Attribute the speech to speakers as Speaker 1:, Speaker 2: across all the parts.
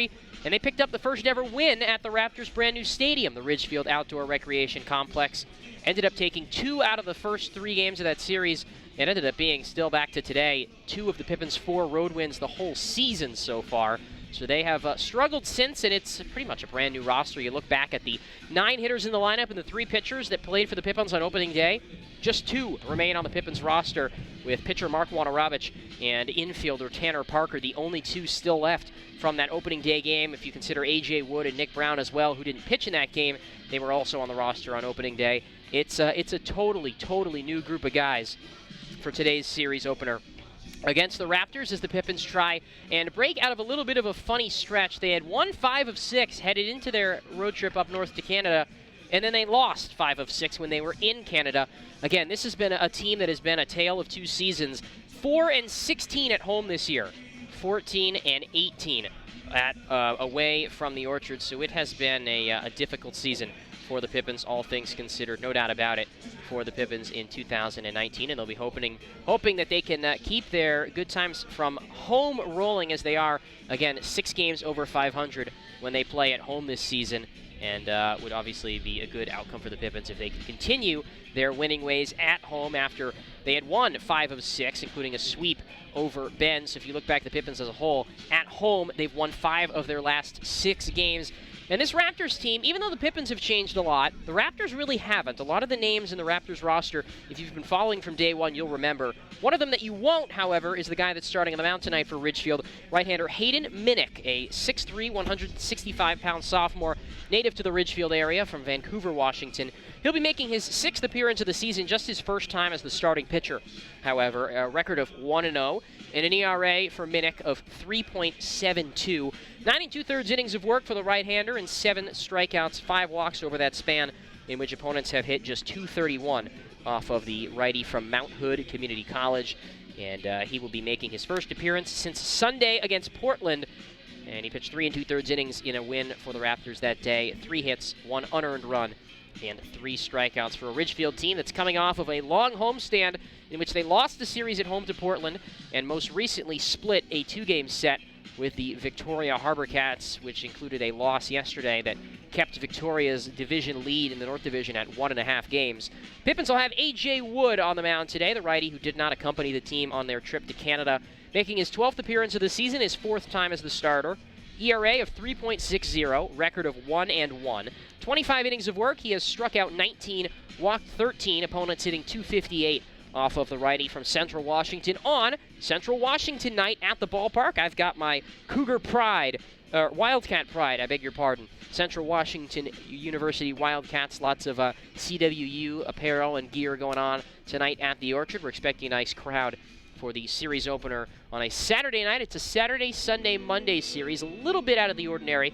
Speaker 1: and they picked up the first ever win at the Raptors' brand new stadium, the Ridgefield Outdoor Recreation Complex. Ended up taking 2 out of the first 3 games of that series. It ended up being, still back to today, 2 of the Pippins' 4 road wins the whole season so far. So they have struggled since, and it's pretty much a brand new roster. You look back at the 9 hitters in the lineup and the 3 pitchers that played for the Pippins on opening day. Just 2 remain on the Pippins roster, with pitcher Mark Wanarovich and infielder Tanner Parker, the only 2 still left from that opening day game. If you consider A.J. Wood and Nick Brown as well, who didn't pitch in that game, they were also on the roster on opening day. It's a totally new group of guys for today's series opener against the Raptors, as the Pippins try and break out of a little bit of a funny stretch. They had won 5 of 6 headed into their road trip up north to Canada, and then they lost 5 of 6 when they were in Canada. Again, this has been a team that has been a tale of 2 seasons. 4-16 at home this year, 14-18 at away from the Orchard. So it has been a difficult season for the Pippins, all things considered, no doubt about it, for the Pippins in 2019, and they'll be hoping that they can keep their good times from home rolling, as they are, again, 6 games over 500 when they play at home this season, and would obviously be a good outcome for the Pippins if they can continue their winning ways at home after they had won 5 of 6, including a sweep over Bend. So if you look back at the Pippins as a whole, at home, they've won 5 of their last 6 games. And this Raptors team, even though the Pippins have changed a lot, the Raptors really haven't. A lot of the names in the Raptors roster, if you've been following from day one, you'll remember. One of them that you won't, however, is the guy that's starting on the mound tonight for Ridgefield, right-hander Hayden Minnick, a 6'3", 165-pound sophomore, native to the Ridgefield area from Vancouver, Washington. He'll be making his 6th appearance of the season, just his first time as the starting pitcher. However, a record of 1-0 and an ERA for Minnick of 3.72. 9 2/3 innings of work for the right-hander and 7 strikeouts, 5 walks over that span, in which opponents have hit just .231 off of the righty from Mount Hood Community College. And he will be making his first appearance since Sunday against Portland. And he pitched 3 2/3 innings in a win for the Raptors that day. 3 hits, 1 unearned run, and 3 strikeouts for a Ridgefield team that's coming off of a long homestand in which they lost the series at home to Portland and most recently split a 2-game set with the Victoria Harbor Cats, which included a loss yesterday that kept Victoria's division lead in the North Division at 1.5 games. Pippins will have A.J. Wood on the mound today, the righty who did not accompany the team on their trip to Canada, making his 12th appearance of the season, his 4th time as the starter. ERA of 3.60, record of 1-1. 25 innings of work, he has struck out 19, walked 13, opponents hitting .258 off of the righty from Central Washington on Central Washington night at the ballpark. I've got my Cougar Pride, Wildcat Pride, I beg your pardon. Central Washington University Wildcats, lots of CWU apparel and gear going on tonight at the Orchard. We're expecting a nice crowd for the series opener on a Saturday night. It's a Saturday, Sunday, Monday series, a little bit out of the ordinary,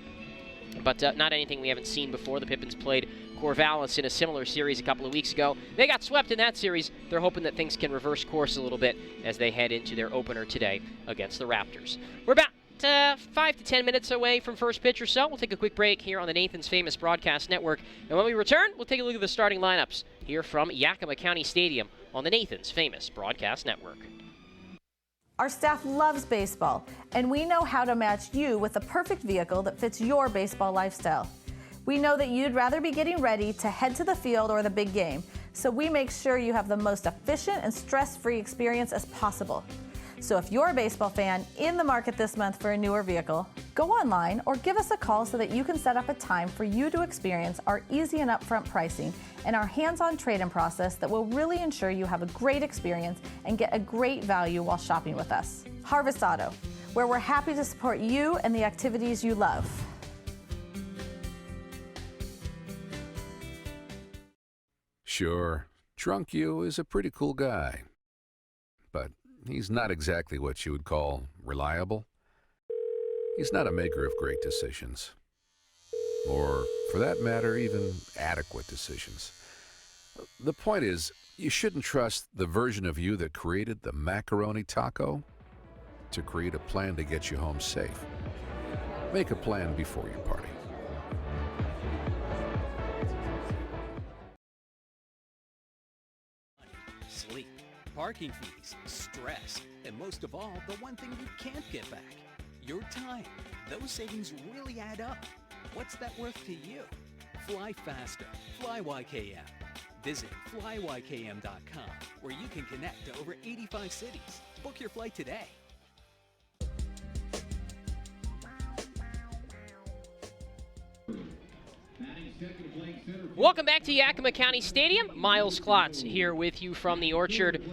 Speaker 1: but not anything we haven't seen before. The Pippins played Corvallis in a similar series a couple of weeks ago. They got swept in that series. They're hoping that things can reverse course a little bit as they head into their opener today against the Raptors. We're about 5 to 10 minutes away from first pitch or so. We'll take a quick break here on the Nathan's Famous Broadcast Network, and when we return, we'll take a look at the starting lineups here from Yakima County Stadium on the Nathan's Famous Broadcast Network.
Speaker 2: Our staff loves baseball, and we know how to match you with the perfect vehicle that fits your baseball lifestyle. We know that you'd rather be getting ready to head to the field or the big game, so we make sure you have the most efficient and stress-free experience as possible. So if you're a baseball fan in the market this month for a newer vehicle, go online or give us a call so that you can set up a time for you to experience our easy and upfront pricing and our hands-on trade-in process that will really ensure you have a great experience and get a great value while shopping with us. Harvest Auto, where we're happy to support you and the activities you love.
Speaker 3: Sure, Drunk You is a pretty cool guy, but he's not exactly what you would call reliable. He's not a maker of great decisions, or, for that matter, even adequate decisions. The point is, you shouldn't trust the version of you that created the macaroni taco to create a plan to get you home safe. Make a plan before you party.
Speaker 4: Sleep, parking fees, stress, and most of all, the one thing you can't get back, your time. Those savings really add up. What's that worth to you? Fly faster. Fly YKM. Visit flyykm.com, where you can connect to over 85 cities. Book your flight today.
Speaker 1: Welcome back to Yakima County Stadium. Miles Klotz here with you from the Orchard.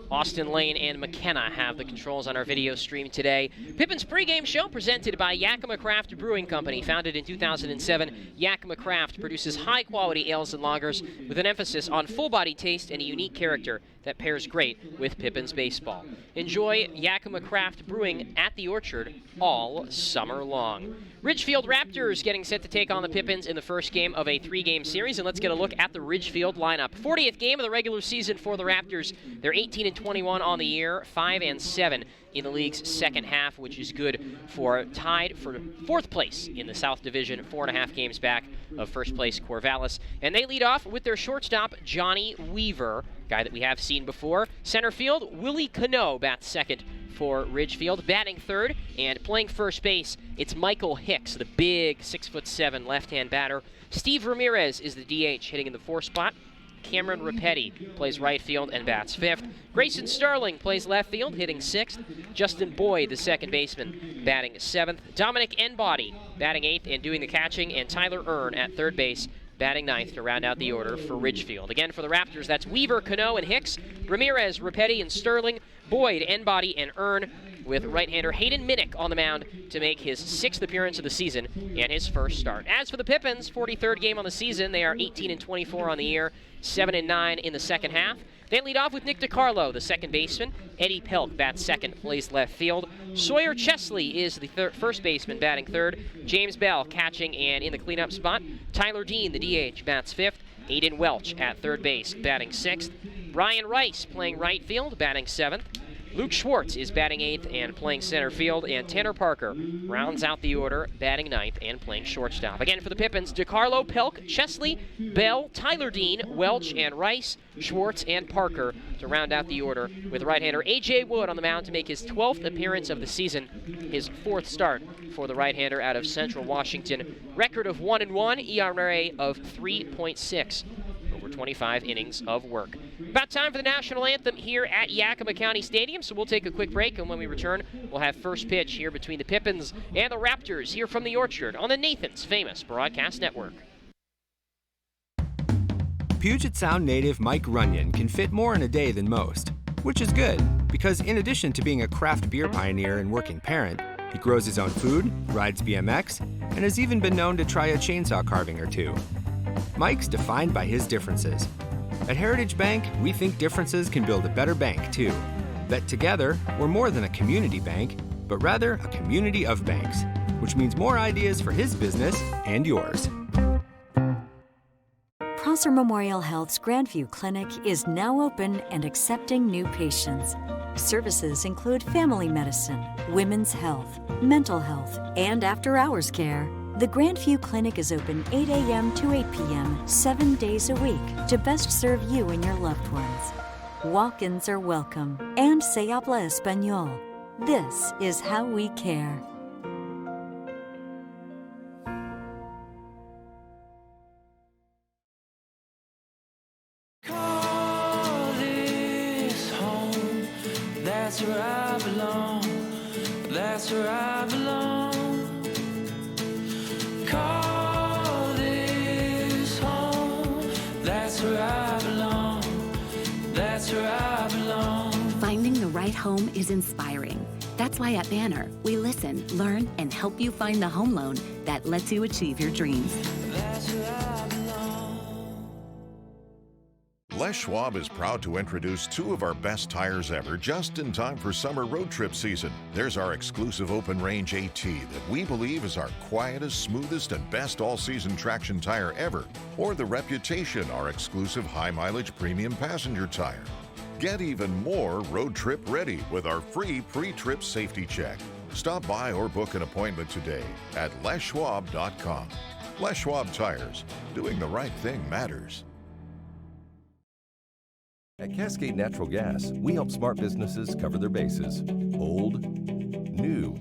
Speaker 1: Austin Lane and McKenna have the controls on our video stream today. Pippins pregame show presented by Yakima Craft Brewing Company. Founded in 2007, Yakima Craft produces high-quality ales and lagers with an emphasis on full-body taste and a unique character that pairs great with Pippins baseball. Enjoy Yakima Craft Brewing at the Orchard all summer long. Ridgefield Raptors getting set to take on the Pippins in the first game of a three-game series, and let's get a look at the Ridgefield lineup. 40th game of the regular season for the Raptors. They're 18-21 on the year, 5-7 in the league's second half, which is good for tied for fourth place in the South Division, 4.5 games back of first place Corvallis. And they lead off with their shortstop, Johnny Weaver, guy that we have seen before. Center field, Willie Cano bats second for Ridgefield. Batting third and playing first base, it's Michael Hicks, the big 6'7" left-hand batter. Steve Ramirez is the DH, hitting in the fourth spot. Cameron Rapetti plays right field and bats fifth. Grayson Sterling plays left field, hitting sixth. Justin Boyd, the second baseman, batting seventh. Dominic Enbody batting eighth and doing the catching, and Tyler Earn at third base, batting ninth to round out the order for Ridgefield. Again, for the Raptors, that's Weaver, Cano, and Hicks. Ramirez, Rapetti, and Sterling. Boyd, Enbody, and Earn, with right-hander Hayden Minnick on the mound to make his sixth appearance of the season and his first start. As for the Pippins, 43rd game on the season. They are 18-24 on the year, 7-9 in the second half. They lead off with Nick DiCarlo, the second baseman. Eddie Pelk bats second, plays left field. Sawyer Chesley is the first baseman, batting third. James Bell catching and in the cleanup spot. Tyler Dean, the DH, bats fifth. Aiden Welch at third base, batting sixth. Ryan Rice playing right field, batting seventh. Luke Schwartz is batting eighth and playing center field, and Tanner Parker rounds out the order, batting ninth and playing shortstop. Again, for the Pippins, DiCarlo, Pelk, Chesley, Bell, Tyler Dean, Welch, and Rice, Schwartz, and Parker to round out the order, with right-hander A.J. Wood on the mound to make his 12th appearance of the season, his fourth start for the right-hander out of Central Washington. Record of 1-1, ERA of 3.6. Over 25 innings of work. About time for the national anthem here at Yakima County Stadium, so we'll take a quick break, and when we return, we'll have first pitch here between the Pippins and the Raptors here from the Orchard on the Nathan's Famous Broadcast Network.
Speaker 5: Puget Sound native Mike Runyon can fit more in a day than most, which is good, because in addition to being a craft beer pioneer and working parent, he grows his own food, rides BMX, and has even been known to try a chainsaw carving or two. Mike's defined by his differences. At Heritage Bank, we think differences can build a better bank, too. That together, we're more than a community bank, but rather a community of banks, which means more ideas for his business and yours.
Speaker 6: Prosser Memorial Health's Grandview Clinic is now open and accepting new patients. Services include family medicine, women's health, mental health, and after-hours care. The Grandview Clinic is open 8 a.m. to 8 p.m. 7 days a week to best serve you and your loved ones. Walk-ins are welcome, and se habla español. This is how we care.
Speaker 7: Call this home, that's where I belong, that's where I belong. Call this home, that's where I belong, that's where I belong.
Speaker 8: Finding the right home is inspiring. That's why at Banner, we listen, learn, and help you find the home loan that lets you achieve your dreams.
Speaker 7: That's where I belong.
Speaker 9: Les Schwab is proud to introduce two of our best tires ever just in time for summer road trip season. There's our exclusive open range AT that we believe is our quietest, smoothest, and best all-season traction tire ever. Or the Reputation, our exclusive high-mileage premium passenger tire. Get even more road trip ready with our free pre-trip safety check. Stop by or book an appointment today at leschwab.com. Les Schwab Tires. Doing the right thing matters.
Speaker 10: At Cascade Natural Gas, we help smart businesses cover their bases. Old, new,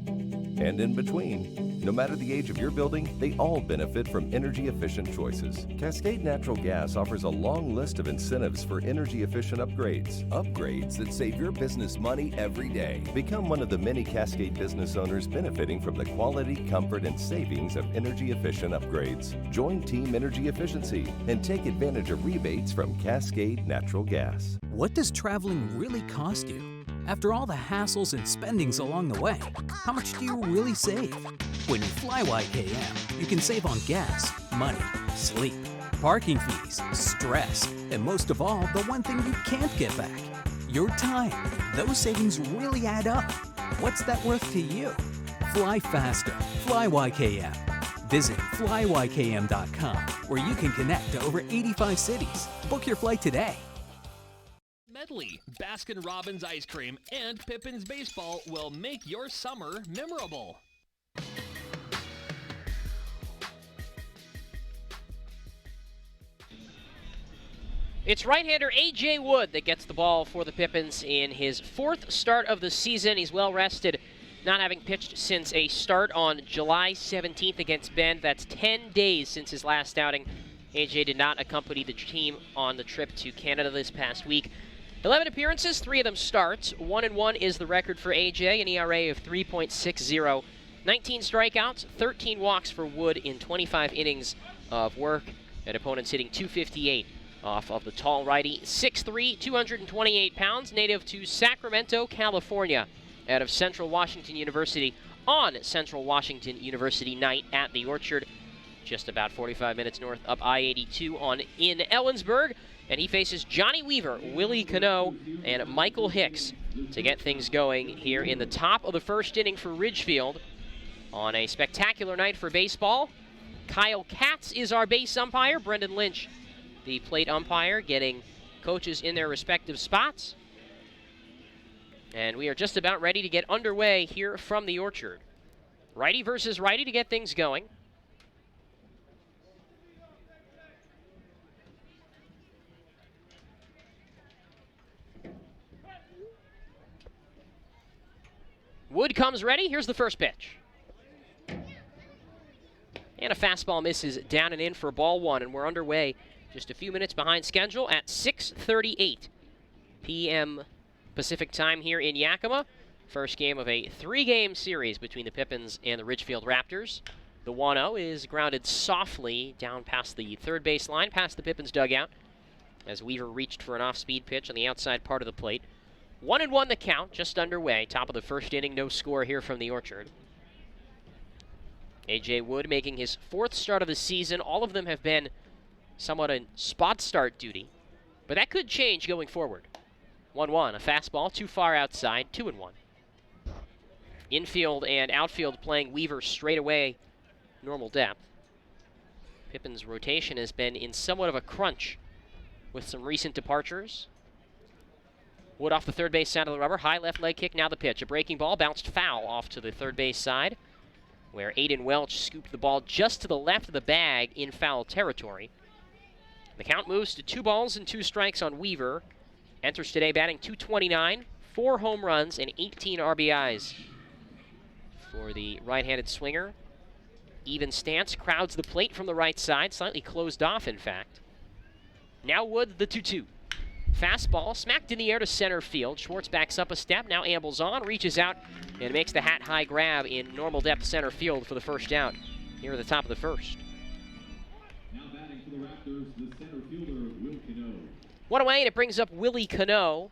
Speaker 10: and in between. No matter the age of your building, they all benefit from energy-efficient choices. Cascade Natural Gas offers a long list of incentives for energy-efficient upgrades. Upgrades that save your business money every day. Become one of the many Cascade business owners benefiting from the quality, comfort, and savings of energy-efficient upgrades. Join Team Energy Efficiency and take advantage of rebates from Cascade Natural Gas.
Speaker 4: What does traveling really cost you? After all the hassles and spendings along the way, how much do you really save? When you fly YKM, you can save on gas, money, sleep, parking fees, stress, and most of all, the one thing you can't get back, your time. Those savings really add up. What's that worth to you? Fly faster. Fly YKM. Visit flyykm.com, where you can connect to over 85 cities. Book your flight today.
Speaker 11: Medley, Baskin-Robbins ice cream, and Pippins baseball will make your summer memorable.
Speaker 1: It's right-hander A.J. Wood that gets the ball for the Pippins in his 4th start of the season. He's well rested, not having pitched since a start on July 17th against Bend. That's 10 days since his last outing. A.J. did not accompany the team on the trip to Canada this past week. 11 appearances, 3 of them starts. 1-1 is the record for A.J., an ERA of 3.60. 19 strikeouts, 13 walks for Wood in 25 innings of work. And opponents hitting .258 off of the tall righty. 6'3", 228 pounds, native to Sacramento, California, out of Central Washington University on Central Washington University night at the Orchard. Just about 45 minutes north up I-82 in Ellensburg. And he faces Johnny Weaver, Willie Cano, and Michael Hicks to get things going here in the top of the first inning for Ridgefield. On a spectacular night for baseball, Kyle Katz is our base umpire. Brendan Lynch, the plate umpire, getting coaches in their respective spots. And we are just about ready to get underway here from the Orchard. Righty versus righty to get things going. Wood comes ready. Here's the first pitch. And a fastball misses down and in for ball one, and we're underway just a few minutes behind schedule at 6:38 p.m. Pacific time here in Yakima. First game of a 3-game series between the Pippins and the Ridgefield Raptors. The 1-0 is grounded softly down past the third base line, past the Pippins dugout, as Weaver reached for an off-speed pitch on the outside part of the plate. 1-1 the count, just underway. Top of the first inning, no score here from the Orchard. A.J. Wood making his 4th start of the season. All of them have been somewhat in spot start duty, but that could change going forward. 1-1, a fastball too far outside, 2-1. Infield and outfield playing Weaver straight away, normal depth. Pippin's rotation has been in somewhat of a crunch with some recent departures. Wood off the third base side of the rubber. High left leg kick, now the pitch. A breaking ball bounced foul off to the third base side, where Aiden Welch scooped the ball just to the left of the bag in foul territory. The count moves to 2 balls and 2 strikes on Weaver. Enters today batting .229, 4 home runs, and 18 RBIs for the right-handed swinger. Even stance, crowds the plate from the right side, slightly closed off, in fact. Now Wood, the 2-2. Fastball smacked in the air to center field. Schwartz backs up a step, now ambles on, reaches out, and makes the hat-high grab in normal depth center field for the first out here at the top of the first.
Speaker 12: Now batting for the Raptors, the center fielder, Will Cano.
Speaker 1: One away, and it brings up Willie Cano,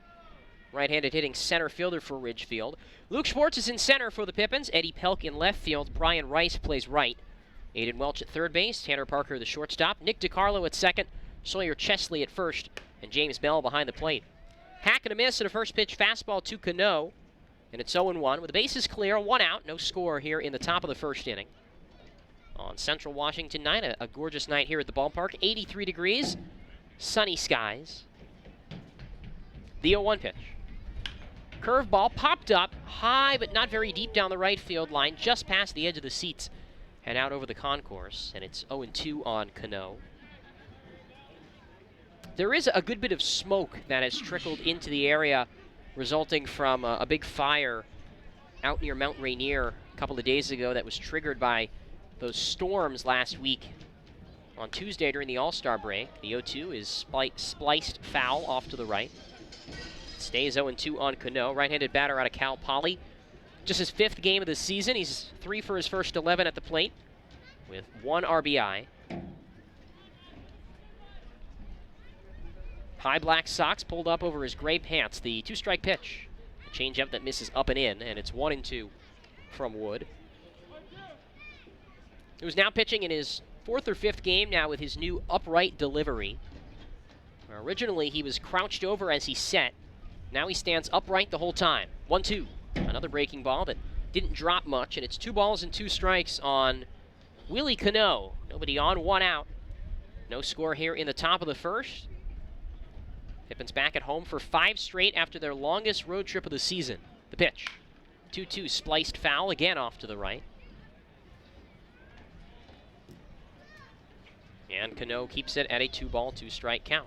Speaker 1: right-handed hitting center fielder for Ridgefield. Luke Schwartz is in center for the Pippins. Eddie Pelk in left field. Brian Rice plays right. Aiden Welch at third base. Tanner Parker, the shortstop. Nick DiCarlo at second. Sawyer Chesley at first. And James Bell behind the plate. Hack and a miss at a first pitch fastball to Cano. And it's 0-1 with the bases clear, 1 out. No score here in the top of the first inning. On Central Washington night, a gorgeous night here at the ballpark. 83 degrees, sunny skies. The 0-1 pitch. Curveball popped up high but not very deep down the right field line, just past the edge of the seats and out over the concourse. And it's 0-2 on Cano. There is a good bit of smoke that has trickled into the area resulting from a big fire out near Mount Rainier a couple of days ago that was triggered by those storms last week on Tuesday during the All-Star break. The 0-2 is spliced foul off to the right. Stays 0-2 on Cano. Right-handed batter out of Cal Poly. Just his 5th game of the season. He's 3 for his first 11 at the plate with 1 RBI. High black socks pulled up over his gray pants. The 2-strike pitch. A changeup that misses up and in, and it's 1-2 from Wood. Who's now pitching in his 4th or 5th game now with his new upright delivery. Originally, he was crouched over as he set. Now he stands upright the whole time. 1-2. Another breaking ball that didn't drop much, and it's 2 balls and 2 strikes on Willie Cano. Nobody on, 1 out. No score here in the top of the first. Pippins back at home for 5 straight after their longest road trip of the season. The pitch. 2-2 spliced foul again off to the right. And Cano keeps it at a 2-ball, 2-strike count.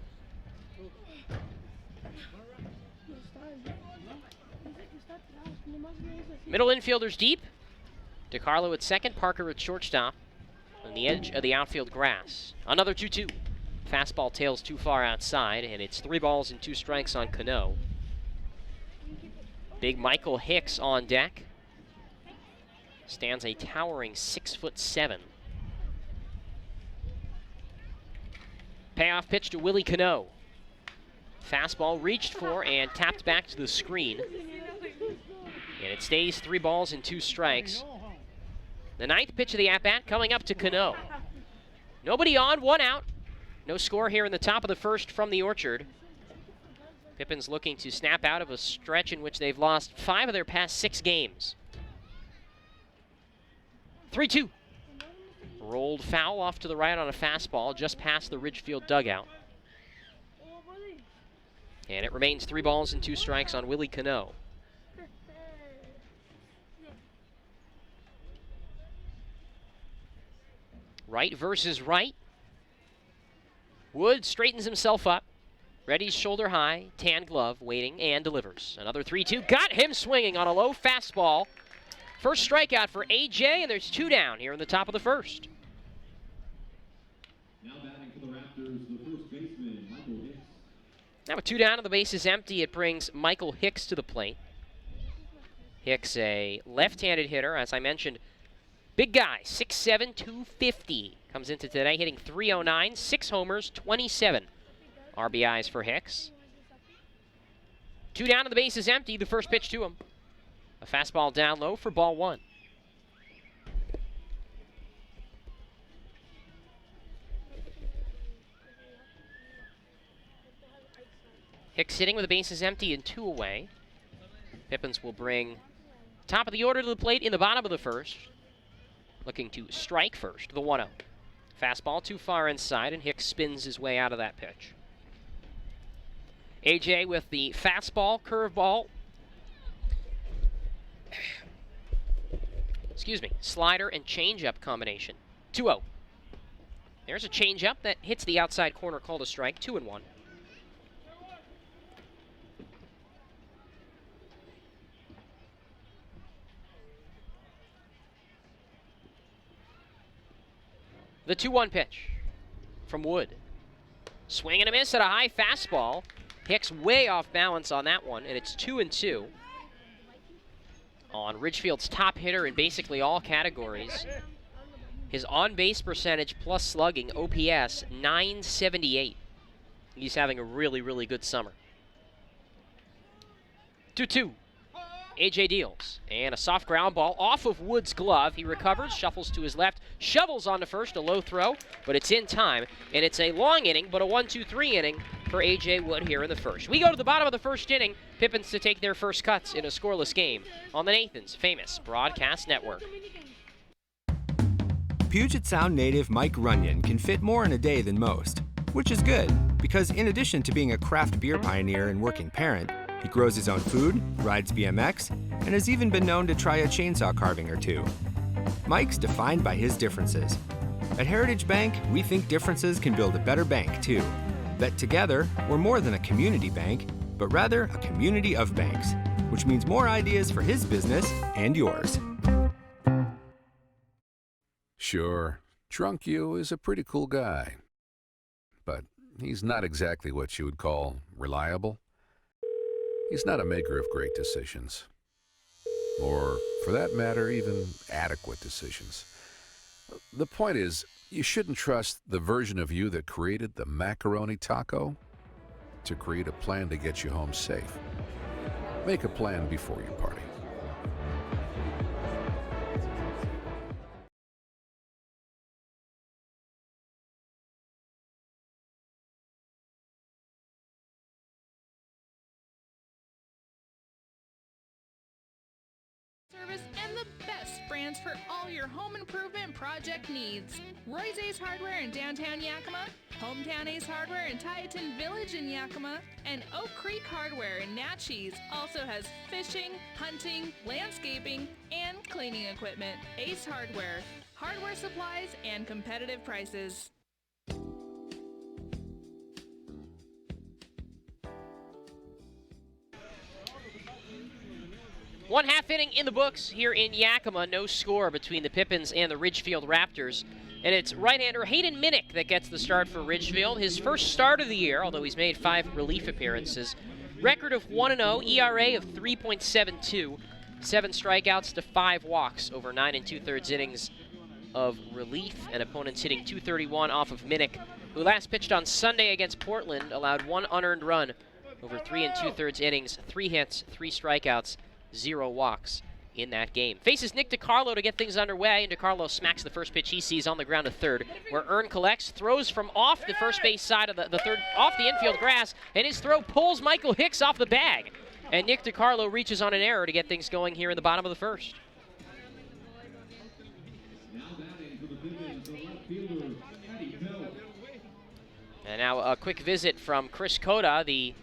Speaker 1: Middle infielders deep. DiCarlo at second, Parker at shortstop. On the edge of the outfield grass. Another 2-2. Fastball tails too far outside, and it's 3 balls and 2 strikes on Cano. Big Michael Hicks on deck. Stands a towering 6'7". Payoff pitch to Willie Cano. Fastball reached for and tapped back to the screen. And it stays 3 balls and 2 strikes. The 9th pitch of the at-bat coming up to Cano. Nobody on, 1 out. No score here in the top of the first from the Orchard. Pippins looking to snap out of a stretch in which they've lost 5 of their past 6 games. 3-2. Rolled foul off to the right on a fastball just past the Ridgefield dugout. And it remains 3 balls and 2 strikes on Willie Cano. Right versus right. Wood straightens himself up. Ready's shoulder high, tan glove, waiting, and delivers. Another 3-2. Got him swinging on a low fastball. First strikeout for AJ, and there's 2 down here in the top of the first.
Speaker 12: Now batting for the Raptors, the first baseman, Michael Hicks.
Speaker 1: Now with 2 down and the base is empty, it brings Michael Hicks to the plate. Hicks, a left-handed hitter, as I mentioned. Big guy, 6'7", 250. Comes into today hitting .309, 6 homers, 27 RBIs for Hicks. 2 down and the base is empty, the first pitch to him. A fastball down low for ball 1. Hicks sitting with the bases empty and 2 away. Pippins will bring top of the order to the plate in the bottom of the first. Looking to strike first, the 1-0. Fastball too far inside, and Hicks spins his way out of that pitch. AJ with the fastball, curveball, slider and changeup combination. 2-0. There's a changeup that hits the outside corner, called a strike, 2-1. The 2-1 pitch from Wood. Swing and a miss at a high fastball. Hicks way off balance on that one, and it's 2-2. On Ridgefield's top hitter in basically all categories. His on-base percentage plus slugging, OPS, 978. He's having a really, really good summer. 2-2. AJ deals, and a soft ground ball off of Wood's glove. He recovers, shuffles to his left, shovels on to first, a low throw, but it's in time, and it's a long inning, but a 1-2-3 inning for AJ Wood here in the first. We go to the bottom of the first inning, Pippins to take their first cuts in a scoreless game on the Nathan's famous broadcast network.
Speaker 5: Puget Sound native Mike Runyon can fit more in a day than most, which is good, because in addition to being a craft beer pioneer and working parent, he grows his own food, rides BMX, and has even been known to try a chainsaw carving or 2. Mike's defined by his differences. At Heritage Bank, we think differences can build a better bank, too. That together, we're more than a community bank, but rather a community of banks, which means more ideas for his business and yours.
Speaker 3: Sure, Drunk You is a pretty cool guy, but he's not exactly what you would call reliable. He's not a maker of great decisions, or, for that matter, even adequate decisions. The point is, you shouldn't trust the version of you that created the macaroni taco to create a plan to get you home safe. Make a plan before you party.
Speaker 13: Service and the best brands for all your home improvement project needs. Roy's Ace Hardware in downtown Yakima, Hometown Ace Hardware in Tieton Village in Yakima, and Oak Creek Hardware in Natchez also has fishing, hunting, landscaping, and cleaning equipment. Ace Hardware, hardware supplies and competitive prices.
Speaker 1: One half inning in the books here in Yakima. No score between the Pippins and the Ridgefield Raptors. And it's right-hander Hayden Minnick that gets the start for Ridgefield. His first start of the year, although he's made 5 relief appearances. Record of 1-0, ERA of 3.72, 7 strikeouts to 5 walks over 9 2/3 innings of relief, and opponents hitting .231 off of Minnick, who last pitched on Sunday against Portland, allowed 1 unearned run over 3 2/3 innings, 3 hits, 3 strikeouts, 0 walks in that game. Faces Nick DiCarlo to get things underway, and DiCarlo smacks the first pitch he sees on the ground to third, where Earn collects, throws from off the first base side of the third, off the infield grass, and his throw pulls Michael Hicks off the bag. And Nick DiCarlo reaches on an error to get things going here in the bottom of the first. And now a quick visit from Chris Cota, the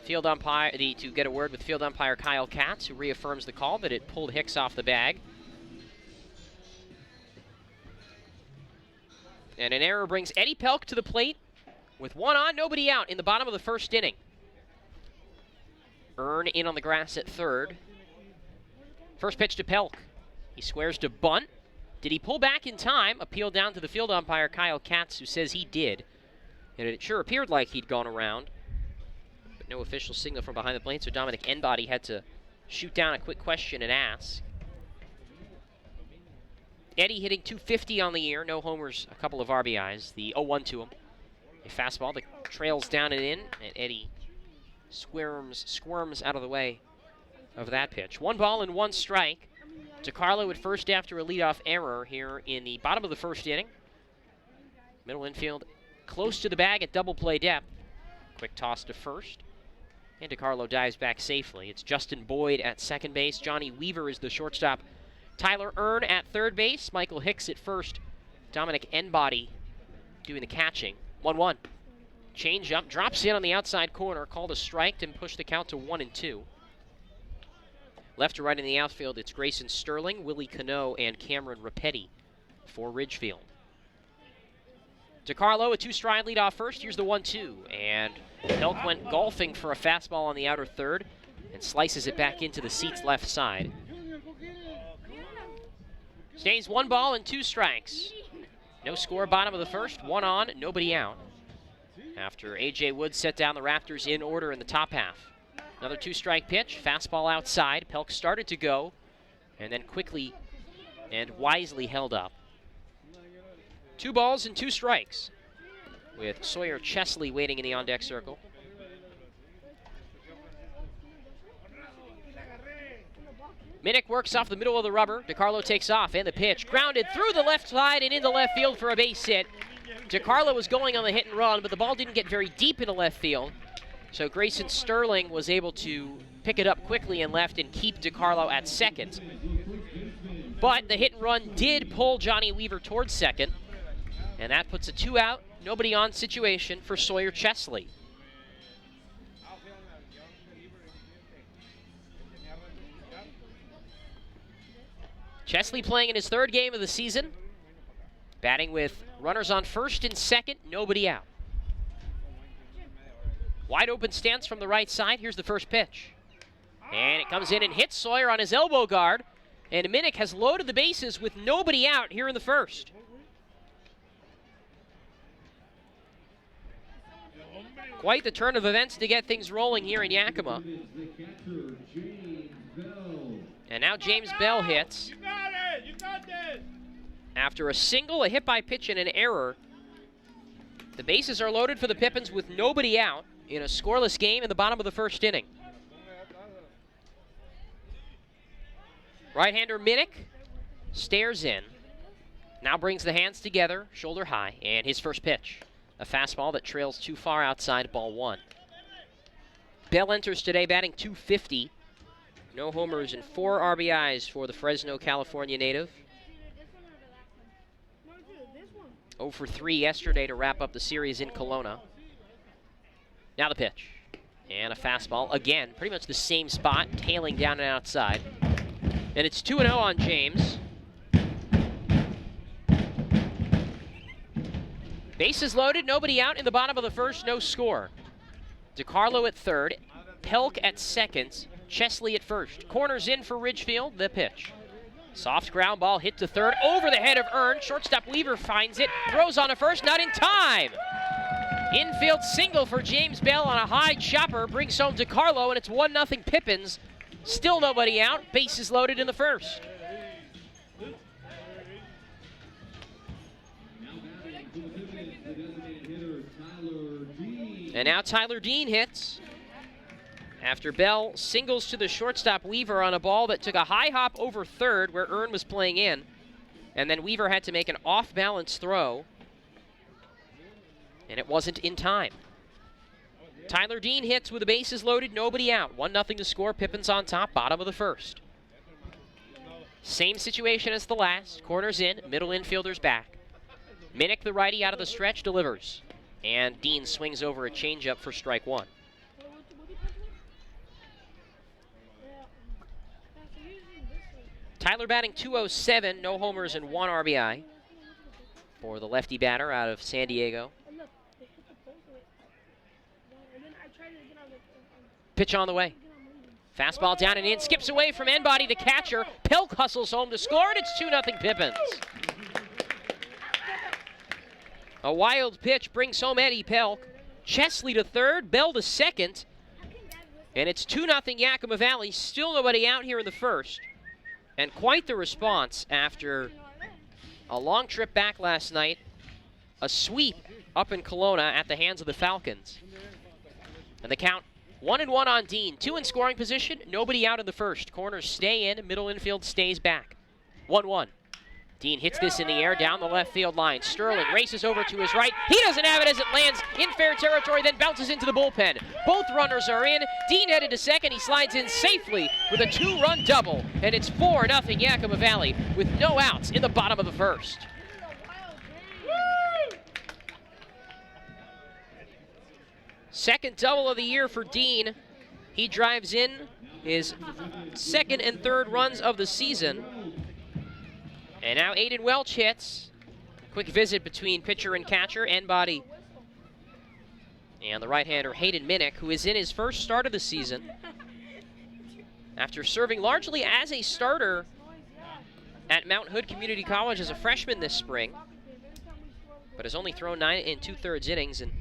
Speaker 1: field umpire, to get a word with field umpire Kyle Katz, who reaffirms the call that it pulled Hicks off the bag. And an error brings Eddie Pelk to the plate with 1 on, nobody out in the bottom of the first inning. Earn in on the grass at third. First pitch to Pelk. He squares to bunt. Did he pull back in time? Appeal down to the field umpire Kyle Katz, who says he did. And it sure appeared like he'd gone around. No official signal from behind the plate, so Dominic Enbody had to shoot down a quick question and ask. Eddie hitting .250 on the year, no homers, a couple of RBIs. The 0-1 to him. A fastball that trails down and in, and Eddie squirms out of the way of that pitch. 1 ball and 1 strike. DiCarlo at first after a leadoff error here in the bottom of the first inning. Middle infield close to the bag at double play depth. Quick toss to first. And DiCarlo dives back safely. It's Justin Boyd at second base. Johnny Weaver is the shortstop. Tyler Earn at third base. Michael Hicks at first. Dominic Enbody doing the catching. 1-1. Change up, drops in on the outside corner, called a strike and pushed the count to 1-2. Left to right in the outfield, it's Grayson Sterling, Willie Cano, and Cameron Rapetti for Ridgefield. DiCarlo, a 2-stride lead off first. Here's the 1-2. And Pelk went golfing for a fastball on the outer third and slices it back into the seat's left side. Stays 1 ball and 2 strikes. No score, bottom of the first. 1 on, nobody out. After A.J. Wood set down the Raptors in order in the top half. Another 2-strike pitch, fastball outside. Pelk started to go, and then quickly and wisely held up. 2 balls and 2 strikes, with Sawyer Chesley waiting in the on-deck circle. Minnick works off the middle of the rubber. DiCarlo takes off, and the pitch grounded through the left side and into left field for a base hit. DiCarlo was going on the hit and run, but the ball didn't get very deep into left field. So Grayson Sterling was able to pick it up quickly and left and keep DiCarlo at second. But the hit and run did pull Johnny Weaver towards second, and that puts a 2-out, nobody on situation for Sawyer Chesley. Chesley playing in his 3rd game of the season, batting with runners on first and second, nobody out. Wide open stance from the right side. Here's the first pitch. And it comes in and hits Sawyer on his elbow guard. And Minnick has loaded the bases with nobody out here in the first. Quite the turn of events to get things rolling here in Yakima. And now James Bell hits. After a single, a hit by pitch, and an error, the bases are loaded for the Pippins with nobody out in a scoreless game in the bottom of the first inning. Right-hander Minnick stares in. Now brings the hands together, shoulder high, and his first pitch. A fastball that trails too far outside, ball one. Bell enters today batting .250. No homers and 4 RBIs for the Fresno, California native. 0 for 3 yesterday to wrap up the series in Kelowna. Now the pitch. And a fastball, again, pretty much the same spot, tailing down and outside. And it's 2-0 on James. Bases loaded, nobody out in the bottom of the first, no score. DiCarlo at third, Pelk at second, Chesley at first. Corners in for Ridgefield, the pitch. Soft ground ball hit to third, over the head of Earn. Shortstop Weaver finds it, throws on a first, not in time. Infield single for James Bell on a high chopper, brings home DiCarlo, and it's 1-0 Pippins. Still nobody out, bases loaded in the first. And now Tyler Dean hits. After Bell singles to the shortstop Weaver on a ball that took a high hop over third where Earn was playing in. And then Weaver had to make an off-balance throw. And it wasn't in time. Tyler Dean hits with the bases loaded, nobody out. 1-0 to score, Pippins on top, bottom of the first. Same situation as the last. Corners in, middle infielders back. Minnick, the righty, out of the stretch, delivers. And Dean swings over a changeup for strike one. Tyler batting .207, no homers and 1 RBI for the lefty batter out of San Diego. Pitch on the way. Fastball down and in, skips away from end body, the catcher. Pelk hustles home to score, and it's 2-0 Pippins. A wild pitch brings home Eddie Pelk. Chesley to third, Bell to second. And it's 2-0 Yakima Valley. Still nobody out here in the first. And quite the response after a long trip back last night. A sweep up in Kelowna at the hands of the Falcons. And the count 1-1 on Dean. 2 in scoring position, nobody out in the first. Corners stay in, middle infield stays back. 1-1. Dean hits this in the air down the left field line. Sterling races over to his right. He doesn't have it as it lands in fair territory, then bounces into the bullpen. Both runners are in. Dean headed to second. He slides in safely with a 2-run double. And it's 4-0 Yakima Valley with no outs in the bottom of the first. Second double of the year for Dean. He drives in his second and third runs of the season. And now Aiden Welch hits. Quick visit between pitcher and catcher, end body. And the right-hander Hayden Minnick, who is in his first start of the season. After serving largely as a starter at Mount Hood Community College as a freshman this spring. But has only thrown 9 2/3 innings. And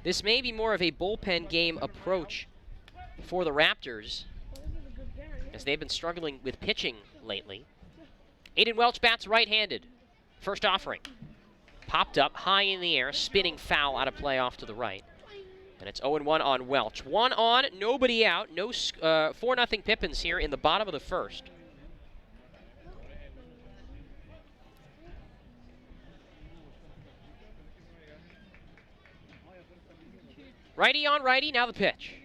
Speaker 1: this may be more of a bullpen game approach for the Raptors, as they've been struggling with pitching lately. Aiden Welch bats right-handed. First offering. Popped up high in the air, spinning foul out of play off to the right. And it's 0-1 on Welch. 1 on, nobody out. No 4-0 Pippins here in the bottom of the first. Righty on righty, now the pitch.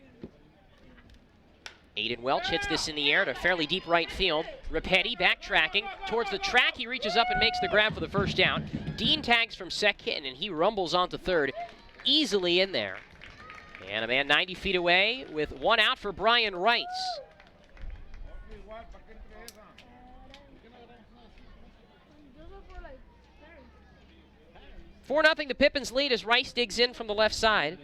Speaker 1: Aiden Welch hits this in the air to fairly deep right field. Rapetti backtracking towards the track. He reaches up and makes the grab for the first down. Dean tags from second, and he rumbles onto third, easily in there. And a man 90 feet away with 1 out for Brian Rice. Four 0 the Pippins lead as Rice digs in from the left side.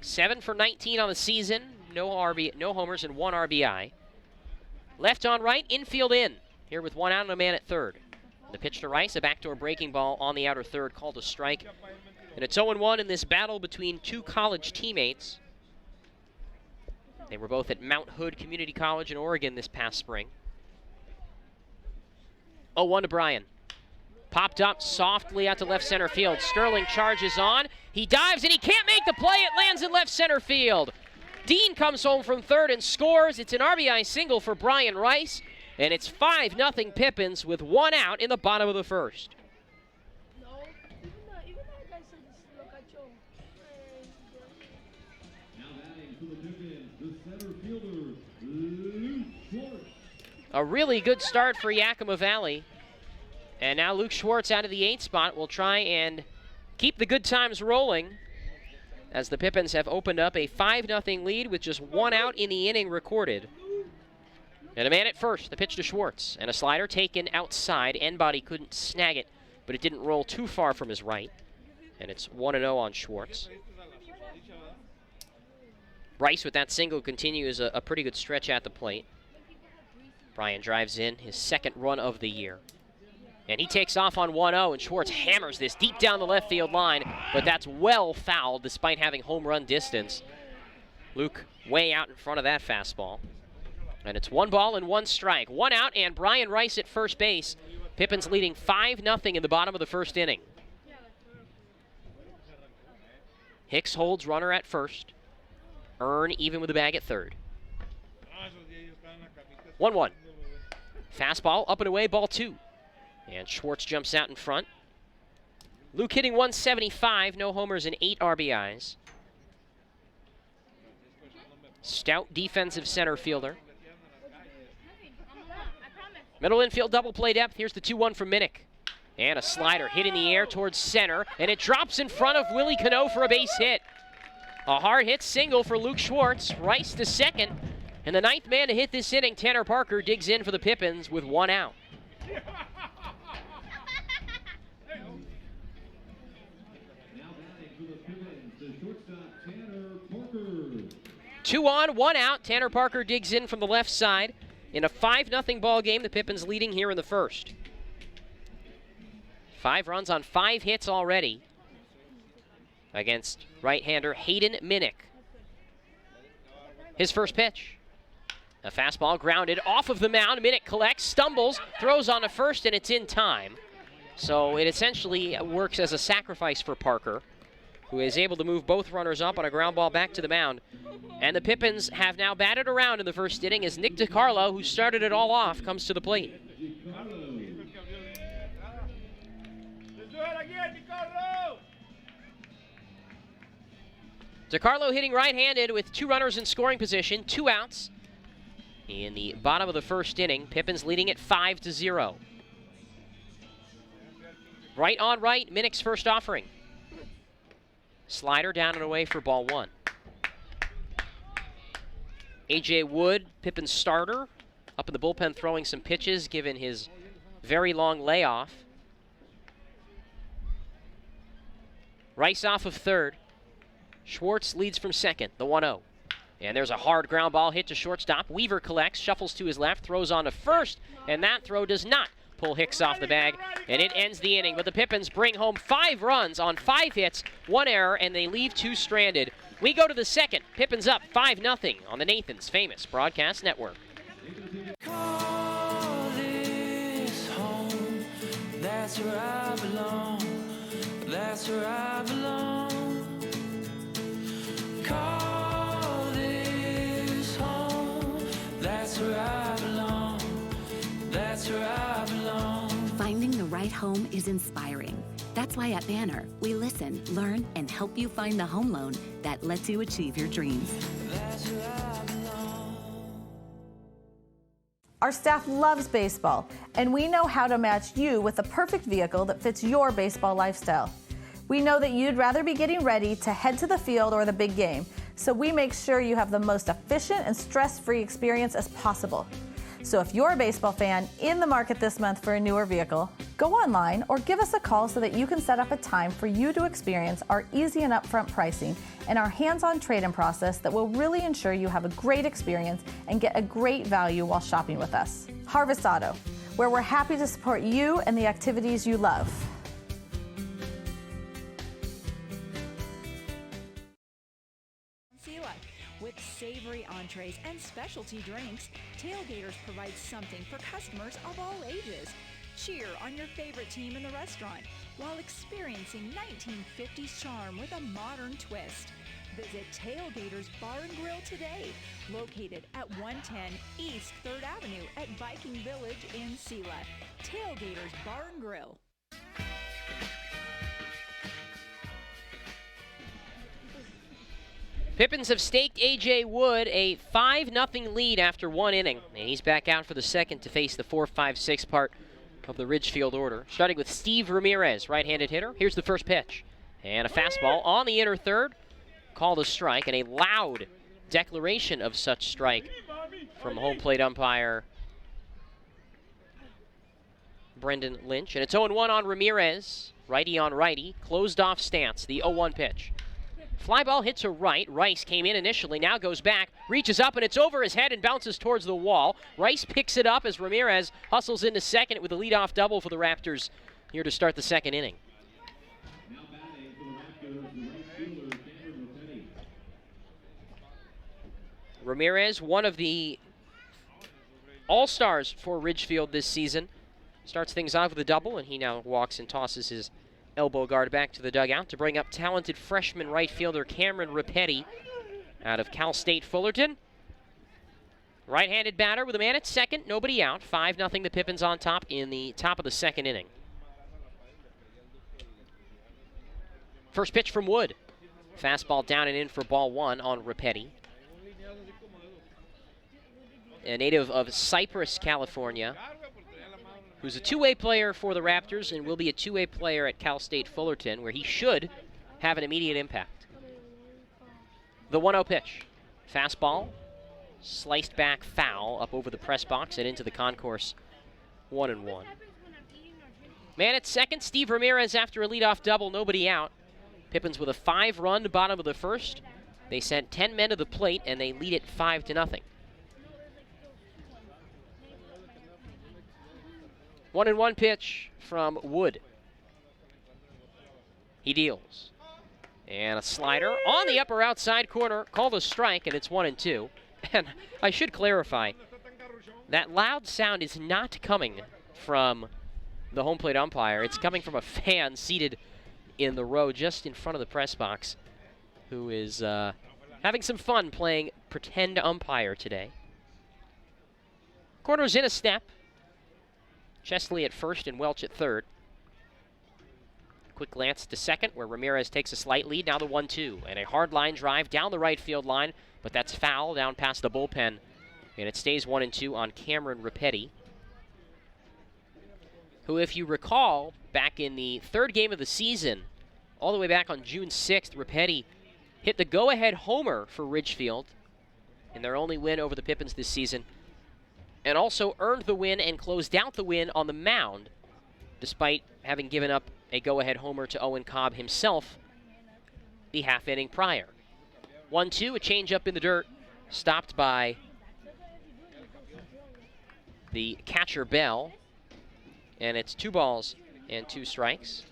Speaker 1: 7 for 19 on the season. no homers, and 1 RBI. Left on right, infield in. Here with 1 out and a man at third. The pitch to Rice, a backdoor breaking ball on the outer third, called a strike. And it's 0-1 in this battle between 2 college teammates. They were both at Mount Hood Community College in Oregon this past spring. 0-1 to Bryan. Popped up softly out to left center field. Sterling charges on. He dives and he can't make the play. It lands in left center field. Dean comes home from third and scores. It's an RBI single for Brian Rice. And it's 5-0 Pippins with 1 out in the bottom of the first. A really good start for Yakima Valley. And now Luke Schwartz out of the 8th spot will try and keep the good times rolling as the Pippins have opened up a 5-0 lead with just 1 out in the inning recorded. And a man at first, the pitch to Schwartz. And a slider taken outside. N-body couldn't snag it, but it didn't roll too far from his right. And it's 1-0 on Schwartz. Rice with that single continues a pretty good stretch at the plate. Bryan drives in his 2nd run of the year. And he takes off on 1-0, and Schwartz hammers this deep down the left field line, but that's well fouled despite having home run distance. Luke way out in front of that fastball. And it's 1 ball and 1 strike. 1 out, and Brian Rice at first base. Pippins leading 5-0 in the bottom of the first inning. Hicks holds runner at first. Earn even with the bag at third. 1-1. Fastball up and away, ball 2. And Schwartz jumps out in front. Luke hitting 175, no homers and 8 RBIs. Stout defensive center fielder. Middle infield double play depth. Here's the 2-1 from Minnick. And a slider hit in the air towards center, and it drops in front of Willie Cano for a base hit. A hard hit single for Luke Schwartz. Rice to second. And the 9th man to hit this inning, Tanner Parker, digs in for the Pippins with 1 out. 2 on, 1 out. Tanner Parker digs in from the left side. In a 5-0 ball game, the Pippins leading here in the first. 5 runs on 5 hits already against right-hander Hayden Minnick. His first pitch. A fastball grounded off of the mound. Minnick collects, stumbles, throws on to first, and it's in time. So it essentially works as a sacrifice for Parker, who is able to move both runners up on a ground ball back to the mound. And the Pippins have now batted around in the first inning as Nick DiCarlo, who started it all off, comes to the plate. DiCarlo hitting right-handed with 2 runners in scoring position, 2 outs. In the bottom of the first inning, Pippins leading at 5-0. Right on right, Minnick's first offering. Slider down and away for ball 1. A.J. Wood, Pippin's starter, up in the bullpen throwing some pitches given his very long layoff. Rice off of third. Schwartz leads from second, the 1-0. And there's a hard ground ball hit to shortstop. Weaver collects, shuffles to his left, throws on to first, and that throw does not pull Hicks off the bag, and it ends the inning. But the Pippins bring home 5 runs on 5 hits, 1 error, and they leave 2 stranded. We go to the second. Pippins up 5-0 on the Nathan's Famous Broadcast Network.
Speaker 7: Call this home. That's where I belong. That's where I belong. Call this home. That's where I belong. That's where I belong.
Speaker 8: Finding the right home is inspiring. That's why at Banner, we listen, learn, and help you find the home loan that lets you achieve your dreams.
Speaker 7: That's where I belong.
Speaker 2: Our staff loves baseball, and we know how to match you with the perfect vehicle that fits your baseball lifestyle. We know that you'd rather be getting ready to head to the field or the big game, so we make sure you have the most efficient and stress-free experience as possible. So if you're a baseball fan in the market this month for a newer vehicle, go online or give us a call so that you can set up a time for you to experience our easy and upfront pricing and our hands-on trade-in process that will really ensure you have a great experience and get a great value while shopping with us. Harvest Auto, where we're happy to support you and the activities you love.
Speaker 14: With savory entrees and specialty drinks, Tailgaters provides something for customers of all ages. Cheer on your favorite team in the restaurant while experiencing 1950s charm with a modern twist. Visit Tailgaters Bar and Grill today, located at 110 East 3rd Avenue at Viking Village in Sela. Tailgaters Bar and Grill.
Speaker 1: Pippins have staked A.J. Wood a 5-0 lead after one inning, and he's back out for the second to face the 4-5-6 part of the Ridgefield order. Starting with Steve Ramirez, right-handed hitter. Here's the first pitch. And a fastball on the inner third, called a strike, and a loud declaration of such strike from home plate umpire Brendan Lynch. And it's 0-1 on Ramirez, righty on righty, closed off stance, the 0-1 pitch. Fly ball hit to right. Rice came in initially, now goes back, reaches up, and it's over his head and bounces towards the wall. Rice picks it up as Ramirez hustles into second with a leadoff double for the Raptors here to start the second inning.
Speaker 12: Now batting for the Raptors, the right fielder, Cameron Rappetti.
Speaker 1: Ramirez, one of the all-stars for Ridgefield this season, starts things off with a double, and he now walks and tosses his elbow guard back to the dugout to bring up talented freshman right fielder Cameron Rappetti out of Cal State Fullerton. Right-handed batter with a man at second, nobody out. 5-0 the Pippins on top in the top of the second inning. First pitch from Wood. Fastball down and in for ball one on Rappetti. A native of Cypress, California, who's a two-way player for the Raptors and will be a two-way player at Cal State Fullerton, where he should have an immediate impact. The 1-0 pitch. Fastball, sliced back foul up over the press box and into the concourse. 1-1. Man at second, Steve Ramirez after a leadoff double, nobody out. Pippins with a 5-run bottom of the first. They sent 10 men to the plate and they lead it 5-0. 1-1 pitch from Wood. He deals. And a slider on the upper outside corner, called a strike, and it's 1-2. And I should clarify, that loud sound is not coming from the home plate umpire. It's coming from a fan seated in the row just in front of the press box who is having some fun playing pretend umpire today. Corner's in a step. Chesley at first and Welch at third. Quick glance to second where Ramirez takes a slight lead. Now the 1-2 and a hard line drive down the right field line, but that's foul down past the bullpen. And it stays 1-2 on Cameron Rappetti, who, if you recall, back in the third game of the season, all the way back on June 6th, Rappetti hit the go-ahead homer for Ridgefield in their only win over the Pippins this season, and also earned the win and closed out the win on the mound, despite having given up a go-ahead homer to Owen Cobb himself the half inning prior. 1-2, a changeup in the dirt, stopped by the catcher Bell, and it's 2 balls and 2 strikes.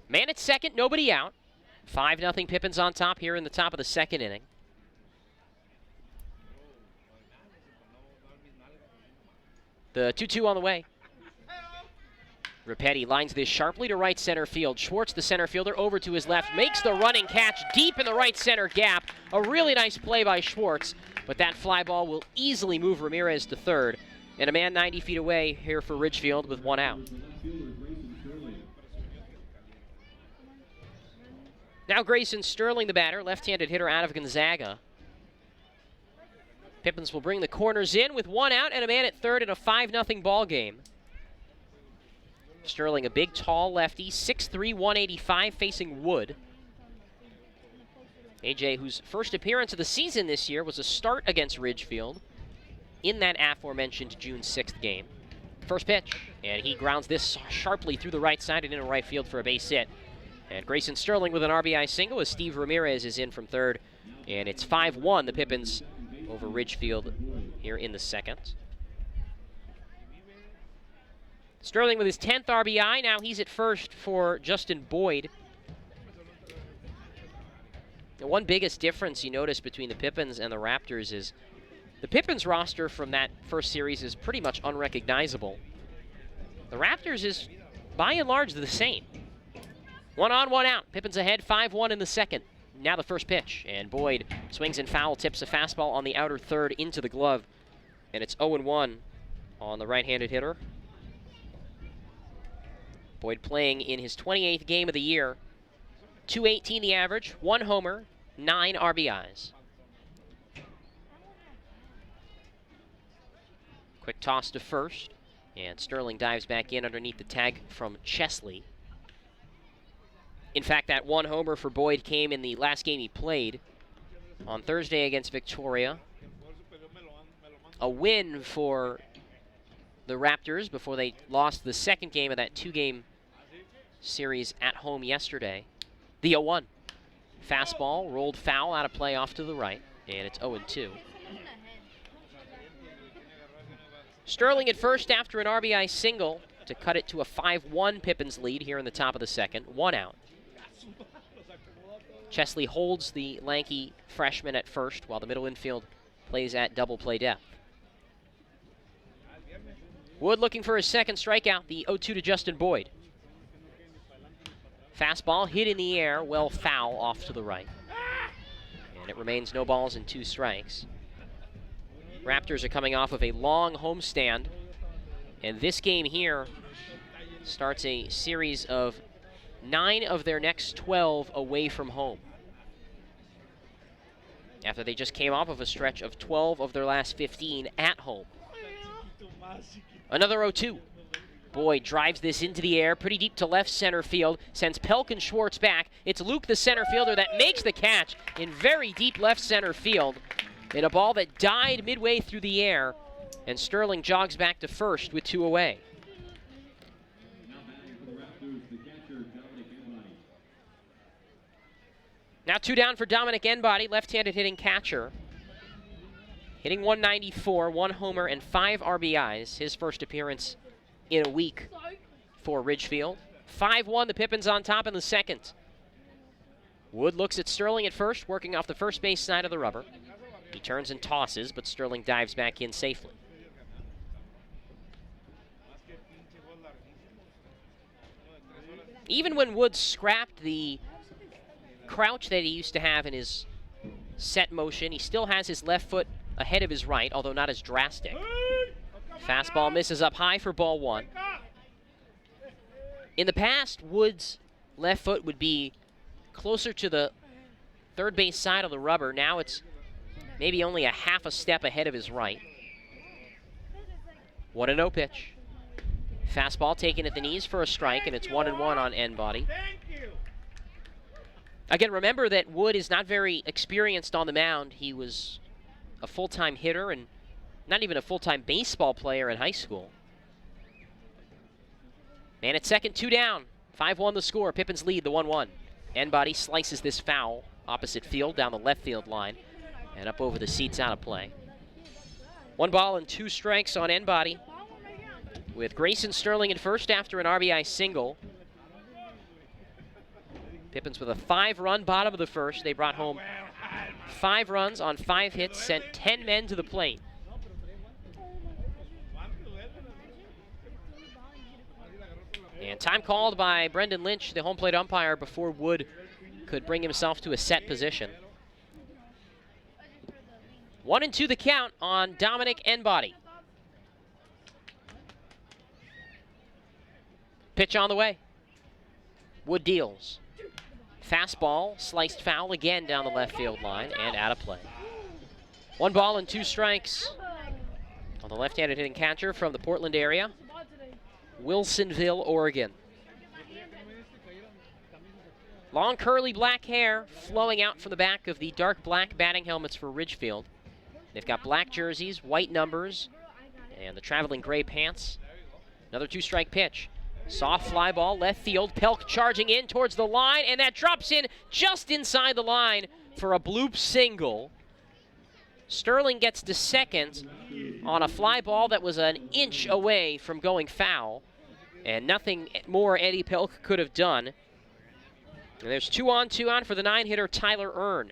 Speaker 1: Man at second, nobody out. 5-0 Pippins on top here in the top of the second inning. The 2-2 on the way. Rappetti lines this sharply to right center field. Schwartz, the center fielder, over to his left, makes the running catch deep in the right center gap. A really nice play by Schwartz, but that fly ball will easily move Ramirez to third. And a man 90 feet away here for Ridgefield with 1 out. Now Grayson Sterling, the batter, left-handed hitter out of Gonzaga. Pippins will bring the corners in with 1 out and a man at third in a 5-0 ball game. Sterling, a big, tall lefty, 6'3", 185, facing Wood. AJ, whose first appearance of the season this year was a start against Ridgefield in that aforementioned June 6th game. First pitch, and he grounds this sharply through the right side and into right field for a base hit. And Grayson Sterling with an RBI single as Steve Ramirez is in from third. And it's 5-1, the Pippins over Ridgefield here in the second. Sterling with his 10th RBI. Now he's at first for Justin Boyd. The one biggest difference you notice between the Pippins and the Raptors is the Pippins roster from that first series is pretty much unrecognizable. The Raptors is, by and large, the same. 1 on, 1 out. Pippins ahead, 5-1 in the second. Now the first pitch, and Boyd swings and foul, tips a fastball on the outer third into the glove. And it's 0-1 on the right-handed hitter. Boyd playing in his 28th game of the year. .218 the average, 1 homer, 9 RBIs. Quick toss to first, and Sterling dives back in underneath the tag from Chesley. In fact, that 1 homer for Boyd came in the last game he played on Thursday against Victoria. A win for the Raptors before they lost the second game of that 2-game series at home yesterday. The 0-1. Fastball, rolled foul, out of play off to the right, and it's 0-2. Sterling at first after an RBI single to cut it to a 5-1 Pippins lead here in the top of the second. 1 out. Chesley holds the lanky freshman at first while the middle infield plays at double play depth. Wood looking for his second strikeout, the 0-2 to Justin Boyd. Fastball hit in the air, well foul off to the right. And it remains no balls and 2 strikes. Raptors are coming off of a long homestand, and this game here starts a series of 9 of their next 12 away from home. After they just came off of a stretch of 12 of their last 15 at home. Another 0-2. Boyd drives this into the air, pretty deep to left center field, sends Pelkin Schwartz back. It's Luke, the center fielder, that makes the catch in very deep left center field in a ball that died midway through the air, and Sterling jogs back to first with 2 away. Now 2 down for Dominic Enbody, left-handed hitting catcher. Hitting 194, 1 homer, and 5 RBIs. His first appearance in a week for Ridgefield. 5-1, the Pippins on top in the second. Wood looks at Sterling at first, working off the first base side of the rubber. He turns and tosses, but Sterling dives back in safely. Even when Wood scrapped the crouch that he used to have in his set motion, he still has his left foot ahead of his right, although not as drastic. Fastball misses up high for ball 1. In the past, Wood's left foot would be closer to the third base side of the rubber. Now it's maybe only a half a step ahead of his right. 1-0 pitch. Fastball taken at the knees for a strike, and it's 1-1 on Enbody. Again, remember that Wood is not very experienced on the mound. He was a full-time hitter and not even a full-time baseball player in high school. Man at second, 2 down. 5-1 the score. Pippins lead the 1-1. Enbody slices this foul opposite field down the left field line and up over the seats, out of play. 1 ball and 2 strikes on Enbody, with Grayson Sterling at first after an RBI single. Pippins with a 5-run bottom of the first. They brought home 5 runs on 5 hits, sent 10 men to the plate. And time called by Brendan Lynch, the home plate umpire, before Wood could bring himself to a set position. 1-2 the count on Dominic Enbody. Pitch on the way. Wood deals. Fastball, sliced foul again down the left field line and out of play. 1 ball and 2 strikes on the left-handed hitting catcher from the Portland area, Wilsonville, Oregon. Long curly black hair flowing out from the back of the dark black batting helmets for Ridgefield. They've got black jerseys, white numbers, and the traveling gray pants. Another 2-strike pitch. Soft fly ball, left field. Pelk charging in towards the line, and that drops in just inside the line for a bloop single. Sterling gets to second on a fly ball that was an inch away from going foul, and nothing more Eddie Pelk could have done. And there's 2 on, 2 on for the 9-hitter Tyler Earn.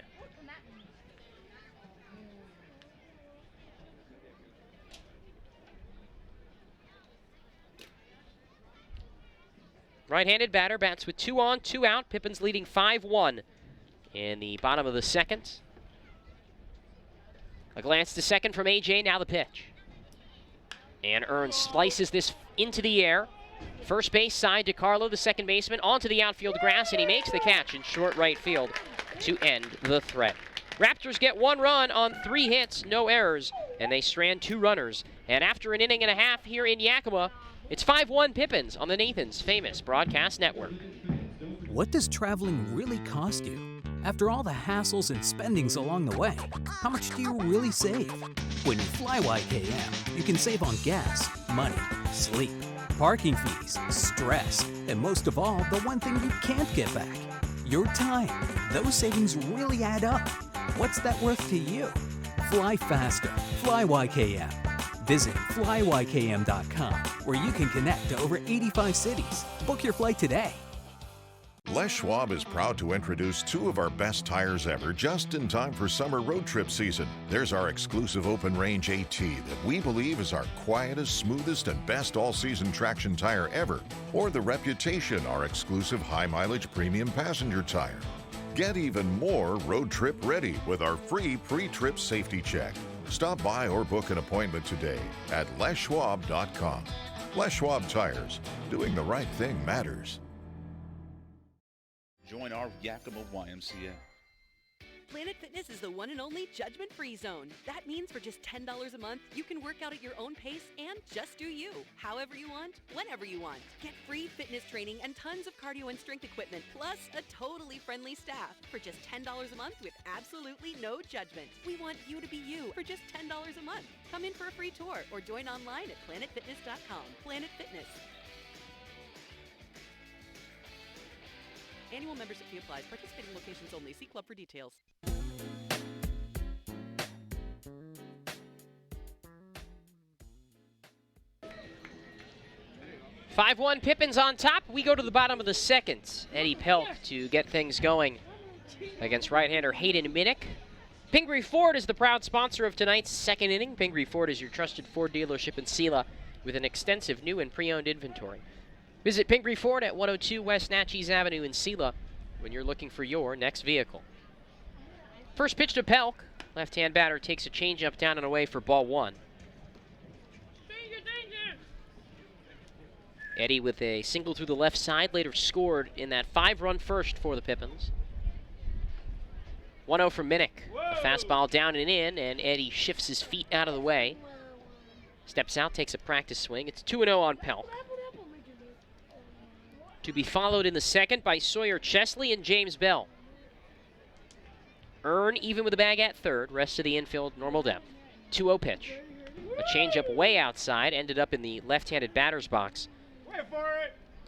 Speaker 1: Right-handed batter bats with 2 on, 2 out. Pippins leading 5-1 in the bottom of the second. A glance to second from AJ, now the pitch. And Earn slices this into the air. First base side to Carlo, the second baseman, onto the outfield grass, and he makes the catch in short right field to end the threat. Raptors get 1 run on 3 hits, no errors, and they strand 2 runners. And after an inning and a half here in Yakima, it's 5-1 Pippins on the Nathan's Famous Broadcast Network.
Speaker 4: What does traveling really cost you? After all the hassles and spendings along the way, how much do you really save? When you fly YKM, you can save on gas, money, sleep, parking fees, stress, and most of all, the one thing you can't get back, your time. Those savings really add up. What's that worth to you? Fly faster. Fly YKM. Visit flyykm.com, where you can connect to over 85 cities. Book your flight today.
Speaker 9: Les Schwab is proud to introduce 2 of our best tires ever just in time for summer road trip season. There's our exclusive open range AT that we believe is our quietest, smoothest, and best all-season traction tire ever. Or the Reputation, our exclusive high-mileage premium passenger tire. Get even more road trip ready with our free pre-trip safety check. Stop by or book an appointment today at leschwab.com. Les Schwab Tires. Doing the right thing matters.
Speaker 15: Join our Yakima YMCA.
Speaker 16: Planet Fitness is the one and only judgment-free zone. That means for just $10 a month, you can work out at your own pace and just do you, however you want, whenever you want. Get free fitness training and tons of cardio and strength equipment, plus a totally friendly staff for just $10 a month with absolutely no judgment. We want you to be you for just $10 a month. Come in for a free tour or join online at planetfitness.com. Planet Fitness. Annual membership fee applies. Participating locations only. See club for details.
Speaker 1: 5-1 Pippins on top. We go to the bottom of the second. Eddie Pelk to get things going against right-hander Hayden Minnick. Pingree Ford is the proud sponsor of tonight's second inning. Pingree Ford is your trusted Ford dealership in Sela with an extensive new and pre-owned inventory. Visit Pingree Ford at 102 West Natchez Avenue in Sela when you're looking for your next vehicle. First pitch to Pelk. Left-hand batter takes a changeup down and away for ball 1. Eddie with a single through the left side, later scored in that 5-run first for the Pippins. 1-0 from Minnick. A fastball down and in, and Eddie shifts his feet out of the way. Steps out, takes a practice swing. It's 2-0 on Pelk. To be followed in the second by Sawyer Chesley and James Bell. Earn even with the bag at third. Rest of the infield, normal depth. 2-0 pitch. A changeup way outside, ended up in the left-handed batter's box.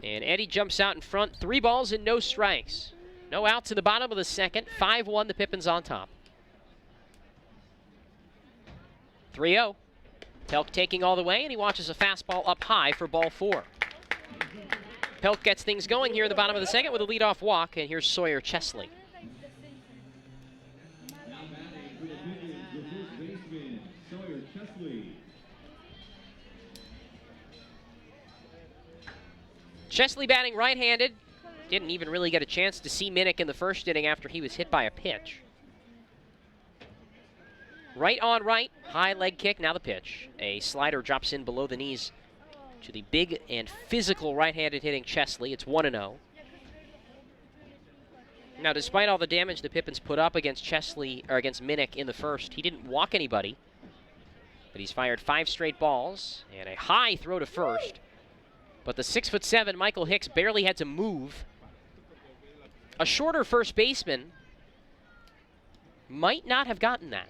Speaker 1: And Eddie jumps out in front. 3 balls and no strikes. No outs in the bottom of the second. 5-1, the Pippins on top. 3-0. Pelk taking all the way, and he watches a fastball up high for ball 4. Pelk gets things going here in the bottom of the second with a leadoff walk, and here's Sawyer Chesley.
Speaker 12: Now batting for the Pippins, the first baseman, Sawyer Chesley.
Speaker 1: Chesley batting right-handed. Didn't even really get a chance to see Minnick in the first inning after he was hit by a pitch. Right on right, high leg kick, now the pitch. A slider drops in below the knees to the big and physical right-handed hitting Chesley. It's 1-0. Now, despite all the damage the Pippins put up against Chesley, or against Minnick in the first, he didn't walk anybody. But he's fired 5 straight balls and a high throw to first. But the 6'7" Michael Hicks barely had to move A shorter first baseman might not have gotten that.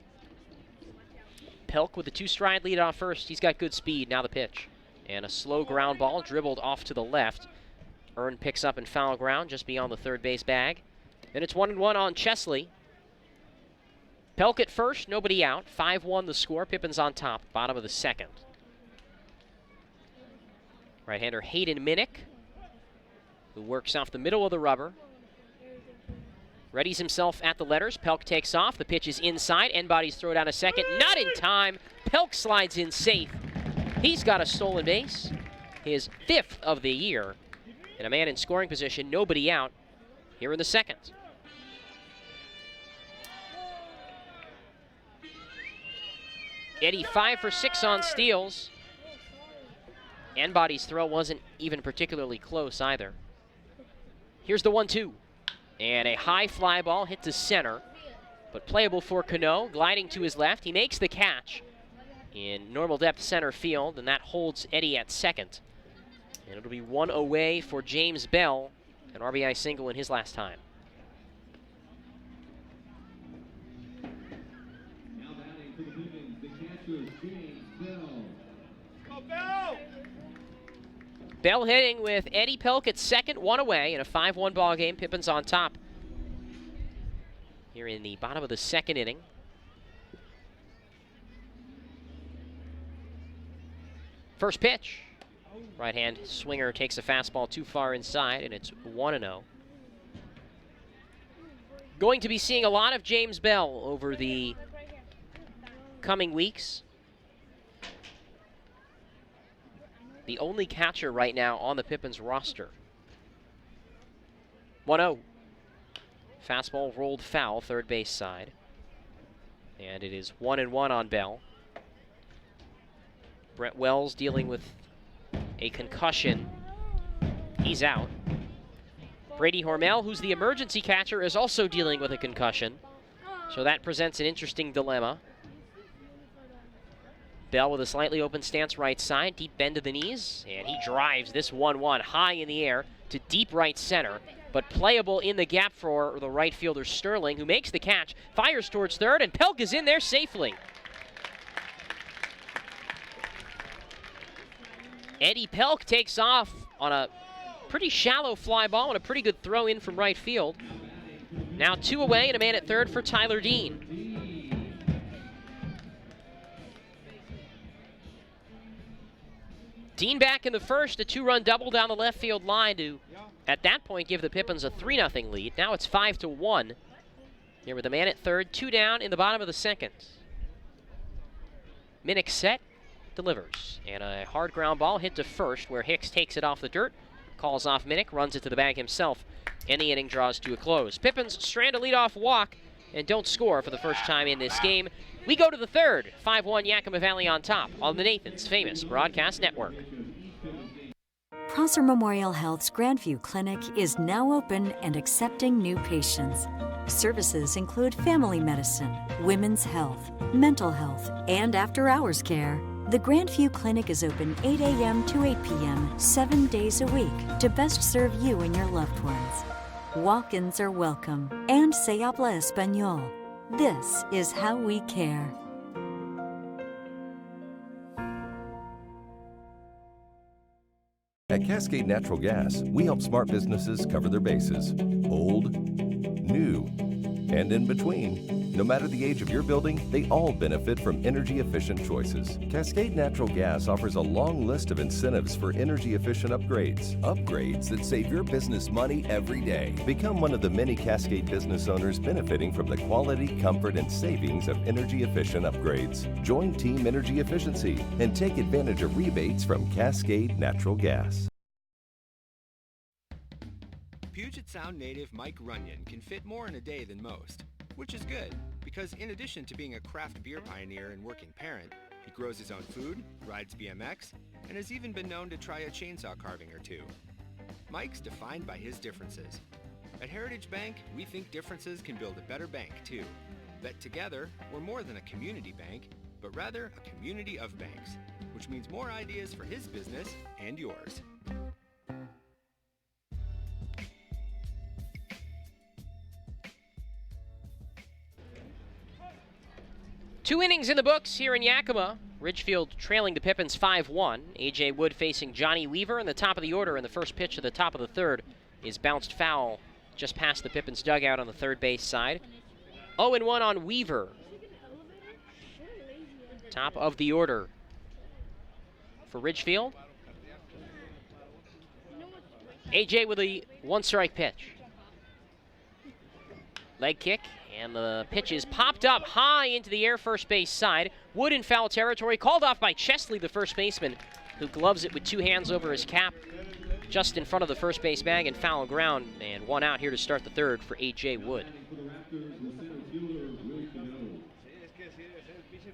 Speaker 1: Pelk with a 2-stride lead off first. He's got good speed. Now the pitch. And a slow ground ball dribbled off to the left. Earn picks up in foul ground just beyond the third base bag. And it's 1-1 on Chesley. Pelk at first, nobody out. 5-1 the score. Pippins on top, bottom of the second. Right-hander Hayden Minnick, who works off the middle of the rubber. Readies himself at the letters. Pelk takes off. The pitch is inside. N-Body's throw down a second. Not in time. Pelk slides in safe. He's got a stolen base. His 5th of the year. And a man in scoring position. Nobody out here in the second. Eddie 5 for 6 on steals. N-Body's throw wasn't even particularly close either. Here's the 1-2. And a high fly ball hit to center, but playable for Cano, gliding to his left. He makes the catch in normal depth center field, and that holds Eddie at second. And it'll be one away for James Bell, an RBI single in his last time.
Speaker 12: Now batting for the Pippins, the catcher, James Bell. Go Bell!
Speaker 1: Bell hitting with Eddie Pelk at second, one away in a 5-1 ball game. Pippins on top here in the bottom of the second inning. First pitch. Right hand swinger takes a fastball too far inside, and it's 1-0. Going to be seeing a lot of James Bell over the coming weeks. The only catcher right now on the Pippins roster. 1-0. Fastball rolled foul, third base side. And it is 1-1 on Bell. Brett Wells dealing with a concussion. He's out. Brady Hormel, who's the emergency catcher, is also dealing with a concussion. So that presents an interesting dilemma. Bell with a slightly open stance right side, deep bend to the knees, and he drives this 1-1 high in the air to deep right center, but playable in the gap for the right fielder Sterling, who makes the catch, fires towards third, and Pelk is in there safely. Eddie Pelk takes off on a pretty shallow fly ball and a pretty good throw in from right field. Now 2 away and a man at third for Tyler Dean. Dean back in the first, a 2-run double down the left field line to, at that point, give the Pippins a 3-0 lead. Now it's 5-1. Here with a man at third, 2 down in the bottom of the second. Minnick set, delivers. And a hard ground ball hit to first, where Hicks takes it off the dirt, calls off Minnick, runs it to the bag himself, and the inning draws to a close. Pippins strand a leadoff walk and don't score for the first time in this game. We go to the third. 5-1 Yakima Valley on top on the Nathan's Famous Broadcast Network.
Speaker 6: Prosser Memorial Health's Grandview Clinic is now open and accepting new patients. Services include family medicine, women's health, mental health, and after-hours care. The Grandview Clinic is open 8 a.m. to 8 p.m. 7 days a week to best serve you and your loved ones. Walk-ins are welcome, and se habla español. This is how we care.
Speaker 10: At Cascade Natural Gas, we help smart businesses cover their bases. Old, new, and in between. No matter the age of your building, they all benefit from energy-efficient choices. Cascade Natural Gas offers a long list of incentives for energy-efficient upgrades. Upgrades that save your business money every day. Become one of the many Cascade business owners benefiting from the quality, comfort, and savings of energy-efficient upgrades. Join Team Energy Efficiency and take advantage of rebates from Cascade Natural Gas.
Speaker 5: Puget Sound native Mike Runyon can fit more in a day than most, which is good, because in addition to being a craft beer pioneer and working parent, he grows his own food, rides BMX, and has even been known to try a chainsaw carving or two. Mike's defined by his differences. At Heritage Bank, we think differences can build a better bank, too. That together, we're more than a community bank, but rather a community of banks, which means more ideas for his business and yours.
Speaker 1: 2 innings in the books here in Yakima. Ridgefield trailing the Pippins 5-1. A.J. Wood facing Johnny Weaver in the top of the order, and the first pitch of the top of the third is bounced foul just past the Pippins dugout on the third base side. 0-1 on Weaver. Top of the order for Ridgefield. A.J. with a 1-strike pitch. Leg kick, and the pitch is popped up high into the air first base side. Wood in foul territory, called off by Chesley, the first baseman, who gloves it with 2 hands over his cap, just in front of the first base bag and foul ground, and 1 out here to start the third for A.J. Wood.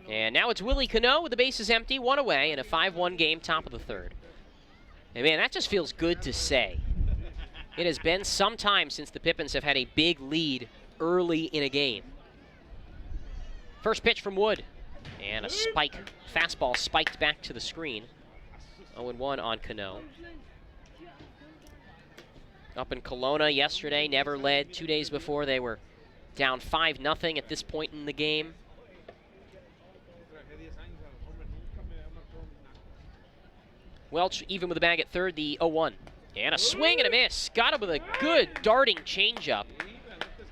Speaker 1: And now it's Willie Cano with the bases empty, 1 away, in a 5-1 game, top of the third. And man, that just feels good to say. It has been some time since the Pippins have had a big lead early in a game. First pitch from Wood, and a spike, fastball spiked back to the screen. 0-1 on Cano. Up in Kelowna yesterday, never led. 2 days before, they were down 5-0 at this point in the game. Welch even with the bag at third, the 0-1. And a swing and a miss. Got him with a good darting changeup.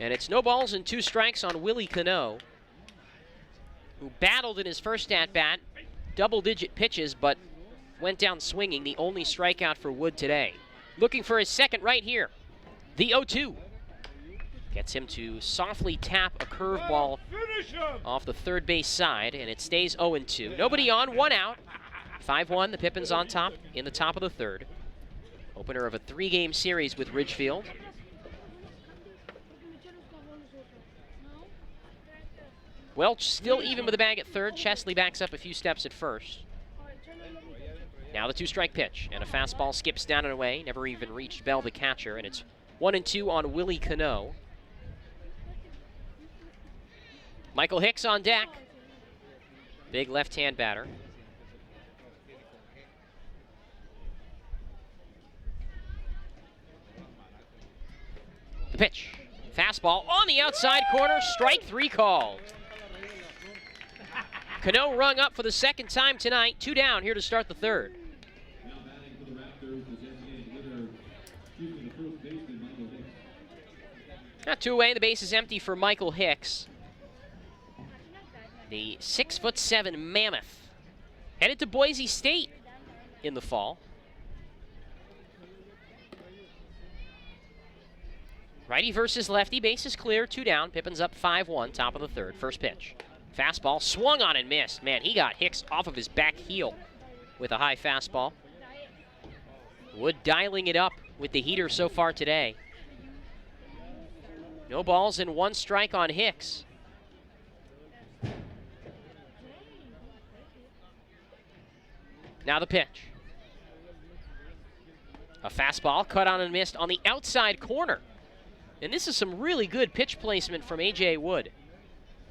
Speaker 1: And it's no balls and 2 strikes on Willie Cano, who battled in his first at-bat, double-digit pitches, but went down swinging, the only strikeout for Wood today. Looking for his second right here. The 0-2. Gets him to softly tap a curveball off the third base side, and it stays 0-2. Nobody on, 1 out. 5-1, the Pippins on top in the top of the third. Opener of a 3-game series with Ridgefield. Welch still even with the bag at third. Chesley backs up a few steps at first. Now the 2-strike pitch, and a fastball skips down and away. Never even reached Bell, the catcher, and it's 1-2 on Willie Cano. Michael Hicks on deck. Big left-hand batter. The pitch. Fastball on the outside corner, strike 3 called. Cano rung up for the second time tonight. 2 down here to start the third.
Speaker 12: Now batting for the Raptors, the designated hitter, the first baseman, Michael Hicks.
Speaker 1: Not 2 away, the base is empty for Michael Hicks. The 6'7" mammoth. Headed to Boise State in the fall. Righty versus lefty, base is clear, 2 down. Pippins up 5-1, top of the third. First pitch. Fastball swung on and missed. Man, he got Hicks off of his back heel with a high fastball. Wood dialing it up with the heater so far today. No balls and 1 strike on Hicks. Now the pitch. A fastball cut on and missed on the outside corner. And this is some really good pitch placement from A.J. Wood.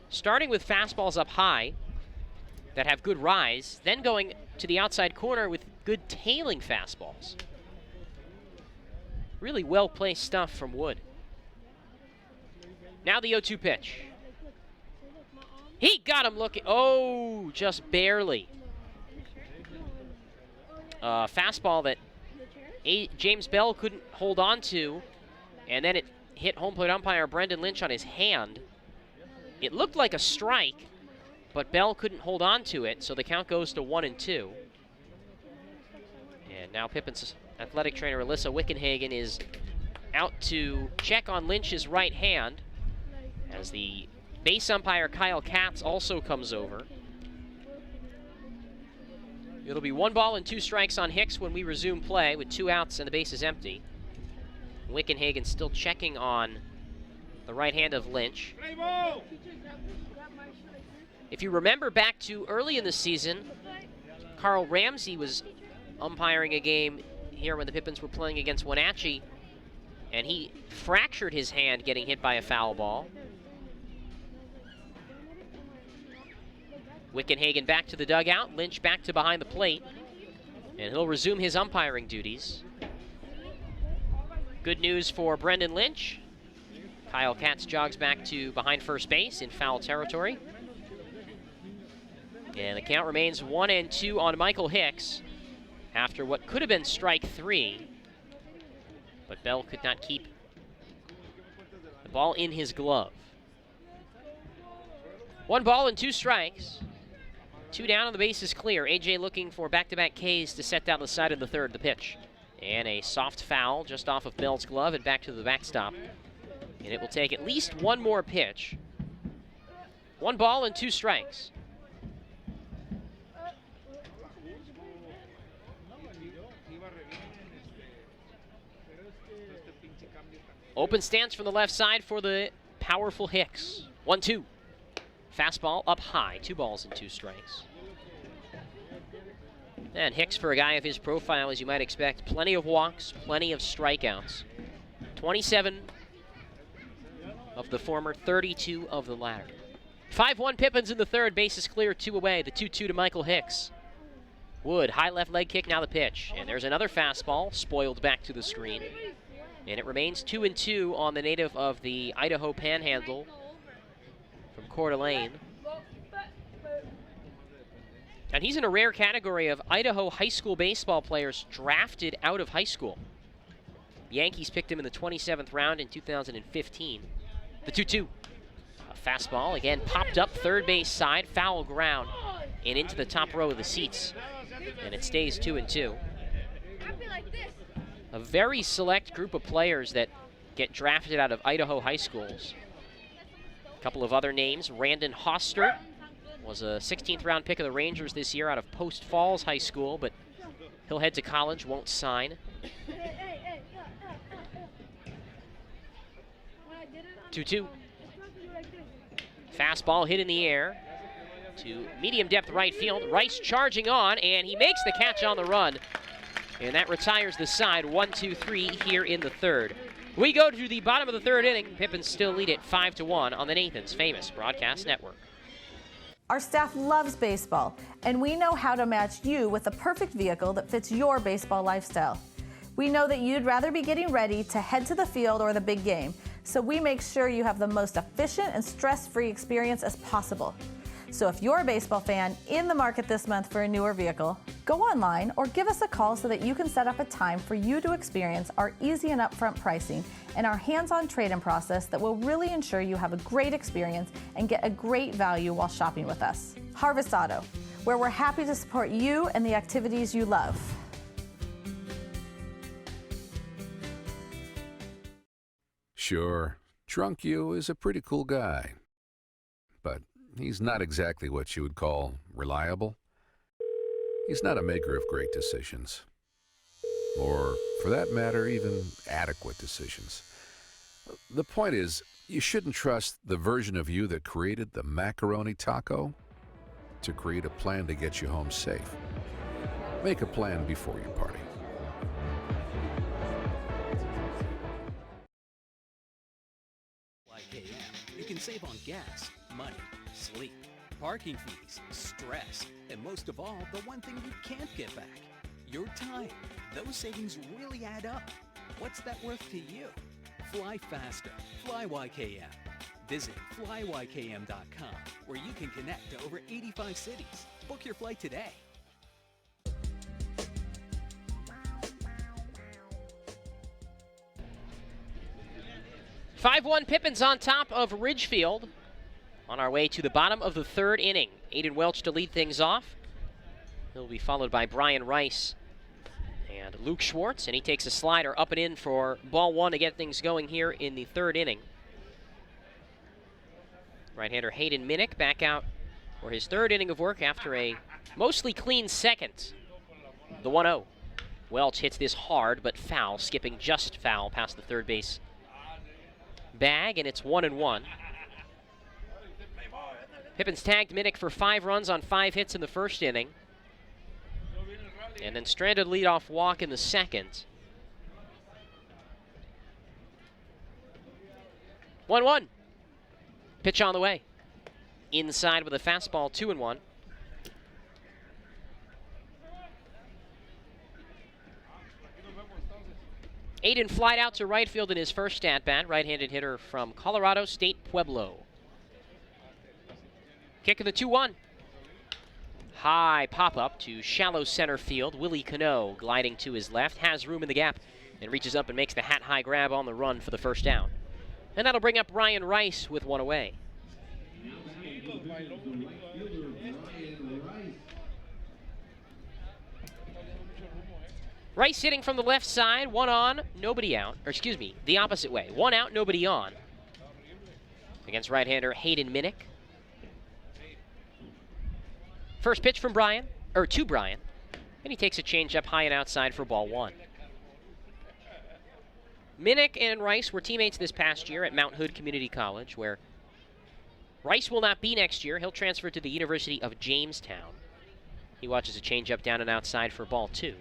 Speaker 1: Starting with fastballs up high that have good rise, then going to the outside corner with good tailing fastballs. Really well-placed stuff from Wood. Now the 0-2 pitch. He got him looking, oh, just barely. Fastball that James Bell couldn't hold on to, and then it hit home plate umpire Brendan Lynch on his hand. It looked like a strike, but Bell couldn't hold on to it, so the count goes to 1-2. And now Pippins athletic trainer Alyssa Wickenhagen is out to check on Lynch's right hand, as the base umpire Kyle Katz also comes over. It'll be 1 ball and 2 strikes on Hicks when we resume play with 2 outs and the base is empty. Wickenhagen still checking on the right hand of Lynch. If you remember back to early in the season, Carl Ramsey was umpiring a game here when the Pippins were playing against Wenatchee, and he fractured his hand getting hit by a foul ball. Wickenhagen back to the dugout, Lynch back to behind the plate, and he'll resume his umpiring duties. Good news for Brendan Lynch. Kyle Katz jogs back to behind first base in foul territory. And the count remains 1-2 on Michael Hicks after what could have been strike 3. But Bell could not keep the ball in his glove. 1 ball and 2 strikes. 2 down and the base is clear. AJ looking for back-to-back Ks to set down the side of the third, the pitch. And a soft foul just off of Bell's glove and back to the backstop. And it will take at least 1 more pitch. 1 ball and 2 strikes. Open stance from the left side for the powerful Hicks. 1-2. Fastball up high. 2 balls and 2 strikes. And Hicks, for a guy of his profile, as you might expect, plenty of walks, plenty of strikeouts. 27 of the former, 32 of the latter. 5-1 Pippins in the third. Base is clear, 2 away. The 2-2 to Michael Hicks. Wood, high left leg kick, now the pitch. And there's another fastball, spoiled back to the screen. And it remains 2-2 on the native of the Idaho Panhandle from Coeur d'Alene. And he's in a rare category of Idaho high school baseball players drafted out of high school. Yankees picked him in the 27th round in 2015. The 2-2. A fastball, again, popped up third base side, foul ground, and into the top row of the seats. And it stays 2-2. A very select group of players that get drafted out of Idaho high schools. A couple of other names. Randon Hoster was a 16th round pick of the Rangers this year out of Post Falls High School, but he'll head to college, won't sign. 2-2. Fastball hit in the air to medium depth right field. Rice charging on, and he makes the catch on the run. And that retires the side, 1-2-3 here in the third. We go to the bottom of the third inning. Pippins still lead it 5-1 on the Nathan's Famous Broadcast Network.
Speaker 2: Our staff loves baseball, and we know how to match you with the perfect vehicle that fits your baseball lifestyle. We know that you'd rather be getting ready to head to the field or the big game, so we make sure you have the most efficient and stress-free experience as possible. So if you're a baseball fan in the market this month for a newer vehicle, go online or give us a call so that you can set up a time for you to experience our easy and upfront pricing and our hands-on trade-in process that will really ensure you have a great experience and get a great value while shopping with us. Harvest Auto, where we're happy to support you and the activities you love.
Speaker 3: Sure, Drunk You is a pretty cool guy, but he's not exactly what you would call reliable. He's not a maker of great decisions. Or, for that matter, even adequate decisions. The point is, you shouldn't trust the version of you that created the macaroni taco to create a plan to get you home safe. Make a plan before you party.
Speaker 4: You can save on gas, money, sleep, parking fees, stress, and most of all, the one thing you can't get back, your time. Those savings really add up. What's that worth to you? Fly faster. Fly YKM. Visit flyykm.com, where you can connect to over 85 cities. Book your flight today.
Speaker 1: Five-1 Pippins on top of Ridgefield. On our way to the bottom of the third inning. Aiden Welch to lead things off. He'll be followed by Brian Rice and Luke Schwartz, and he takes a slider up and in for ball 1 to get things going here in the third inning. Right-hander Hayden Minnick back out for his third inning of work after a mostly clean second. The 1-0. Welch hits this hard but foul, skipping just foul past the third base bag, and it's 1-1. Pippins tagged Minnick for 5 runs on 5 hits in the first inning. And then stranded leadoff walk in the second. 1-1. Pitch on the way. Inside with a fastball, 2-1. Aiden flied out to right field in his first at-bat. Right-handed hitter from Colorado State Pueblo. Kick in the 2-1. high pop-up to shallow center field. Willie Cano gliding to his left, has room in the gap, and reaches up and makes the hat-high grab on the run for the first down. And that'll bring up Ryan Rice with one away. Rice hitting from the left side, one on, nobody out. Or excuse me, the opposite way. One out, nobody on. Against right-hander Hayden Minnick. First pitch from Brian, or to Brian, and he takes a changeup high and outside for ball one. Minnick and Rice were teammates this past year at Mount Hood Community College, where Rice will not be next year. He'll transfer to the University of Jamestown. He watches a changeup down and outside for ball two.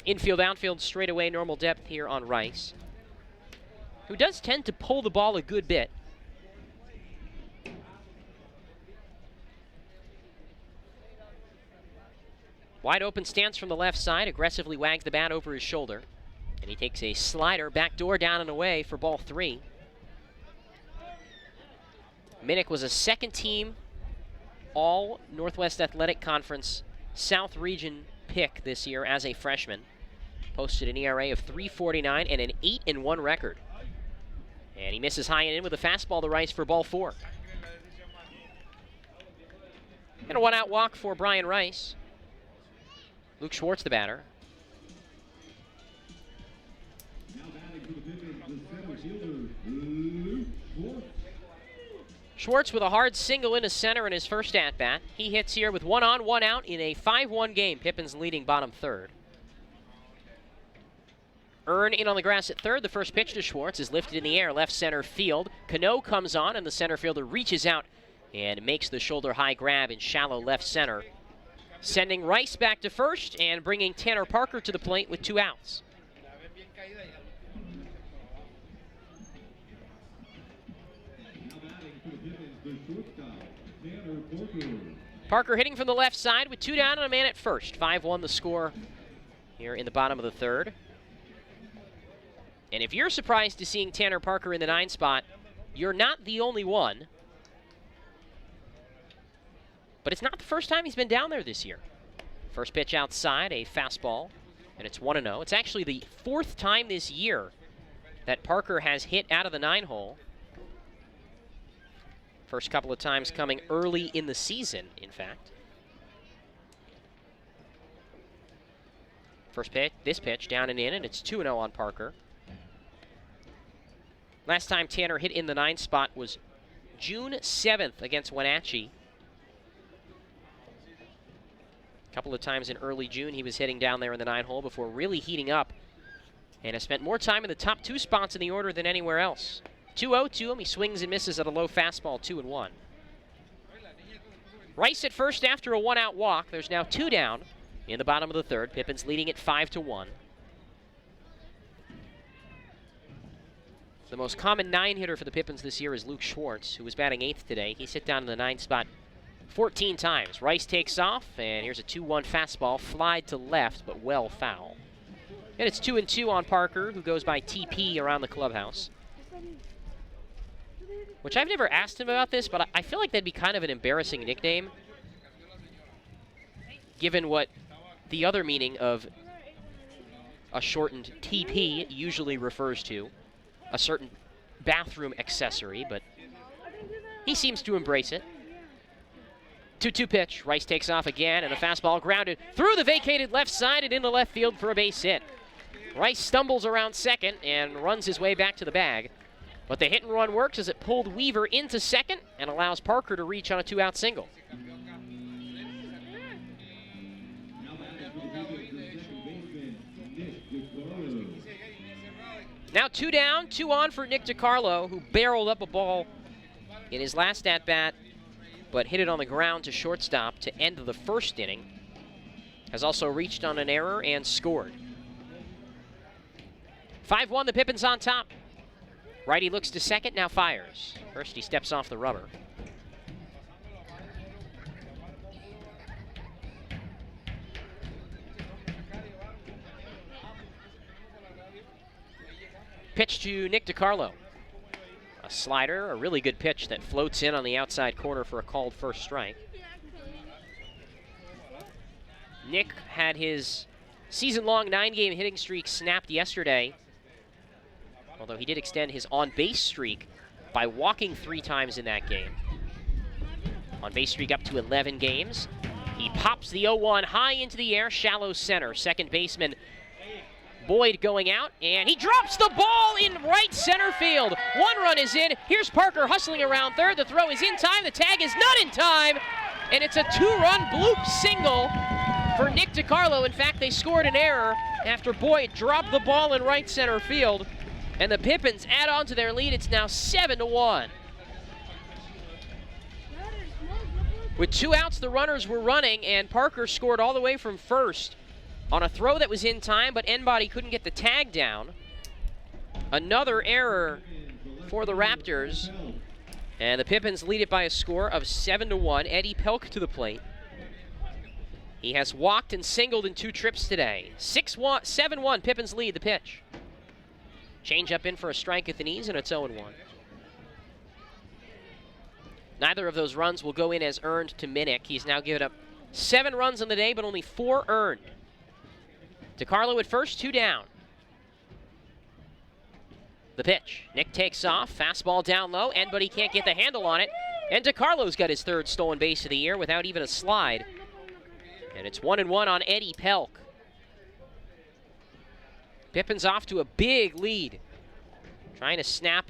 Speaker 1: Infield, outfield, straightaway, normal depth here on Rice, who does tend to pull the ball a good bit. Wide open stance from the left side, aggressively wags the bat over his shoulder. And he takes a slider, backdoor down and away for ball three. Minnick was a second team All Northwest Athletic Conference South Region pick this year as a freshman. Posted an ERA of 3.49 and an 8-1 record. And he misses high and in with a fastball to Rice for ball four. And a one-out walk for Brian Rice. Luke Schwartz, the batter. Schwartz with a hard single into center in his first at-bat. He hits here with one on, one out in a 5-1 game. Pippins leading bottom third. Earn in on the grass at third. The first pitch to Schwartz is lifted in the air, left center field. Cano comes on, and the center fielder reaches out and makes the shoulder high grab in shallow left center, sending Rice back to first and bringing Tanner Parker to the plate with 2 outs. Parker hitting from the left side with 2 down and a man at first. 5-1 the score here in the bottom of the third. And if you're surprised to seeing Tanner Parker in the 9 spot, you're not the only one. But it's not the first time he's been down there this year. First pitch outside, a fastball, and it's 1-0. It's actually the 4th time this year that Parker has hit out of the 9-hole. First couple of times coming early in the season, in fact. First pitch, this pitch down and in, and it's 2-0 on Parker. Last time Tanner hit in the 9 spot was June 7th against Wenatchee. A couple of times in early June he was hitting down there in the 9-hole before really heating up, and has spent more time in the top 2 spots in the order than anywhere else. 2-0 to him. He swings and misses at a low fastball, 2-1. Rice at first after a 1-out walk. There's now 2 down in the bottom of the third. Pippins leading it 5-1. The most common 9-hitter for the Pippins this year is Luke Schwartz, who was batting 8th today. He's hit down in the 9 spot 14 times. Rice takes off, and here's a 2-1 fastball, flied to left, but well foul. And it's 2-2 on Parker, who goes by TP around the clubhouse. Which I've never asked him about this, but I feel like that'd be kind of an embarrassing nickname, given what the other meaning of a shortened TP usually refers to, a certain bathroom accessory, but he seems to embrace it. 2-2 pitch. Rice takes off again, and a fastball grounded through the vacated left side and into left field for a base hit. Rice stumbles around second and runs his way back to the bag. But the hit and run works as it pulled Weaver into second and allows Parker to reach on a 2-out single. Now 2 down, 2 on for Nick DiCarlo, who barreled up a ball in his last at-bat, but hit it on the ground to shortstop to end the first inning. Has also reached on an error and scored. 5-1, the Pippins on top. Righty looks to second, now fires. First he steps off the rubber. Pitch to Nick DiCarlo. A slider, a really good pitch that floats in on the outside corner for a called first strike. Nick had his season-long 9-game hitting streak snapped yesterday, although he did extend his on-base streak by walking 3 times in that game. On-base streak up to 11 games. He pops the 0-1 high into the air, shallow center. Second baseman Boyd going out, and he drops the ball in right center field. 1 run is in. Here's Parker hustling around third. The throw is in time. The tag is not in time, and it's a 2-run bloop single for Nick DiCarlo. In fact, they scored an error after Boyd dropped the ball in right center field, and the Pippins add on to their lead. It's now 7-1. With 2 outs, the runners were running, and Parker scored all the way from first on a throw that was in time, but Enbody couldn't get the tag down. Another error for the Raptors, and the Pippins lead it by a score of 7-1. Eddie Pelk to the plate. He has walked and singled in 2 trips today. 7-1, Pippins lead the pitch. Change up in for a strike at the knees, and it's 0-1. Neither of those runs will go in as earned to Minnick. He's now given up 7 runs on the day, but only 4 earned. DiCarlo at first, 2 down. The pitch. Nick takes off, fastball down low, but he can't get the handle on it. And DiCarlo's got his 3rd stolen base of the year without even a slide. And it's 1-1 on Eddie Pelk. Pippins off to a big lead. Trying to snap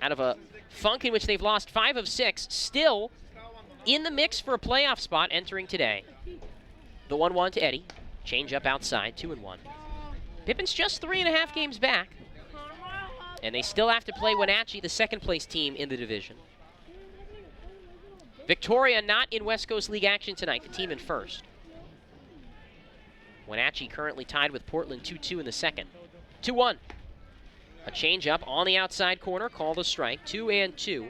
Speaker 1: out of a funk in which they've lost 5 of 6. Still in the mix for a playoff spot entering today. The 1-1 to Eddie. Change up outside, 2-1. Pippins just 3.5 games back. And they still have to play Wenatchee, the 2nd place team in the division. Victoria not in West Coast League action tonight, the team in first. Wenatchee currently tied with Portland 2-2 in the 2nd. 2-1. A change up on the outside corner, called a strike, 2-2.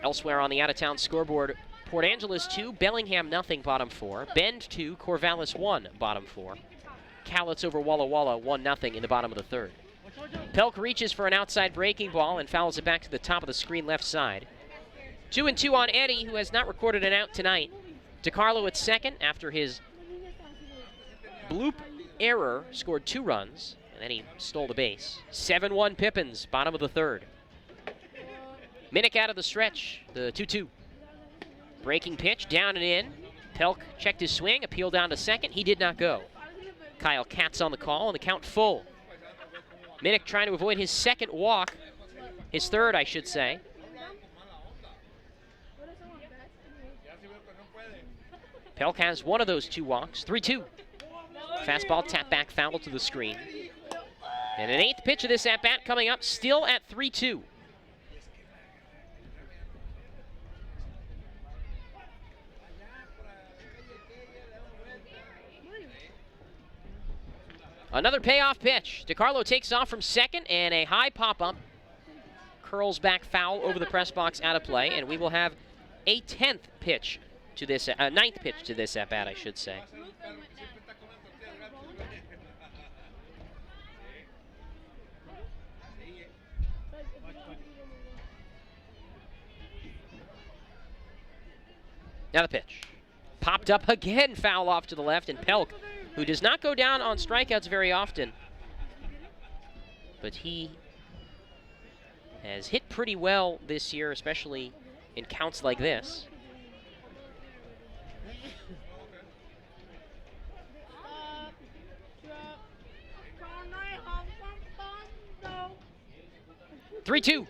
Speaker 1: Elsewhere on the out-of-town scoreboard, Port Angeles 2, Bellingham nothing, bottom 4. Bend 2, Corvallis 1, bottom 4. Cowlitz over Walla Walla 1-0 in the bottom of the 3rd. Pelk reaches for an outside breaking ball and fouls it back to the top of the screen left side. 2-2 on Eddie, who has not recorded an out tonight. DiCarlo at 2nd after his bloop error, scored 2 runs, and then he stole the base. 7-1 Pippins, bottom of the 3rd. Minnick out of the stretch, the 2-2. Breaking pitch, down and in. Pelk checked his swing, appealed down to 2nd. He did not go. Kyle Katz on the call, and the count full. Minnick trying to avoid his 2nd walk. His 3rd, I should say. Pelk has 1 of those 2 walks. 3-2. Fastball, tap back, foul to the screen. And an 8th pitch of this at-bat coming up, still at 3-2. Another payoff pitch. DiCarlo takes off from 2nd, and a high pop-up curls back foul over the press box out of play, and we will have a 10th pitch to this, 9th pitch to this at-bat, I should say. Now the pitch. Popped up again, foul off to the left, and Pelk, who does not go down on strikeouts very often, but he has hit pretty well this year, especially in counts like this. Three-two.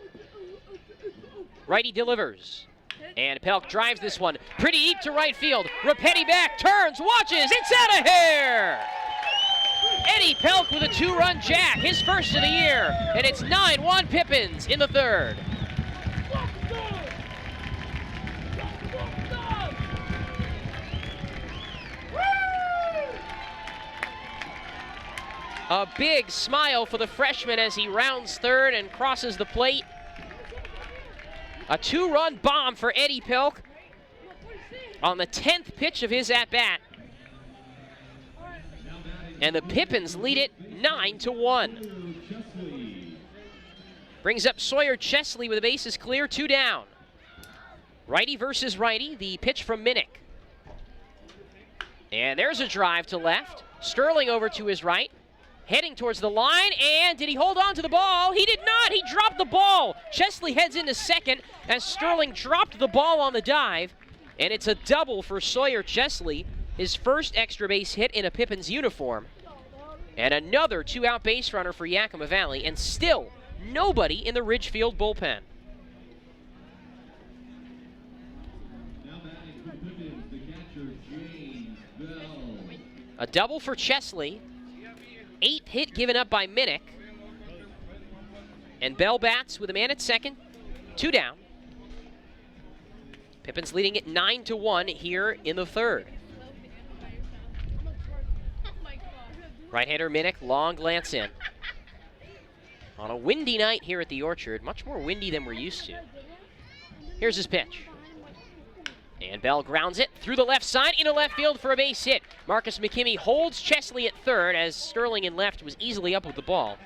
Speaker 1: Righty delivers. And Pelk drives this one pretty deep to right field. Rapetti back, turns, watches, it's out of here! Eddie Pelk with a 2-run jack, his first of the year, and it's 9-1 Pippins in the 3rd. A big smile for the freshman as he rounds 3rd and crosses the plate. A 2-run bomb for Eddie Pelk on the 10th pitch of his at-bat. And the Pippins lead it 9-1. Brings up Sawyer Chesley with the bases clear, 2 down. Righty versus righty, the pitch from Minnick. And there's a drive to left. Sterling over to his right, heading towards the line, and did he hold on to the ball? He did not. He dropped the ball. Chesley heads into second as Sterling dropped the ball on the dive, and it's a double for Sawyer Chesley, his first extra base hit in a Pippins uniform. And another two-out base runner for Yakima Valley, and still nobody in the Ridgefield bullpen. A double for Chesley. 8th hit given up by Minnick. And Bell bats with a man at second. 2 down. Pippins leading it 9-1 here in the third. Right-hander Minnick, long glance in. On a windy night here at the Orchard, much more windy than we're used to. Here's his pitch. And Bell grounds it through the left side into left field for a base hit. Marcus McKimmey holds Chesley at third as Sterling in left was easily up with the ball.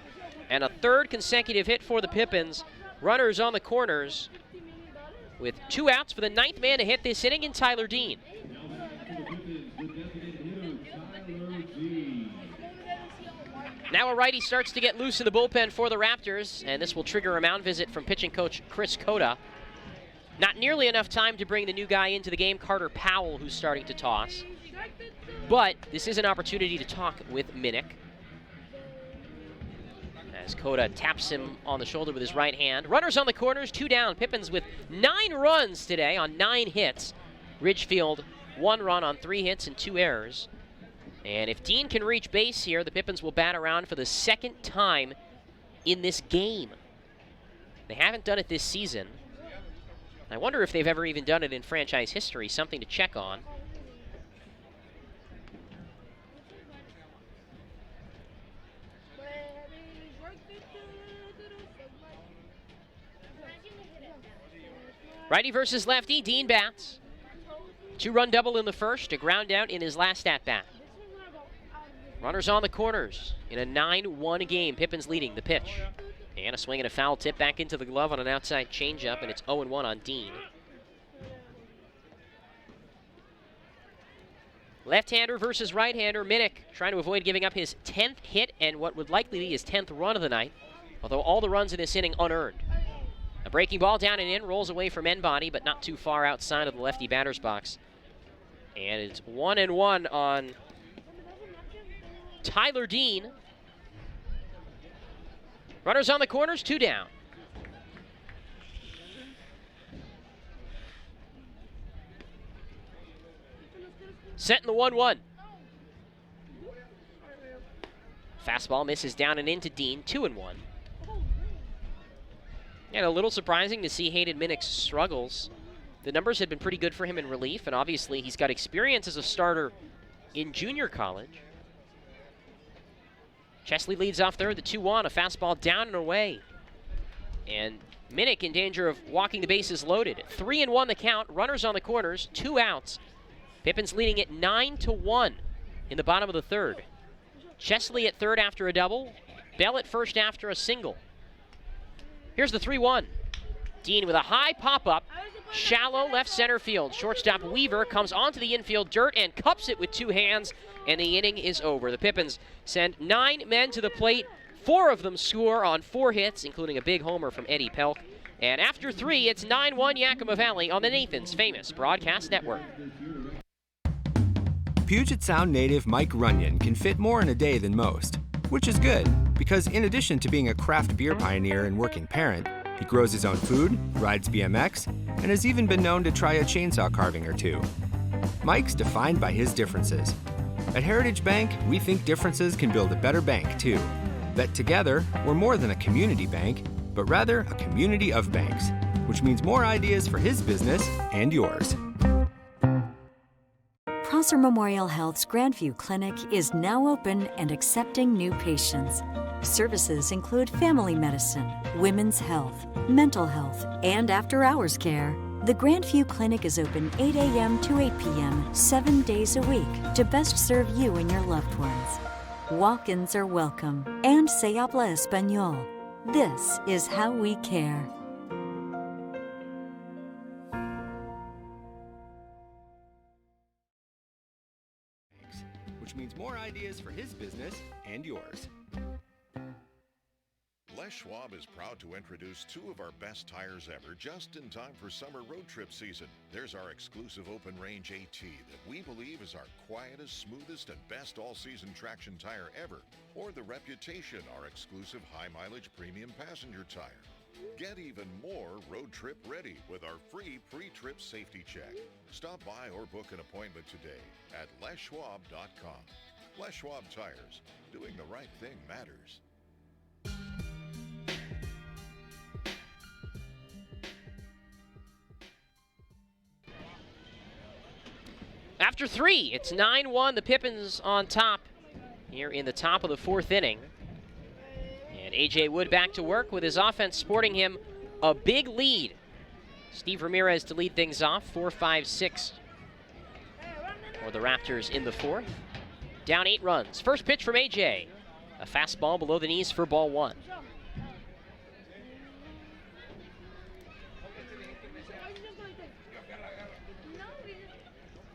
Speaker 1: And a third consecutive hit for the Pippins. Runners on the corners with 2 outs for the 9th man to hit this inning in Tyler Dean. Now a righty starts to get loose in the bullpen for the Raptors, and this will trigger a mound visit from pitching coach Chris Cota. Not nearly enough time to bring the new guy into the game, Carter Powell, who's starting to toss. But this is an opportunity to talk with Minnick. As Cota taps him on the shoulder with his right hand. Runners on the corners, 2 down. Pippins with 9 runs today on 9 hits. Ridgefield, 1 run on 3 hits and 2 errors. And if Dean can reach base here, the Pippins will bat around for the 2nd time in this game. They haven't done it this season. I wonder if they've ever even done it in franchise history, something to check on. Righty versus lefty, Dean bats. 2-run double in the first, a ground out in his last at-bat. Runners on the corners in a 9-1 game. Pippins leading the pitch. And a swing and a foul tip back into the glove on an outside changeup, and it's 0-1 on Dean. Left-hander versus right-hander. Minnick trying to avoid giving up his 10th hit and what would likely be his 10th run of the night, although all the runs in this inning unearned. A breaking ball down and in, rolls away from end body, but not too far outside of the lefty batter's box. And it's 1-1 on Tyler Dean. Runners on the corners, 2 down. Set in the 1-1. Fastball misses down and into Dean, 2-1. And a little surprising to see Hayden Minnick's struggles. The numbers had been pretty good for him in relief, and obviously he's got experience as a starter in junior college. Chesley leads off there, the 2-1, a fastball down and away. And Minnick in danger of walking the bases loaded. 3-1 the count, runners on the corners, 2 outs. Pippins leading it 9-1 in the bottom of the third. Chesley at third after a double, Bell at first after a single. Here's the 3-1. Dean with a high pop-up, shallow left center field. Shortstop Weaver comes onto the infield dirt and cups it with 2 hands, and the inning is over. The Pippins send 9 men to the plate. 4 of them score on 4 hits, including a big homer from Eddie Pelk. And after 3, it's 9-1 Yakima Valley on the Nathan's Famous Broadcast Network.
Speaker 5: Puget Sound native Mike Runyon can fit more in a day than most, which is good, because in addition to being a craft beer pioneer and working parent, he grows his own food, rides BMX, and has even been known to try a chainsaw carving or 2. Mike's defined by his differences. At Heritage Bank, we think differences can build a better bank, too. That together, we're more than a community bank, but rather a community of banks, which means more ideas for his business and yours.
Speaker 6: Prosser Memorial Health's Grandview Clinic is now open and accepting new patients. Services include family medicine, women's health, mental health, and after-hours care. The Grandview Clinic is open 8 a.m. to 8 p.m. 7 days a week to best serve you and your loved ones. Walk-ins are welcome, and se habla español. This is how we care.
Speaker 5: which means more ideas for his business and yours.
Speaker 9: Les Schwab is proud to introduce two of our best tires ever just in time for summer road trip season. There's our exclusive open range AT that we believe is our quietest, smoothest, and best all-season traction tire ever. Or the Reputation, our exclusive high-mileage premium passenger tire. Get even more road trip ready with our free pre-trip safety check. Stop by or book an appointment today at leschwab.com. Les Schwab Tires. Doing the right thing matters.
Speaker 1: After 3, it's 9-1. The Pippins on top here in the top of the 4th inning. And A.J. Wood back to work with his offense sporting him a big lead. Steve Ramirez to lead things off, 4-5-6 for the Raptors in the 4th. Down 8 runs. First pitch from A.J. A fastball below the knees for ball 1.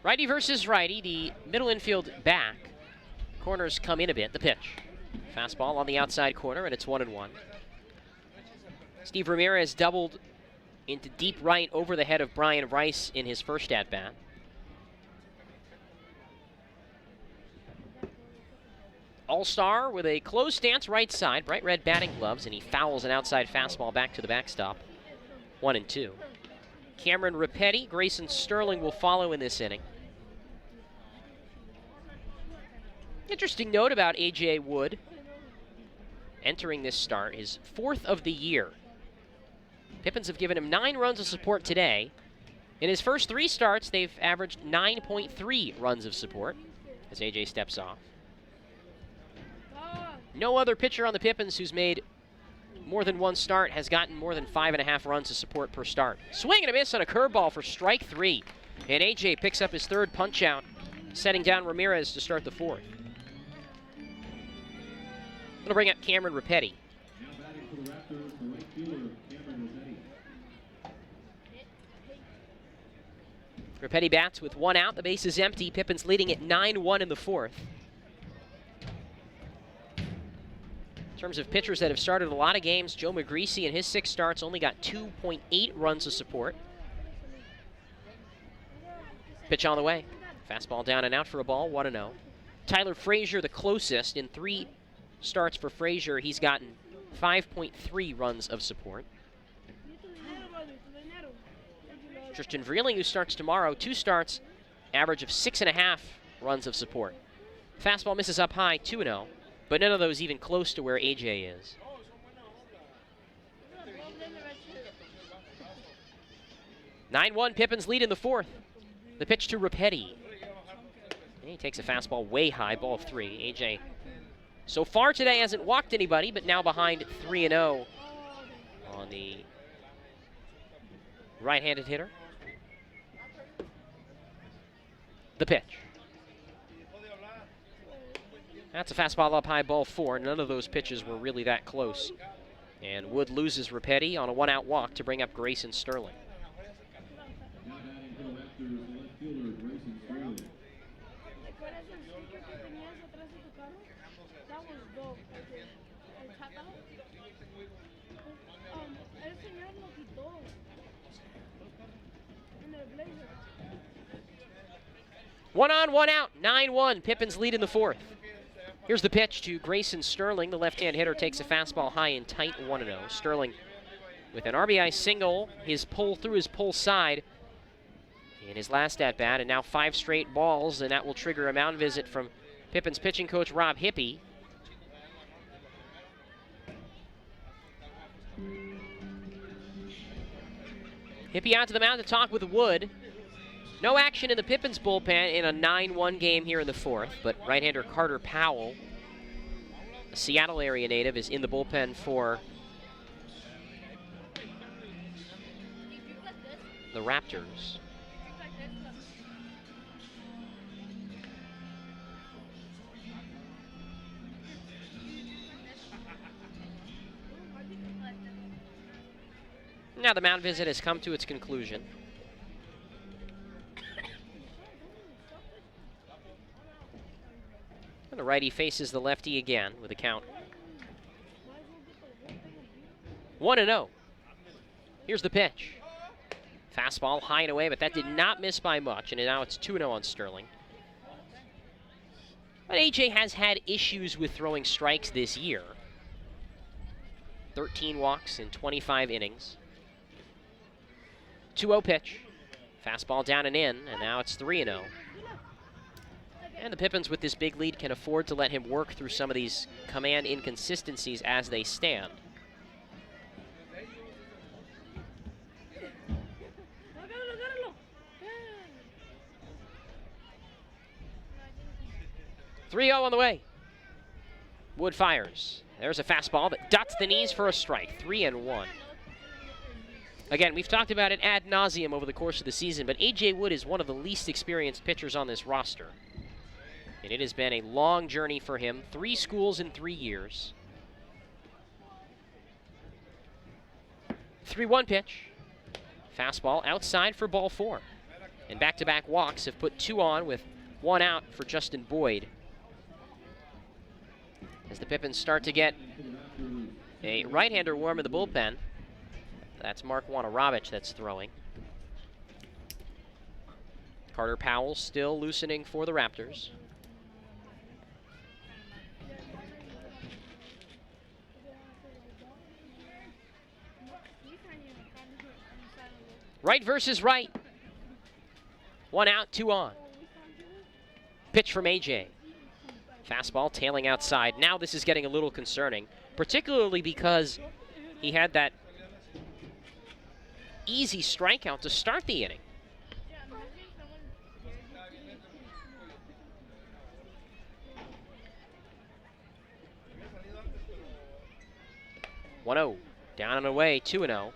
Speaker 1: Righty versus righty, the middle infield back. Corners come in a bit, the pitch. Fastball on the outside corner, and it's 1-1. Steve Ramirez doubled into deep right over the head of Brian Rice in his first at-bat. All-star with a closed stance right side, bright red batting gloves, and he fouls an outside fastball back to the backstop. 1-2. Cameron Rapetti, Grayson Sterling will follow in this inning. Interesting note about A.J. Wood entering this start, his 4th of the year. Pippins have given him 9 runs of support today. In his first 3 starts, they've averaged 9.3 runs of support as A.J. steps off. No other pitcher on the Pippins who's made more than 1 start has gotten more than 5.5 runs of support per start. Swing and a miss on a curveball for strike 3. And A.J. picks up his 3rd punch-out, setting down Ramirez to start the 4th. It'll bring up Cameron Rapetti.
Speaker 12: Now batting for the Raptors, the right fielder, Cameron Rapetti.
Speaker 1: Rapetti bats with 1 out. The base is empty. Pippins leading at 9-1 in the 4th. In terms of pitchers that have started a lot of games, Joe Magrice in his 6 starts only got 2.8 runs of support. Pitch on the way. Fastball down and out for a ball, 1-0. Tyler Frazier the closest. In 3 starts for Frazier, he's gotten 5.3 runs of support. Tristan Vreeling, who starts tomorrow, 2 starts, average of 6.5 runs of support. Fastball misses up high, 2-0, but none of those even close to where A.J. is. (9-1) Pippins lead in the 4th. The pitch to Rapetti. And he takes a fastball way high, ball 3. A.J. so far today hasn't walked anybody, but now behind 3-0 on the right-handed hitter. The pitch. That's a fastball up high, ball 4. None of those pitches were really that close. And Wood loses Rapetti on a 1-out walk to bring up Grayson Sterling.
Speaker 12: Now batting for the Raptors, the left fielder, Grayson Sterling.
Speaker 1: One on, 1 out, 9-1. Pippins lead in the 4th. Here's the pitch to Grayson Sterling. The left-hand hitter takes a fastball high and tight, 1-0. Sterling with an RBI single, his pull through his pull side in his last at-bat, and now 5 straight balls, and that will trigger a mound visit from Pippins pitching coach Rob Hippie. Hippie out to the mound to talk with Wood. No action in the Pippins bullpen in a 9-1 game here in the 4th, but right-hander Carter Powell, a Seattle area native, is in the bullpen for the Raptors. Now the mound visit has come to its conclusion. And the righty faces the lefty again with a count 1-0. Here's the pitch. Fastball high and away, but that did not miss by much, and now it's 2-0 on Sterling. But AJ has had issues with throwing strikes this year. 13 walks in 25 innings. 2-0 pitch. Fastball down and in, and now it's 3-0. And the Pippins, with this big lead, can afford to let him work through some of these command inconsistencies as they stand. "3-0 on the way." Wood fires. There's a fastball that dots the knees for a strike. 3-1. Again, we've talked about it ad nauseum over the course of the season, but A.J. Wood is one of the least experienced pitchers on this roster. And it has been a long journey for him. 3 schools in 3 years. 3-1 pitch. Fastball outside for ball 4. And back-to-back walks have put 2 on with 1 out for Justin Boyd. As the Pippins start to get a right-hander warm in the bullpen. That's Mark Wanarovich that's throwing. Carter Powell still loosening for the Raptors. Right versus right. 1 out, 2 on. Pitch from AJ. Fastball tailing outside. Now this is getting a little concerning, particularly because he had that easy strikeout to start the inning. "1-0, down and away, 2-0.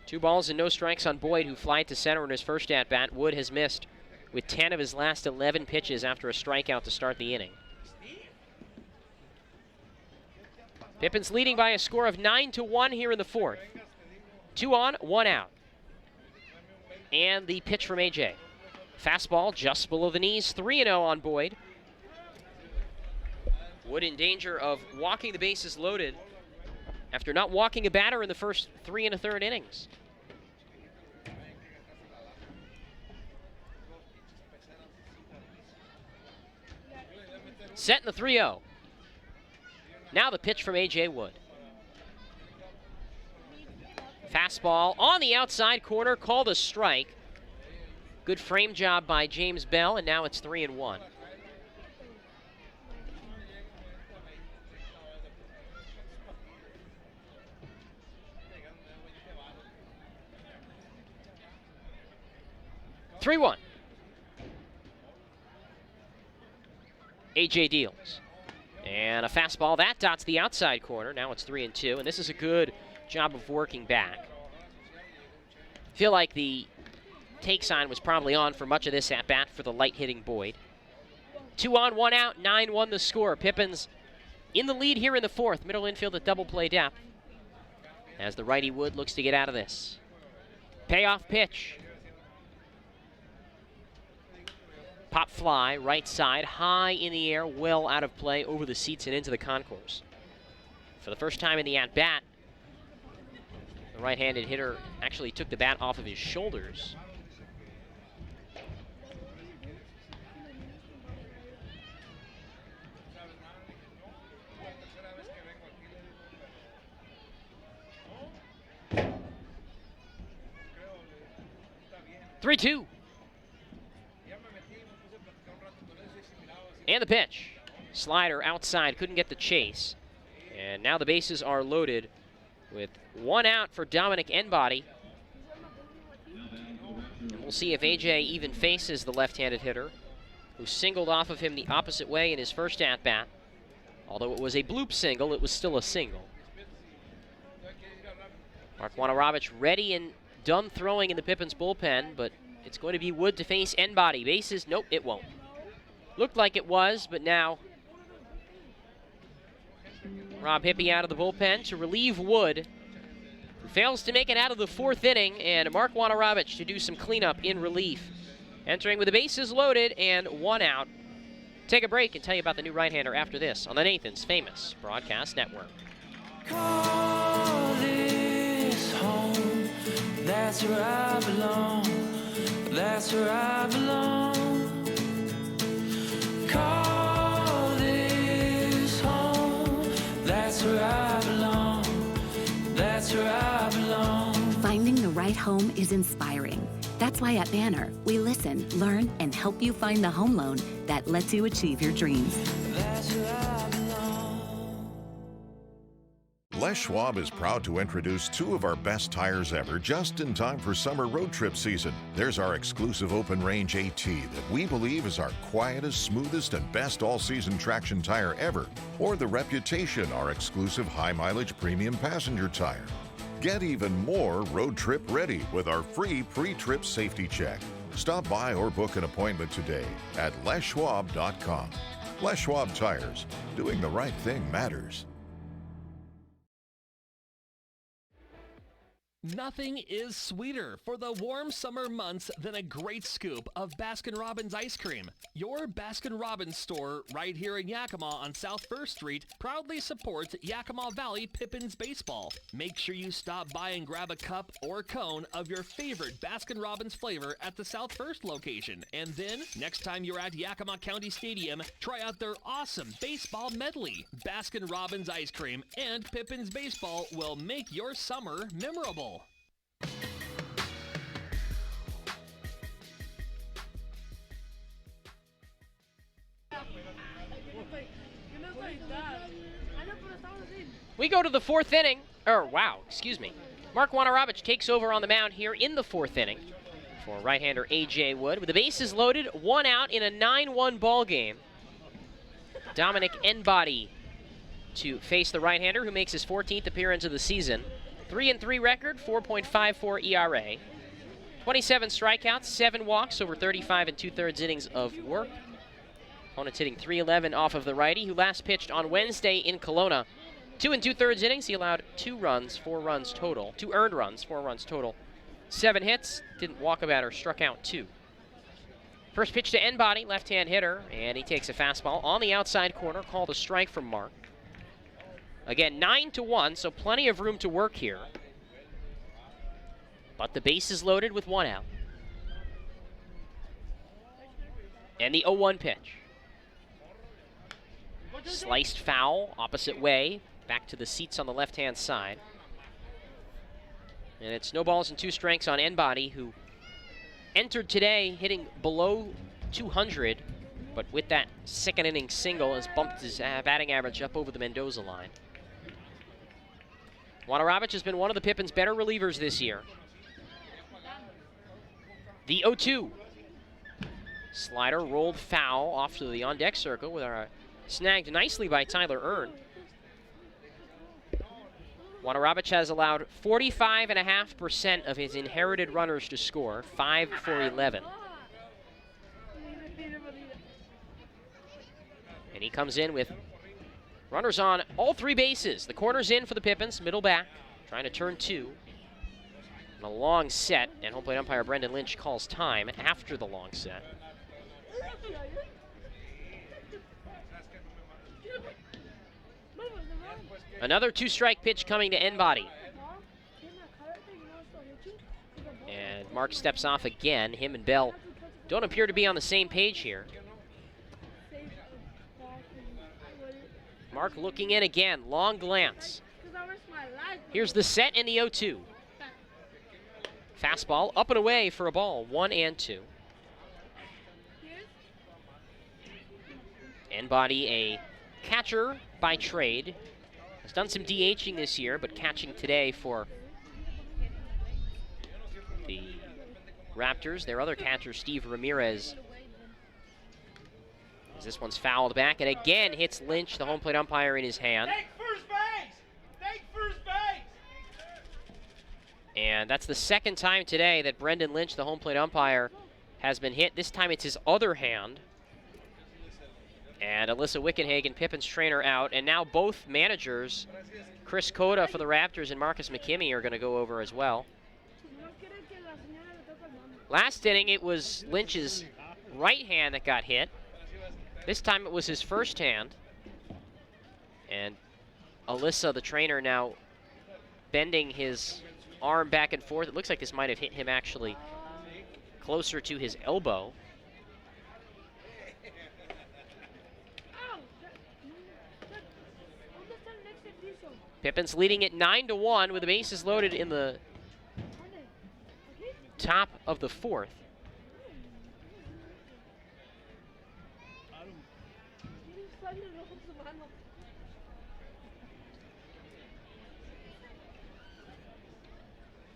Speaker 1: 2 balls and no strikes on Boyd, who flied to center in his first at-bat. Wood has missed with 10 of his last 11 pitches after a strikeout to start the inning. Pippins leading by a score of 9-1 here in the 4th. 2 on, 1 out. And the pitch from AJ. Fastball just below the knees, 3-0 on Boyd. Wood in danger of walking the bases loaded after not walking a batter in the first 3 1/3 innings. Set in the 3-0. Now the pitch from A.J. Wood. Fastball on the outside corner, called a strike. Good frame job by James Bell, and now it's 3-1. A.J. deals. And a fastball, that dots the outside corner. Now it's 3-2, and this is a good job of working back. Feel like the take sign was probably on for much of this at-bat for the light-hitting Boyd. 2 on, 1 out, 9-1 the score. Pippins in the lead here in the 4th. Middle infield at double play depth as the righty Wood looks to get out of this. Payoff pitch. Pop fly, right side, high in the air, well out of play, over the seats and into the concourse. For the first time in the at-bat, the right-handed hitter actually took the bat off of his shoulders. "3-2. And the pitch. Slider outside, couldn't get the chase. And now the bases are loaded with 1 out for Dominic Enbody. And we'll see if AJ even faces the left-handed hitter, who singled off of him the opposite way in his first at-bat. Although it was a bloop single, it was still a single. Mark Wanarovich ready and done throwing in the Pippins bullpen, but it's going to be Wood to face Enbody. Bases, nope, it won't. Looked like it was, but now Rob Hippie out of the bullpen to relieve Wood, who fails to make it out of the 4th inning, and Mark Wanarovich to do some cleanup in relief. Entering with the bases loaded and 1 out Take a break and tell you about the new right-hander after this on the Nathan's Famous Broadcast Network.
Speaker 7: Call this home. That's where I belong. That's where I belong. Call this home. That's where I belong. That's where I belong.
Speaker 8: Finding the right home is inspiring. That's why at Banner, we listen, learn, and help you find the home loan that lets you achieve your dreams.
Speaker 7: That's where I belong.
Speaker 9: Les Schwab is proud to introduce two of our best tires ever just in time for summer road trip season. There's our exclusive open range AT that we believe is our quietest, smoothest, and best all-season traction tire ever. Or the Reputation, our exclusive high-mileage premium passenger tire. Get even more road trip ready with our free pre-trip safety check. Stop by or book an appointment today at leschwab.com. Les Schwab Tires. Doing the right thing matters.
Speaker 11: Nothing is sweeter for the warm summer months than a great scoop of Baskin-Robbins ice cream. Your Baskin-Robbins store right here in Yakima on South First Street proudly supports Yakima Valley Pippins baseball. Make sure you stop by and grab a cup or cone of your favorite Baskin-Robbins flavor at the South First location. And then, next time you're at Yakima County Stadium, try out their awesome baseball medley. Baskin-Robbins ice cream and Pippins baseball will make your summer memorable.
Speaker 1: We go to the fourth inning. Mark Wanarovich takes over on the mound here in the fourth inning for right-hander A.J. Wood. With the bases loaded, 1 out in a 9-1 ball game. Dominic Enbody to face the right-hander who makes his 14th appearance of the season. 3-3 record, 4.54 ERA. 27 strikeouts, 7 walks over 35 2/3 innings of work. Opponent's hitting .311 off of the righty, who last pitched on Wednesday in Kelowna. 2 2/3 innings, he allowed 2 runs, 4 runs total. 2 earned runs, 4 runs total. 7 hits, didn't walk about or struck out 2. First pitch to Enbody, left-hand hitter, and he takes a fastball on the outside corner, called a strike from Mark. Again, 9-1, so plenty of room to work here. But the base is loaded with 1 out. And the 0-1 pitch. Sliced foul, opposite way, back to the seats on the left-hand side. And it's no balls and 2 strikes on Enbody, who entered today hitting below 200, but with that second inning single has bumped his batting average up over the Mendoza line. Wanarovich has been one of the Pippins' better relievers this year. The 0-2. Slider rolled foul off to the on-deck circle with our snagged nicely by Tyler Earn. Wanarovich has allowed 45.5% of his inherited runners to score, 5 for 11. And he comes in with runners on all 3 bases. The corner's in for the Pippins, middle back, trying to turn 2. And a long set, and home plate umpire Brendan Lynch calls time after the long set. Another 2-strike pitch coming to Enbody. And Mark steps off again. Him and Bell don't appear to be on the same page here. Mark looking in again, long glance. Here's the set in the 0-2. Fastball up and away for a ball, 1-2. Enbody, a catcher by trade. Has done some DHing this year, but catching today for the Raptors. Their other catcher, Steve Ramirez. As this one's fouled back, and again hits Lynch, the home plate umpire, in his hand.
Speaker 17: Take first base! Take first base!
Speaker 1: And that's the second time today that Brendan Lynch, the home plate umpire, has been hit. This time it's his other hand. And Alyssa Wickenhagen, Pippin's trainer, out. And now both managers, Chris Cota for the Raptors and Marcus McKimmey, are going to go over as well. Last inning, it was Lynch's right hand that got hit. This time it was his first hand. And Alyssa, the trainer, now bending his arm back and forth. It looks like this might have hit him actually closer to his elbow. Pippins leading it 9-1 with the bases loaded in the top of the fourth.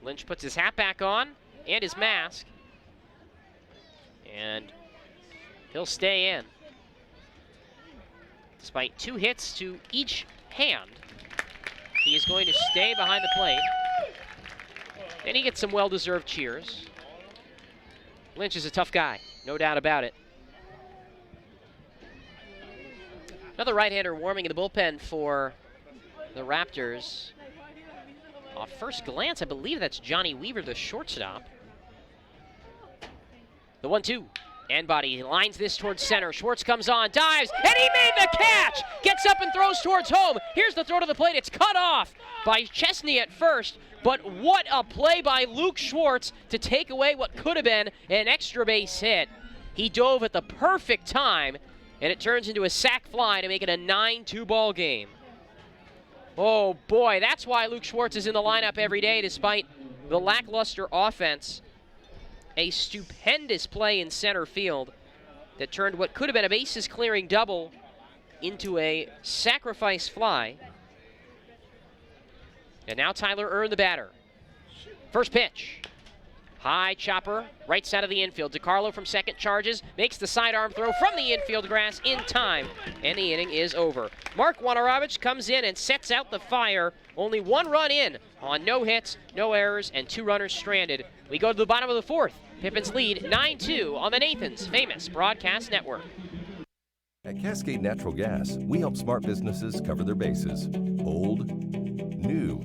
Speaker 1: Lynch puts his hat back on and his mask, and he'll stay in. Despite 2 hits to each hand, he is going to stay behind the plate. And he gets some well-deserved cheers. Lynch is a tough guy, no doubt about it. Another right-hander warming in the bullpen for the Raptors. Off first glance, I believe that's Johnny Weaver, the shortstop. The 1-2. And body lines this towards center. Schwartz comes on, dives, and he made the catch! Gets up and throws towards home. Here's the throw to the plate. It's cut off by Chesney at first, but what a play by Luke Schwartz to take away what could have been an extra base hit. He dove at the perfect time, and it turns into a sac fly to make it a 9-2 ball game. Oh boy, that's why Luke Schwartz is in the lineup every day despite the lackluster offense. A stupendous play in center field that turned what could have been a bases clearing double into a sacrifice fly. And now Tyler Earn, the batter. First pitch. High chopper, right side of the infield. DiCarlo from second charges, makes the sidearm throw from the infield grass in time, and the inning is over. Mark Wanarovich comes in and sets out the fire. Only 1 run in on no hits, no errors, and 2 runners stranded. We go to the bottom of the fourth. Pippins lead 9-2 on the Nathan's Famous Broadcast Network.
Speaker 10: At Cascade Natural Gas, we help smart businesses cover their bases. Old, new,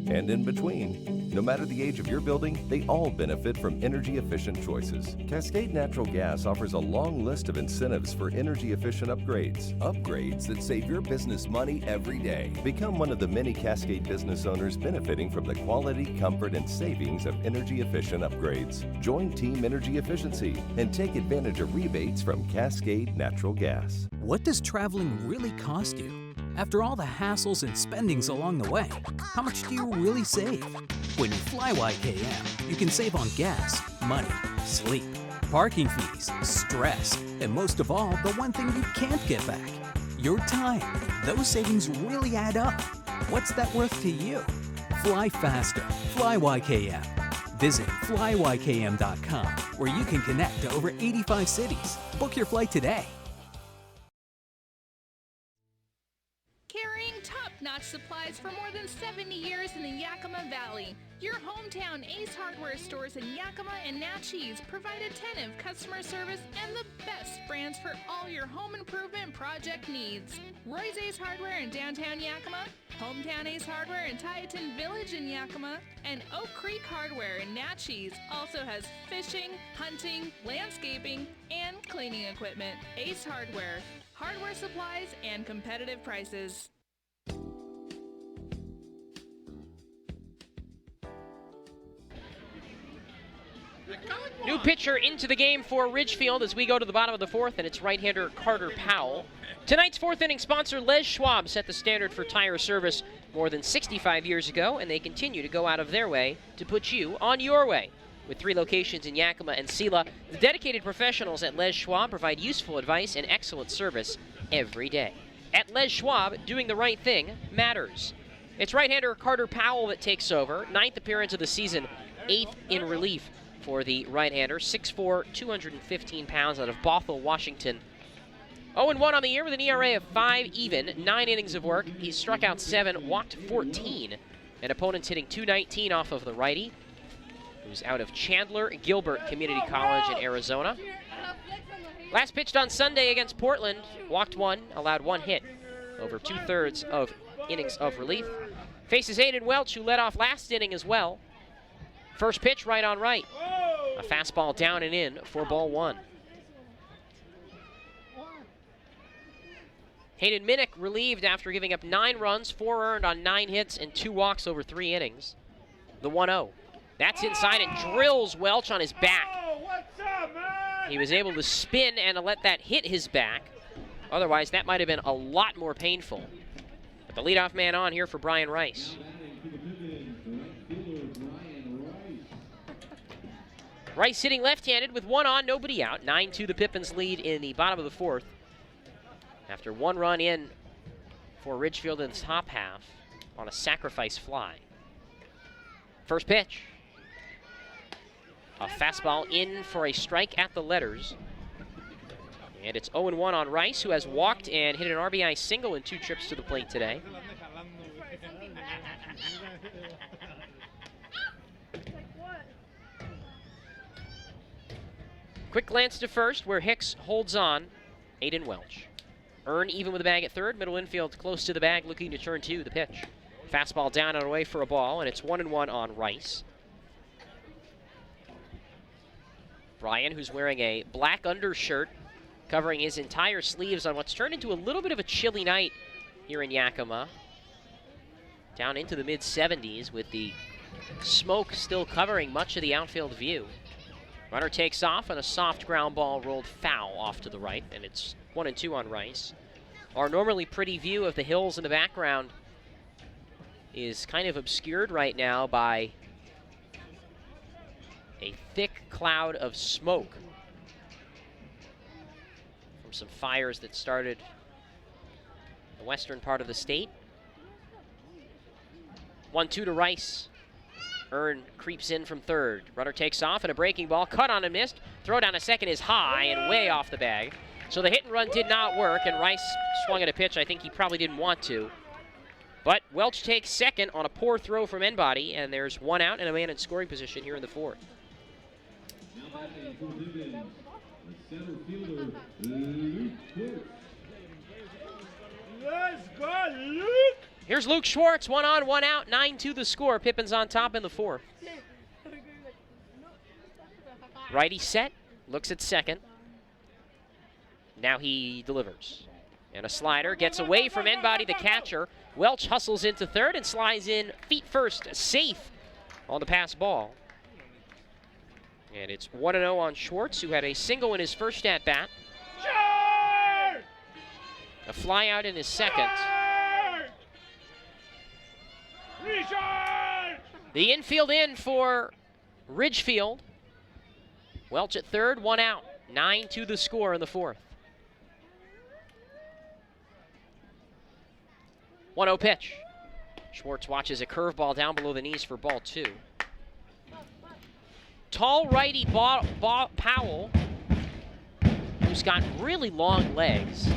Speaker 10: and in between. No matter the age of your building, they all benefit from energy-efficient choices. Cascade Natural Gas offers a long list of incentives for energy-efficient upgrades. Upgrades that save your business money every day. Become one of the many Cascade business owners benefiting from the quality, comfort, and savings of energy-efficient upgrades. Join Team Energy Efficiency and take advantage of rebates from Cascade Natural Gas.
Speaker 4: What does traveling really cost you? After all the hassles and spendings along the way, how much do you really save? When you fly YKM, you can save on gas, money, sleep, parking fees, stress, and most of all, the one thing you can't get back, your time. Those savings really add up. What's that worth to you? Fly faster. Fly YKM. Visit flyykm.com, where you can connect to over 85 cities. Book your flight today.
Speaker 13: Carrying top-notch supplies for more than 70 years in the Yakima Valley. Your hometown Ace Hardware stores in Yakima and Natchez provide attentive customer service and the best brands for all your home improvement project needs. Roy's Ace Hardware in downtown Yakima, Hometown Ace Hardware in Tieton Village in Yakima, and Oak Creek Hardware in Natchez also has fishing, hunting, landscaping, and cleaning equipment. Ace Hardware. Hardware supplies and competitive prices.
Speaker 1: New pitcher into the game for Ridgefield as we go to the bottom of the fourth, and it's right-hander Carter Powell. Tonight's fourth inning sponsor, Les Schwab, set the standard for tire service more than 65 years ago, and they continue to go out of their way to put you on your way. With 3 locations in Yakima and Sela, the dedicated professionals at Les Schwab provide useful advice and excellent service every day. At Les Schwab, doing the right thing matters. It's right-hander Carter Powell that takes over. 9th appearance of the season, 8th in relief for the right-hander. 6'4", 215 pounds out of Bothell, Washington. 0-1 on the year with an ERA of 5 even, 9 innings of work. He's struck out 7, walked 14, and opponents hitting .219 off of the righty, who's out of Chandler Gilbert Community College in Arizona. Last pitched on Sunday against Portland, walked 1, allowed 1 hit over 2/3 of innings of relief. Faces Aiden Welch, who led off last inning as well. First pitch right on right. A fastball down and in for ball 1. Hayden Minnick relieved after giving up 9 runs, 4 earned on 9 hits, and 2 walks over 3 innings. The 1-0. That's inside and drills Welch on his back.
Speaker 17: What's up, man?
Speaker 1: He was able to spin and to let that hit his back. Otherwise, that might have been a lot more painful. But the leadoff man on here for Brian Rice. Rice hitting left-handed with 1 on, nobody out. 9-2 the Pippins lead in the bottom of the 4th. After 1 run in for Ridgefield in the top half on a sacrifice fly. First pitch. A fastball in for a strike at the letters. And it's 0-1 on Rice, who has walked and hit an RBI single in 2 trips to the plate today. Quick glance to first, where Hicks holds on. Aiden Welch. Earn even with the bag at third. Middle infield close to the bag, looking to turn 2. The pitch. Fastball down and away for a ball, and it's 1-1 on Rice. Brian, who's wearing a black undershirt, covering his entire sleeves on what's turned into a little bit of a chilly night here in Yakima. Down into the mid-70s with the smoke still covering much of the outfield view. Runner takes off, and a soft ground ball rolled foul off to the right, and it's 1-2 on Rice. Our normally pretty view of the hills in the background is kind of obscured right now by a thick cloud of smoke from some fires that started the western part of the state. 1-2 to Rice. Earn creeps in from third. Runner takes off, and a breaking ball cut on and missed. Throw down to second is high and way off the bag. So the hit and run did not work, and Rice swung at a pitch I think he probably didn't want to. But Welch takes second on a poor throw from Enbody, and there's 1 out and a man in scoring position here in the 4th.
Speaker 17: Let's go, Luke!
Speaker 1: Here's Luke Schwartz, 1 on, 1 out, 9-2 the score. Pippins on top in the 4th. Righty set, looks at second. Now he delivers. And a slider gets away from Enbody, the catcher. Welch hustles into third and slides in feet first, safe on the pass ball. And it's 1-0 on Schwartz, who had a single in his first at-bat. A fly out in his second. The infield in for Ridgefield. Welch at third, 1 out. 9-2 the score in the 4th. 1-0 pitch. Schwartz watches a curveball down below the knees for ball 2. Tall righty Powell, who's got really long legs.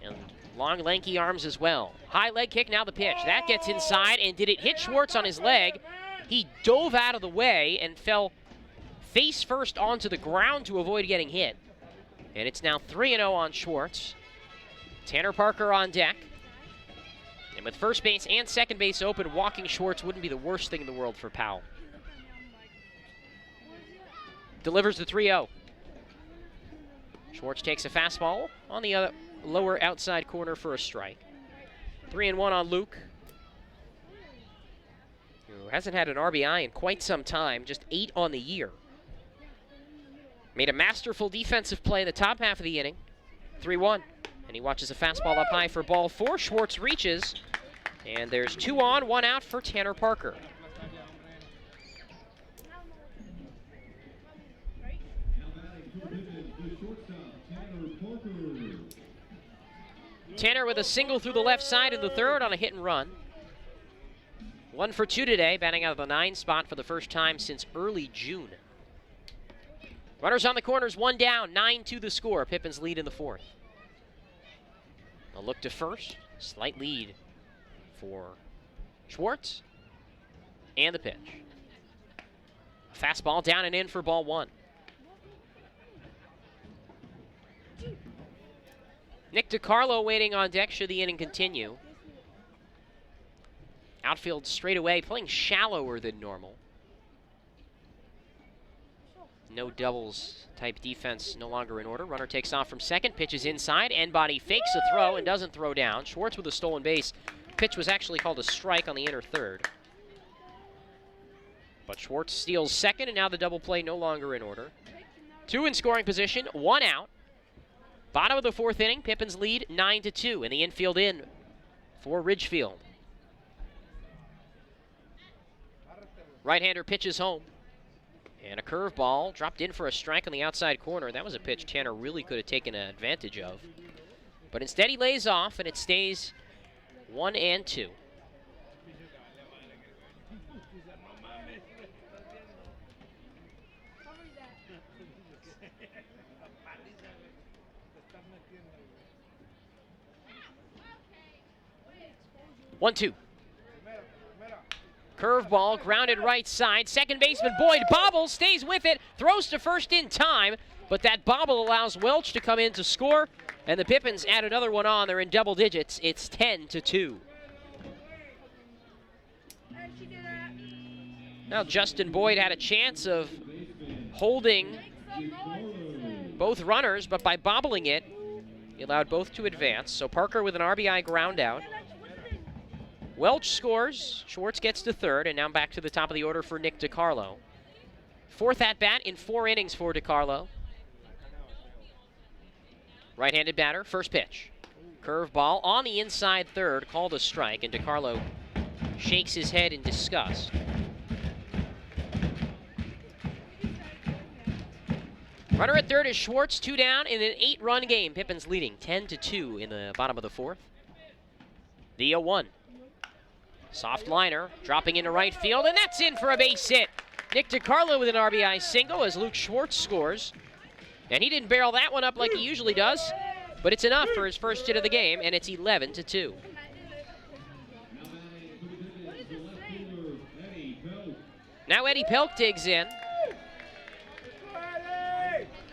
Speaker 1: And long, lanky arms as well. High leg kick, now the pitch. That gets inside, and did it hit Schwartz on his leg? He dove out of the way and fell face first onto the ground to avoid getting hit. And it's now 3-0 on Schwartz. Tanner Parker on deck. And with first base and second base open, walking Schwartz wouldn't be the worst thing in the world for Powell. Delivers the 3-0. Schwartz takes a fastball on the other lower outside corner for a strike. 3-1 on Luke, who hasn't had an RBI in quite some time, just 8 on the year. Made a masterful defensive play in the top half of the inning. 3-1. And he watches a fastball up high for ball 4. Schwartz reaches. And there's 2 on, 1 out for Tanner Parker. Tanner with a single through the left side in the 3rd on a hit and run. 1 for 2 today, batting out of the 9 spot for the first time since early June. Runners on the corners, 1 down, 9-2 the score. Pippins lead in the 4th. A look to first, slight lead for Schwartz, and the pitch. A fastball down and in for ball 1. Nick DiCarlo waiting on deck should the inning continue. Outfield straight away, playing shallower than normal. No doubles type defense no longer in order. Runner takes off from second, pitches inside, end body fakes a throw and doesn't throw down. Schwartz with a stolen base. Pitch was actually called a strike on the inner third. But Schwartz steals second, and now the double play no longer in order. 2 in scoring position, 1 out. Bottom of the 4th inning, Pippins lead 9-2 in the infield in for Ridgefield. Right-hander pitches home. And a curveball dropped in for a strike on the outside corner. That was a pitch Tanner really could have taken advantage of. But instead he lays off, and it stays 1-2. One, two. Curveball, grounded right side. Second baseman Boyd bobbles, stays with it, throws to first in time, but that bobble allows Welch to come in to score, and the Pippins add another one on. They're in double digits. It's 10-2. Now Justin Boyd had a chance of holding both runners, but by bobbling it, he allowed both to advance. So Parker with an RBI ground out. Welch scores, Schwartz gets to third, and now back to the top of the order for Nick DiCarlo. 4th at-bat in 4 innings for DiCarlo. Right-handed batter, first pitch. Curveball on the inside third, called a strike, and DiCarlo shakes his head in disgust. Runner at third is Schwartz, 2 down in an 8-run game. Pippins leading 10-2 in the bottom of the 4th. The 0-1. Soft liner, dropping into right field, and that's in for a base hit. Nick DiCarlo with an RBI single as Luke Schwartz scores. And he didn't barrel that one up like he usually does, but it's enough for his first hit of the game, and it's 11-2. Now Eddie Pelk digs in.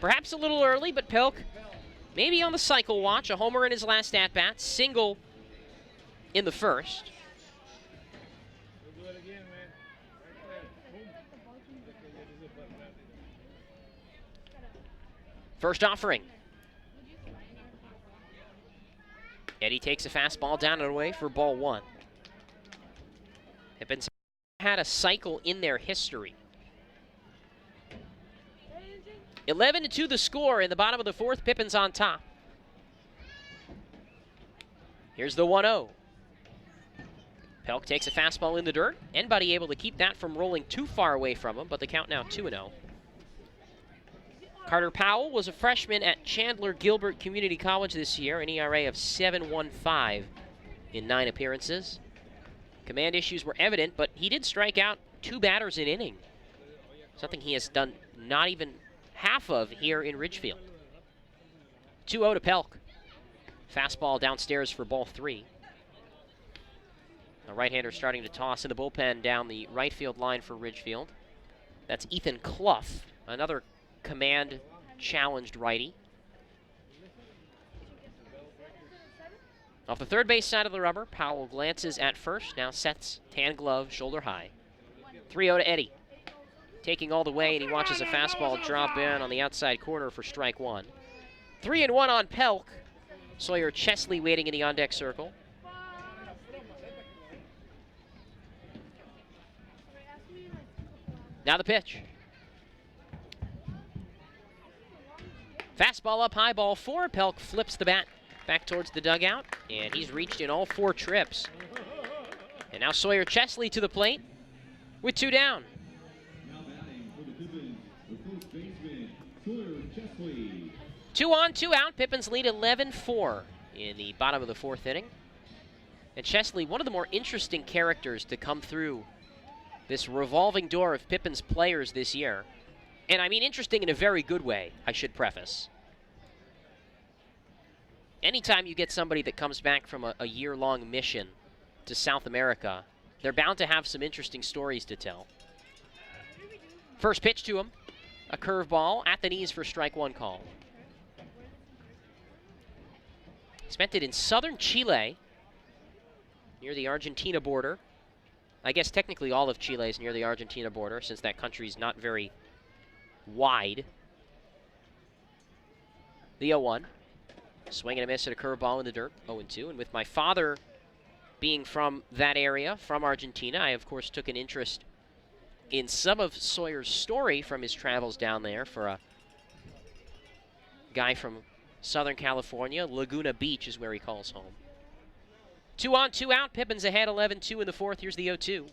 Speaker 1: Perhaps a little early, but Pelk maybe on the cycle watch. A homer in his last at-bat, single in the first. First offering. Eddie takes a fastball down and away for ball 1. Pippins had a cycle in their history. 11-2 the score in the bottom of the 4th. Pippins on top. Here's the 1-0. Pelk takes a fastball in the dirt. Anybody able to keep that from rolling too far away from him, but the count now 2-0. Carter Powell was a freshman at Chandler Gilbert Community College this year, an ERA of 7.15 in 9 appearances. Command issues were evident, but he did strike out 2 batters an inning, something he has done not even half of here in Ridgefield. 2-0 to Pelk. Fastball downstairs for ball 3. A right-hander starting to toss in the bullpen down the right field line for Ridgefield. That's Ethan Clough, another command-challenged righty. Off the third base side of the rubber, Powell glances at first, now sets tan glove, shoulder high. 3-0 to Eddie. Taking all the way, and he watches a fastball drop in on the outside corner for strike 1. 3-1 on Pelk. Sawyer Chesley waiting in the on-deck circle. Now the pitch. Fastball up high, ball 4. Pelk flips the bat back towards the dugout, and he's reached in all 4 trips. And now Sawyer Chesley to the plate with 2 down. 2 on, 2 out. Pippins lead 11-4 in the bottom of the 4th inning. And Chesley, one of the more interesting characters to come through this revolving door of Pippins players this year. And I mean interesting in a very good way, I should preface. Anytime you get somebody that comes back from a year-long mission to South America, they're bound to have some interesting stories to tell. First pitch to him, a curveball at the knees for strike 1 call. Spent it in southern Chile, near the Argentina border. I guess technically all of Chile is near the Argentina border, since that country's not very wide. The 0-1. Swing and a miss at a curveball in the dirt, 0-2. And with my father being from that area, from Argentina, I, of course, took an interest in some of Sawyer's story from his travels down there for a guy from Southern California. Laguna Beach is where he calls home. 2 on, 2 out. Pippins ahead 11-2 in the fourth. Here's the 0-2.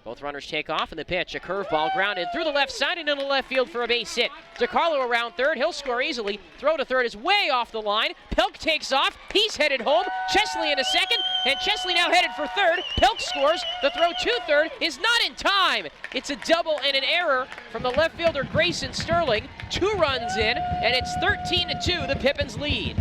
Speaker 1: Both runners take off, and the pitch, a curveball grounded through the left side and into the left field for a base hit. DeCarlo around third. He'll score easily. Throw to third is way off the line. Pelk takes off. He's headed home. Chesley in a second, and Chesley now headed for third. Pelk scores. The throw to third is not in time. It's a double and an error from the left fielder Grayson Sterling. 2 runs in, and it's 13-2, the Pippins lead.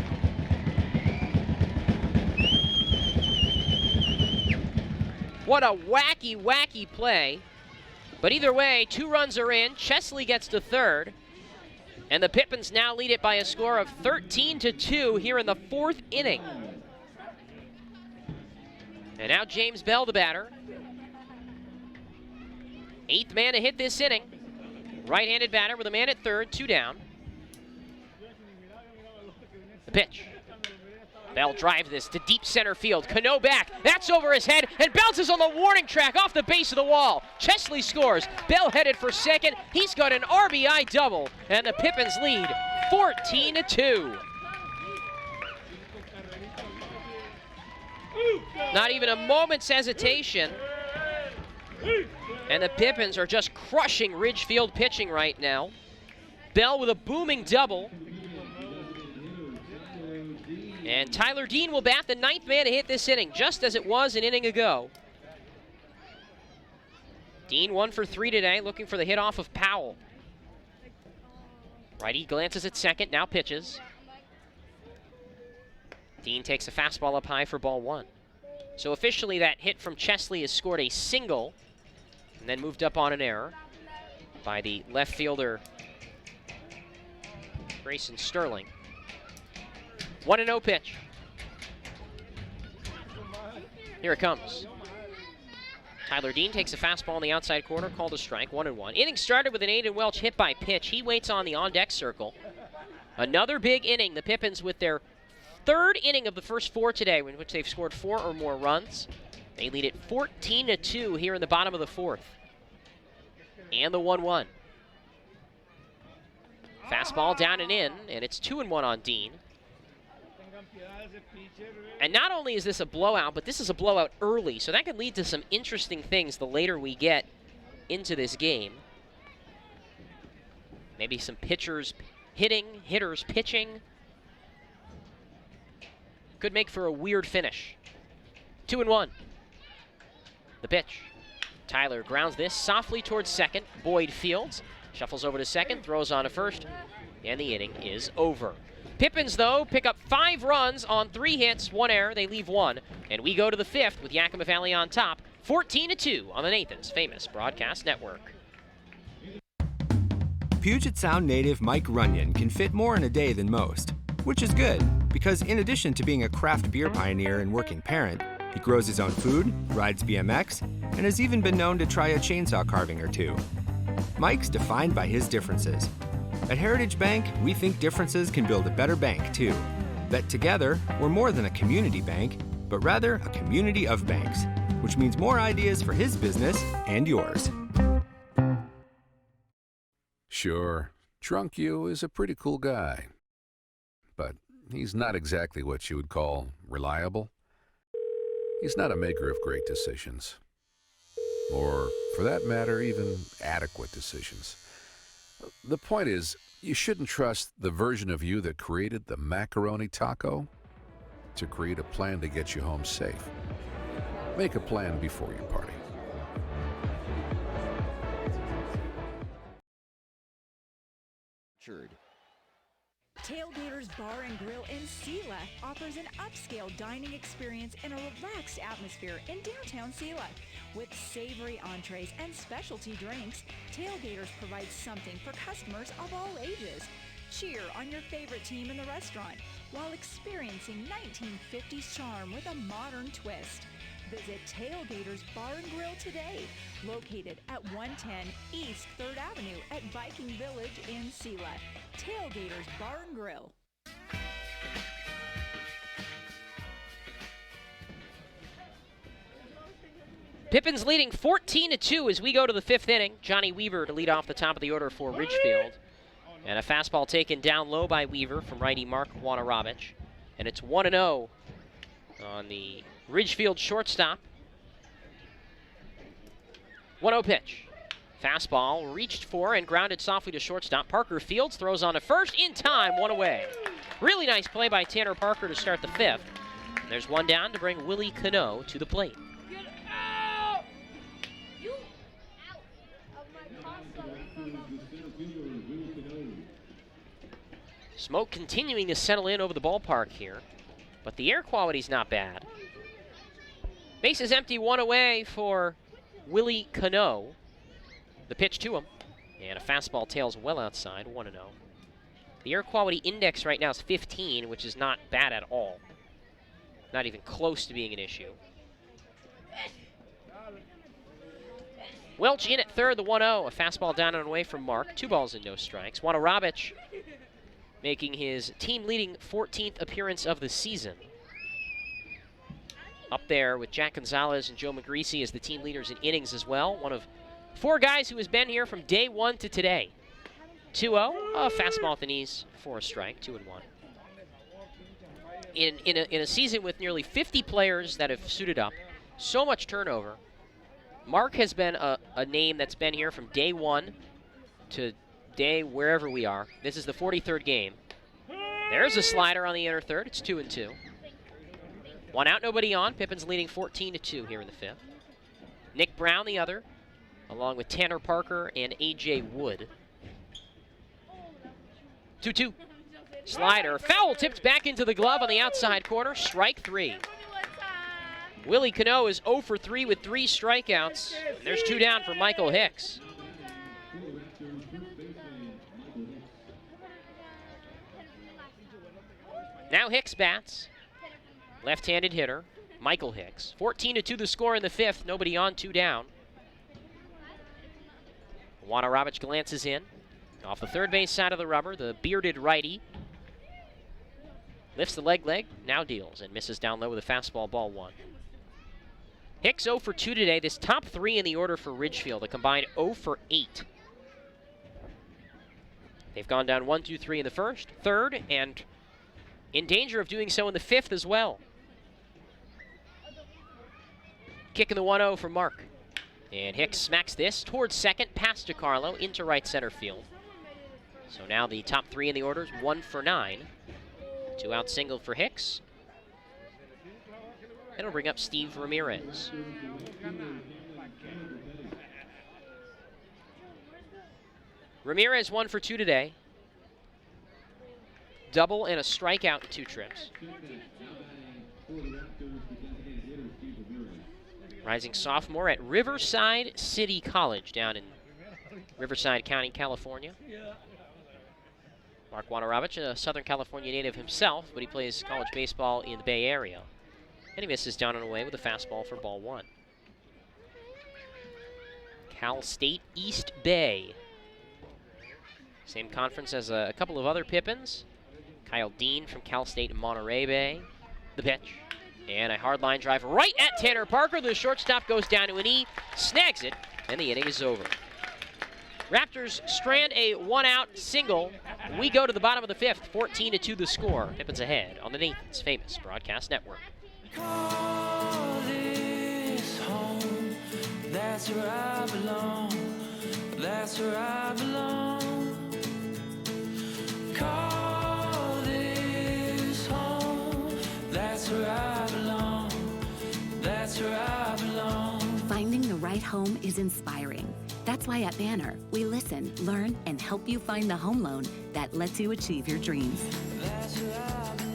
Speaker 1: What a wacky, wacky play. But either way, 2 runs are in. Chesley gets to third. And the Pippins now lead it by a score of 13-2 here in the 4th inning. And now James Bell, the batter. 8th man to hit this inning. Right-handed batter with a man at third, 2 down. The pitch. Bell drives this to deep center field. Cano back. That's over his head and bounces on the warning track off the base of the wall. Chesley scores. Bell headed for second. He's got an RBI double, and the Pippins lead 14-2. Not even a moment's hesitation. And the Pippins are just crushing Ridgefield pitching right now. Bell with a booming double. And Tyler Dean will bat, the 9th man to hit this inning, just as it was an inning ago. Dean 1 for 3 today, looking for the hit off of Powell. Righty glances at second, now pitches. Dean takes a fastball up high for ball 1. So officially that hit from Chesley has scored a single, and then moved up on an error by the left fielder, Grayson Sterling. 1-0 pitch. Here it comes. Tyler Dean takes a fastball in the outside corner, called a strike, 1-1. Inning started with an Aiden Welch hit by pitch. He waits on the on-deck circle. Another big inning. The Pippins with their 3rd inning of the first 4 today, in which they've scored 4 or more runs. They lead it 14-2 here in the bottom of the 4th. And the 1-1. Fastball down and in, and it's 2-1 on Dean. And not only is this a blowout, but this is a blowout early, so that could lead to some interesting things the later we get into this game. Maybe some pitchers hitting, hitters pitching. Could make for a weird finish. 2-1. The pitch. Tyler grounds this softly towards second. Boyd fields, shuffles over to second, throws on to first, and the inning is over. Pippins, though, pick up 5 runs on 3 hits, 1 error. They leave 1. And we go to the 5th with Yakima Valley on top, 14-2 on the Nathan's Famous Broadcast Network.
Speaker 5: Puget Sound native Mike Runyon can fit more in a day than most, which is good, because in addition to being a craft beer pioneer and working parent, he grows his own food, rides BMX, and has even been known to try a chainsaw carving or 2. Mike's defined by his differences. At Heritage Bank, we think differences can build a better bank, too. That together, we're more than a community bank, but rather a community of banks, which means more ideas for his business and yours.
Speaker 3: Sure, Drunk You is a pretty cool guy. But he's not exactly what you would call reliable. He's not a maker of great decisions. Or, for that matter, even adequate decisions. The point is, you shouldn't trust the version of you that created the macaroni taco to create a plan to get you home safe. Make a plan before you party.
Speaker 14: Tailgaters Bar and Grill in Sela offers an upscale dining experience in a relaxed atmosphere in downtown Sela. With savory entrees and specialty drinks, Tailgaters provides something for customers of all ages. Cheer on your favorite team in the restaurant while experiencing 1950s charm with a modern twist. Visit Tailgaters Bar and Grill today, located at 110 East 3rd Avenue at Viking Village in Sela. Tailgaters Bar and Grill.
Speaker 1: Pippins leading 14-2 as we go to the 5th inning. Johnny Weaver to lead off the top of the order for Ridgefield. And a fastball taken down low by Weaver from righty Mark Wanarabich. And it's 1-0 on the Ridgefield shortstop. 1-0 pitch. Fastball reached for and grounded softly to shortstop. Parker Fields throws on to first in time, one away. Really nice play by Tanner Parker to start the 5th. And there's one down to bring Willie Cano to the plate. Smoke continuing to settle in over the ballpark here, but the air quality's not bad. Base is empty, one away for Willie Cano. The pitch to him, and a fastball tails well outside, 1-0. The air quality index right now is 15, which is not bad at all. Not even close to being an issue. Welch in at third, the 1-0. A fastball down and away from Mark. 2 balls and no strikes. Wanarabich making his team-leading 14th appearance of the season. Up there with Jack Gonzalez and Joe McGreasy as the team leaders in innings as well. One of 4 guys who has been here from day 1 to today. 2-0, a fastball at the knees for a strike, 2-1. In a season with nearly 50 players that have suited up, so much turnover, Mark has been a name that's been here from day 1 to day wherever we are. This is the 43rd game. There's a slider on the inner third. It's 2-2. 1 out, nobody on. Pippins leading 14-2 here in the 5th. Nick Brown the other, along with Tanner Parker and A.J. Wood. 2-2. Slider. Foul tipped back into the glove on the outside corner. Strike 3. Willie Cano is 0 for 3 with 3 strikeouts. There's 2 down for Michael Hicks. Now Hicks bats. Left-handed hitter, Michael Hicks. 14-2 the score in the 5th. Nobody on, 2 down. Wanarabich glances in. Off the third base side of the rubber, the bearded righty lifts the leg, now deals, and misses down low with a fastball, ball 1. Hicks 0 for 2 today. This top 3 in the order for Ridgefield, a combined 0 for 8. They've gone down 1, 2, 3 in the 1st, 3rd, and in danger of doing so in the 5th as well. Kicking the 1-0 for Mark. And Hicks smacks this towards second, past DiCarlo, into right center field. So now the top 3 in the order is 1 for 9. 2 out single for Hicks. It'll bring up Steve Ramirez. Ramirez 1 for 2 today. Double and a strikeout in 2 trips. Rising sophomore at Riverside City College down in Riverside County, California. Mark Wanarabich, a Southern California native himself, but he plays college baseball in the Bay Area. And he misses down and away with a fastball for ball 1. Cal State East Bay. Same conference as a couple of other Pippins. Kyle Dean from Cal State and Monterey Bay. The pitch. And a hard line drive right at Tanner Parker. The shortstop goes down to a knee, snags it, and the inning is over. Raptors strand a 1-out single. We go to the bottom of the 5th, 14-2 the score. Pippins ahead on the Nathan's Famous Broadcast Network.
Speaker 7: Call this home, that's where I belong, that's where I belong. Call this home, that's where I belong, that's where I belong.
Speaker 8: Finding the right home is inspiring. That's why at Banner, we listen, learn, and help you find the home loan that lets you achieve your dreams.
Speaker 7: That's where I belong.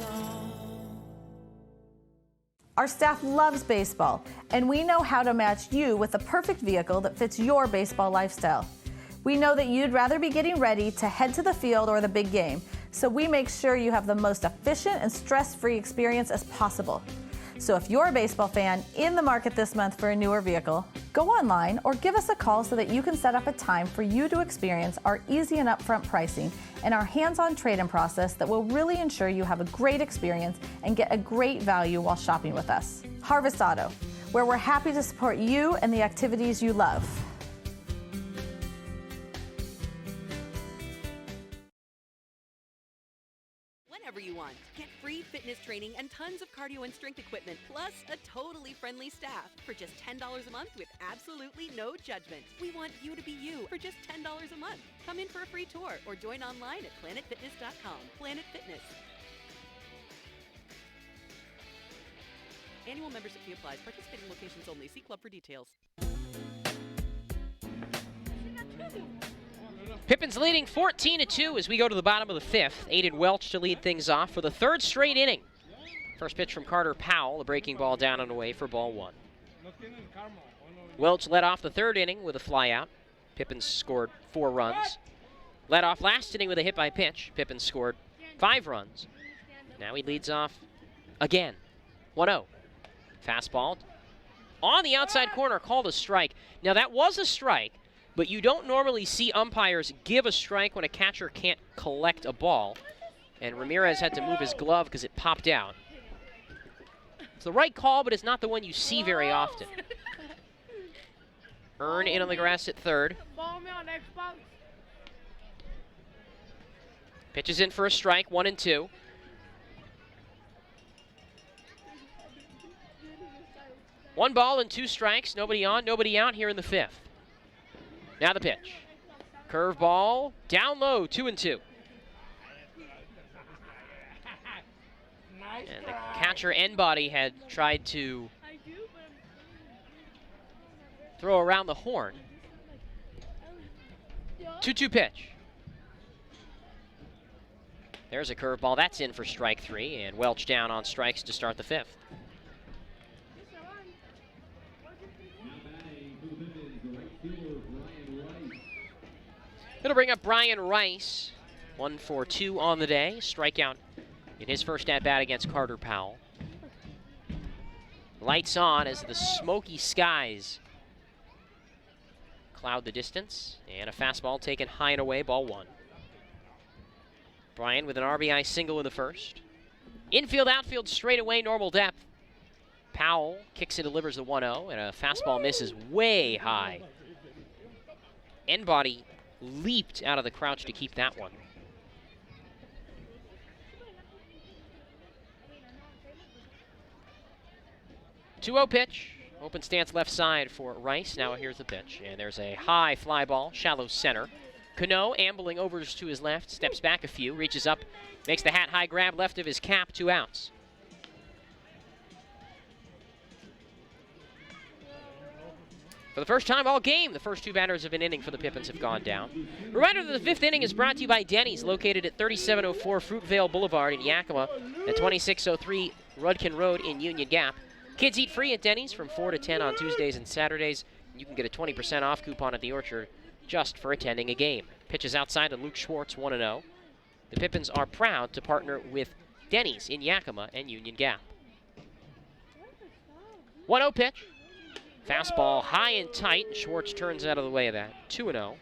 Speaker 2: Our staff loves baseball, and we know how to match you with the perfect vehicle that fits your baseball lifestyle. We know that you'd rather be getting ready to head to the field or the big game, so we make sure you have the most efficient and stress-free experience as possible. So if you're a baseball fan in the market this month for a newer vehicle, go online or give us a call so that you can set up a time for you to experience our easy and upfront pricing and our hands-on trade-in process that will really ensure you have a great experience and get a great value while shopping with us. Harvest Auto, where we're happy to support you and the activities you love.
Speaker 16: Whenever you want. Get free fitness training and tons of cardio and strength equipment, plus a totally friendly staff for just $10 a month with absolutely no judgment. We want you to be you for just $10 a month. Come in for a free tour or join online at planetfitness.com. Planet Fitness. Annual membership fee applies. Participating locations only. See club for details.
Speaker 1: Pippins leading 14-2 as we go to the bottom of the fifth. Aiden Welch to lead things off for the third straight inning. First pitch from Carter Powell, a breaking ball down and away for ball one. Welch led off the third inning with a flyout. Pippins scored 4 runs. Led off last inning with a hit by pitch. Pippins scored 5 runs. Now he leads off again. 1-0. Fastball on the outside corner, called a strike. Now that was a strike, but you don't normally see umpires give a strike when a catcher can't collect a ball. And Ramirez had to move his glove because it popped out. It's the right call, but it's not the one you see very often. Earn in on the grass at third. Pitches in for a strike, 1-2. One ball and 2 strikes, nobody on, nobody out here in the fifth. Now the pitch. Curve ball, down low, 2-2. And the catcher N-Body had tried to throw around the horn. 2-2 pitch. There's a curveball, that's in for strike 3, and Welch down on strikes to start the fifth. It'll bring up Brian Rice, 1 for 2 on the day. Strikeout in his first at-bat against Carter Powell. Lights on as the smoky skies cloud the distance. And a fastball taken high and away, ball 1. Brian with an RBI single in the first. Infield, outfield, straight away, normal depth. Powell kicks and delivers the 1-0, and a fastball misses way high. N-Body leaped out of the crouch to keep that one. Two-0 pitch. Open stance left side for Rice. Now here's the pitch. And there's a high fly ball, shallow center. Cano ambling over to his left, steps back a few, reaches up, makes the hat-high grab left of his cap, 2 outs. For the first time all game, the first 2 batters of an inning for the Pippins have gone down. Reminder that the 5th inning is brought to you by Denny's, located at 3704 Fruitvale Boulevard in Yakima, at 2603 Rudkin Road in Union Gap. Kids eat free at Denny's from 4 to 10 on Tuesdays and Saturdays. You can get a 20% off coupon at the Orchard just for attending a game. Pitches outside to Luke Schwartz, 1-0. The Pippins are proud to partner with Denny's in Yakima and Union Gap. 1-0 pitch. Fastball high and tight, and Schwartz turns out of the way of that. 2-0.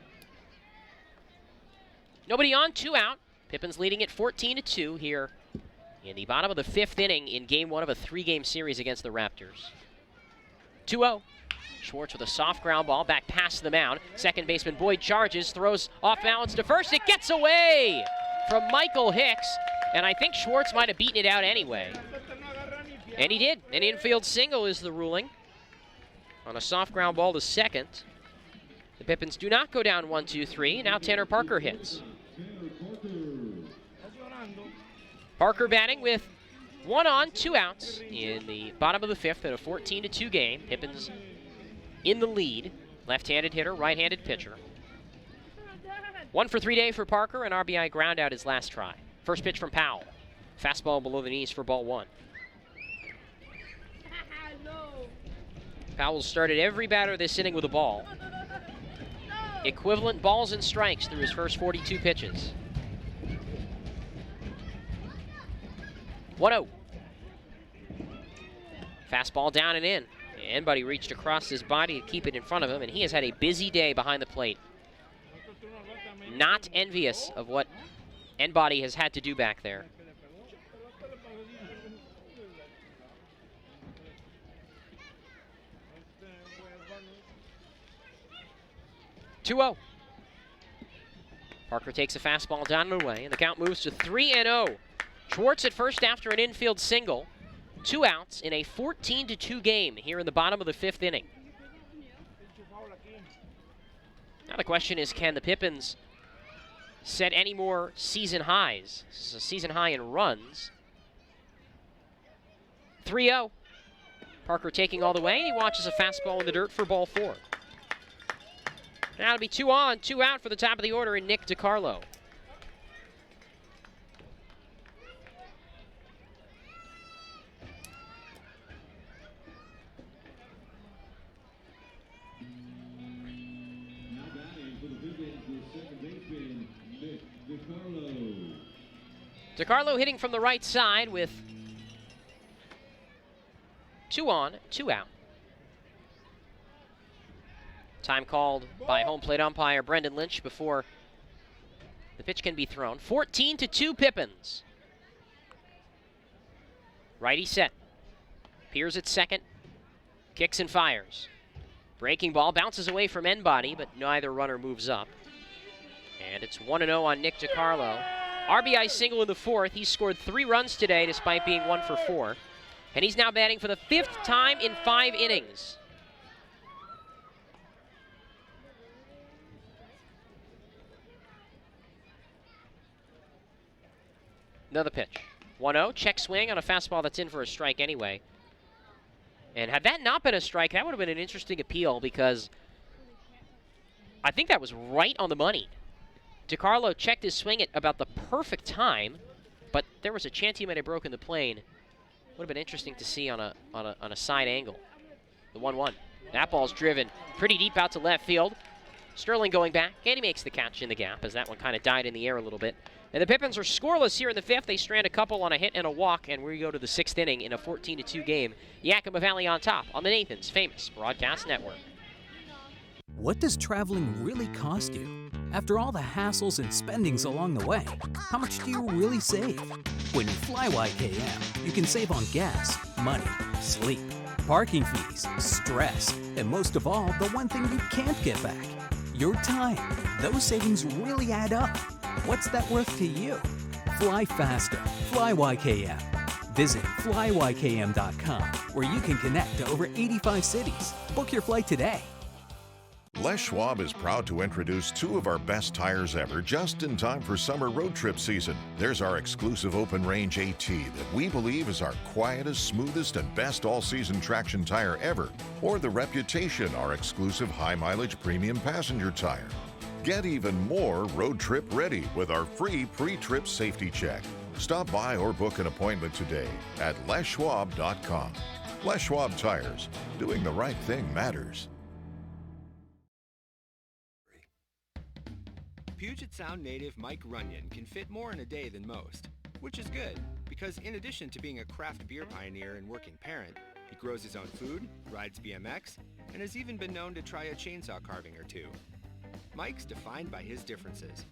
Speaker 1: Nobody on, 2 out. Pippins leading it 14-2 here in the bottom of the 5th inning in game 1 of a 3-game series against the Raptors. 2-0. Schwartz with a soft ground ball back past the mound. Second baseman Boyd charges, throws off balance to first. It gets away from Michael Hicks, and I think Schwartz might have beaten it out anyway. And he did. An infield single is the ruling on a soft ground ball to second. The Pippins do not go down 1-2-3. Now Tanner Parker hits. Parker batting with 1 on, 2 outs in the bottom of the 5th in a 14-2 game. Pippins in the lead. Left-handed hitter, right-handed pitcher. 1 for 3 day for Parker, and RBI ground out his last try. First pitch from Powell. Fastball below the knees for ball 1. Powell started every batter this inning with a ball. Equivalent balls and strikes through his first 42 pitches. 1-0. Fastball down and in. Enbody reached across his body to keep it in front of him, and he has had a busy day behind the plate. Not envious of what Enbody has had to do back there. (2-0). Parker takes a fastball down and away, and the count moves to 3-0. Schwartz at first after an infield single. 2 outs in a 14-2 game here in the bottom of the 5th inning. Now the question is, can the Pippins set any more season highs? This is a season high in runs. 3-0. Parker taking all the way, and he watches a fastball in the dirt for ball 4. Now it'll be 2 on, 2 out for the top of the order in Nick DiCarlo. DiCarlo hitting from the right side with 2 on, 2 out. Time called by home plate umpire Brendan Lynch before the pitch can be thrown. 14-2 Pippins. Righty set. Peers at second. Kicks and fires. Breaking ball bounces away from Enbody, but neither runner moves up. And it's 1-0 on Nick DiCarlo. RBI single in the 4th. He's scored 3 runs today despite being 1 for 4. And he's now batting for the 5th time in 5 innings. Another pitch. 1-0, check swing on a fastball that's in for a strike anyway. And had that not been a strike, that would have been an interesting appeal because I think that was right on the money. DiCarlo checked his swing at about the perfect time, but there was a chance he might have broken the plane. Would have been interesting to see on a side angle. The 1-1. That ball's driven pretty deep out to left field. Sterling going back, and he makes the catch in the gap as that one kind of died in the air a little bit. And the Pippins are scoreless here in the 5th. They strand a couple on a hit and a walk, and we go to the 6th inning in a 14-2 game. Yakima Valley on top on the Nathan's Famous Broadcast Network.
Speaker 4: What does traveling really cost you? After all the hassles and spendings along the way, how much do you really save? When you fly YKM, you can save on gas, money, sleep, parking fees, stress, and most of all, the one thing you can't get back, your time. Those savings really add up. What's that worth to you? Fly faster. Fly YKM. Visit flyykm.com, where you can connect to over 85 cities. Book your flight today.
Speaker 9: Les Schwab is proud to introduce 2 of our best tires ever just in time for summer road trip season. There's our exclusive open range AT that we believe is our quietest, smoothest, and best all-season traction tire ever. Or the Reputation, our exclusive high-mileage premium passenger tire. Get even more road trip ready with our free pre-trip safety check. Stop by or book an appointment today at leschwab.com. Les Schwab Tires. Doing the right thing matters.
Speaker 5: Puget Sound native Mike Runyon can fit more in a day than most, which is good because in addition to being a craft beer pioneer and working parent, he grows his own food, rides BMX, and has even been known to try a chainsaw carving or 2. Mike's defined by his differences.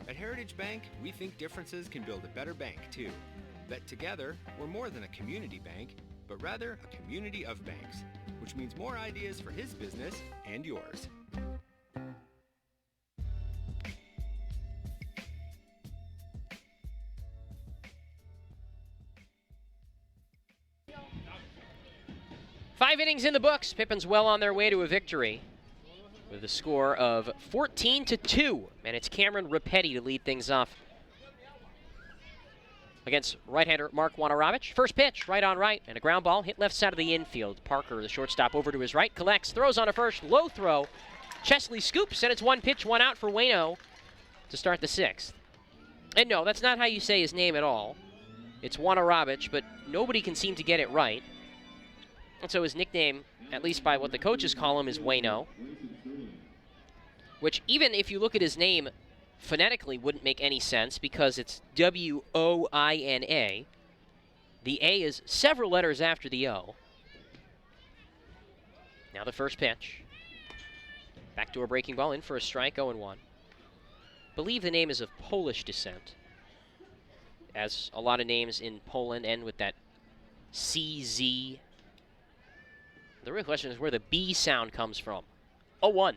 Speaker 5: At Heritage Bank, we think differences can build a better bank too. That together, we're more than a community bank, but rather a community of banks, which means more ideas for his business and yours.
Speaker 1: Five innings in the books. Pippins well on their way to a victory with a score of 14-2. And it's Cameron Rapetti to lead things off against right-hander Mark Wanarovich. First pitch, right on right, and a ground ball hit left side of the infield. Parker, the shortstop, over to his right, collects, throws on a first, low throw. Chesley scoops, and it's 1 pitch, 1 out for Waino to start the 6th. And no, that's not how you say his name at all. It's Wanarovich, but nobody can seem to get it right. And so his nickname, at least by what the coaches call him, is Waino. Which, even if you look at his name phonetically, wouldn't make any sense because it's W-O-I-N-A. The A is several letters after the O. Now the first pitch. Backdoor breaking ball in for a strike, 0-1. Believe the name is of Polish descent, as a lot of names in Poland end with that CZ. The real question is where the B sound comes from. 0-1.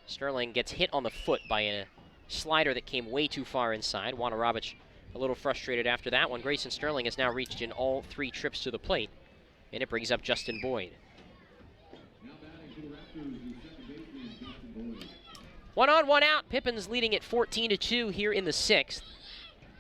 Speaker 1: Sterling gets hit on the foot by a slider that came way too far inside. Wojnarowicz a little frustrated after that one. Grayson Sterling has now reached in all 3 trips to the plate, and it brings up Justin Boyd. 1 on, 1 out. Pippins leading it 14-2 here in the 6th.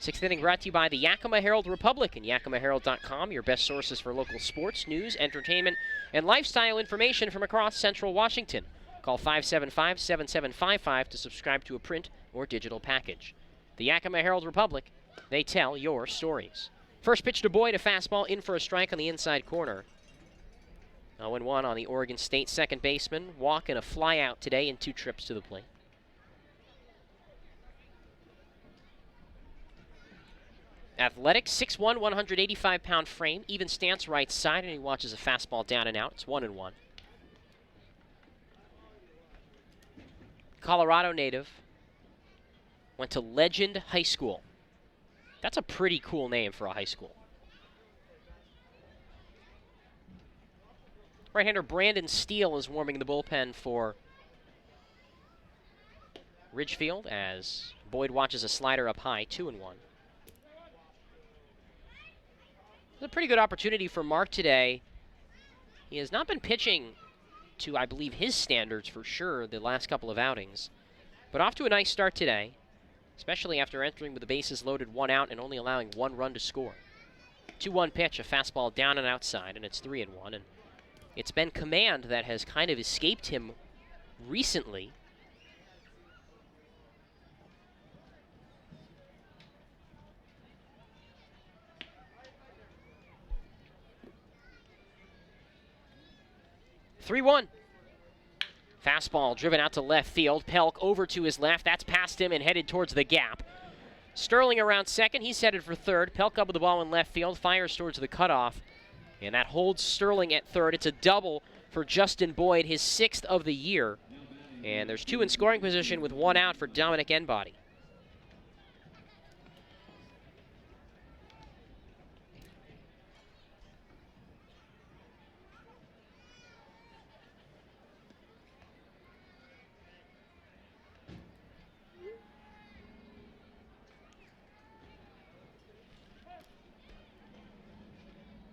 Speaker 1: 6th inning brought to you by the Yakima Herald Republic and yakimaherald.com, your best sources for local sports, news, entertainment, and lifestyle information from across central Washington. Call 575-7755 to subscribe to a print or digital package. The Yakima Herald Republic, they tell your stories. First pitch to Boyd, a fastball in for a strike on the inside corner. 0-1 on the Oregon State second baseman. Walk and a fly out today in 2 trips to the plate. Athletic, 6'1", 185-pound frame, even stance right side, and he watches a fastball down and out. It's 1-1. Colorado native, went to Legend High School. That's a pretty cool name for a high school. Right-hander Brandon Steele is warming the bullpen for Ridgefield as Boyd watches a slider up high, 2-1. It's a pretty good opportunity for Mark today. He has not been pitching to, I believe, his standards for sure the last couple of outings. But off to a nice start today, especially after entering with the bases loaded, 1 out, and only allowing 1 run to score. 2-1 pitch, a fastball down and outside, and it's 3-1. And it's been command that has kind of escaped him recently. Fastball driven out to left field. Pelk over to his left. That's past him and headed towards the gap. Sterling around second. He's headed for third. Pelk up with the ball in left field. Fires towards the cutoff. And that holds Sterling at third. It's a double for Justin Boyd, his 6th of the year. And there's 2 in scoring position with 1 out for Dominic Enbody.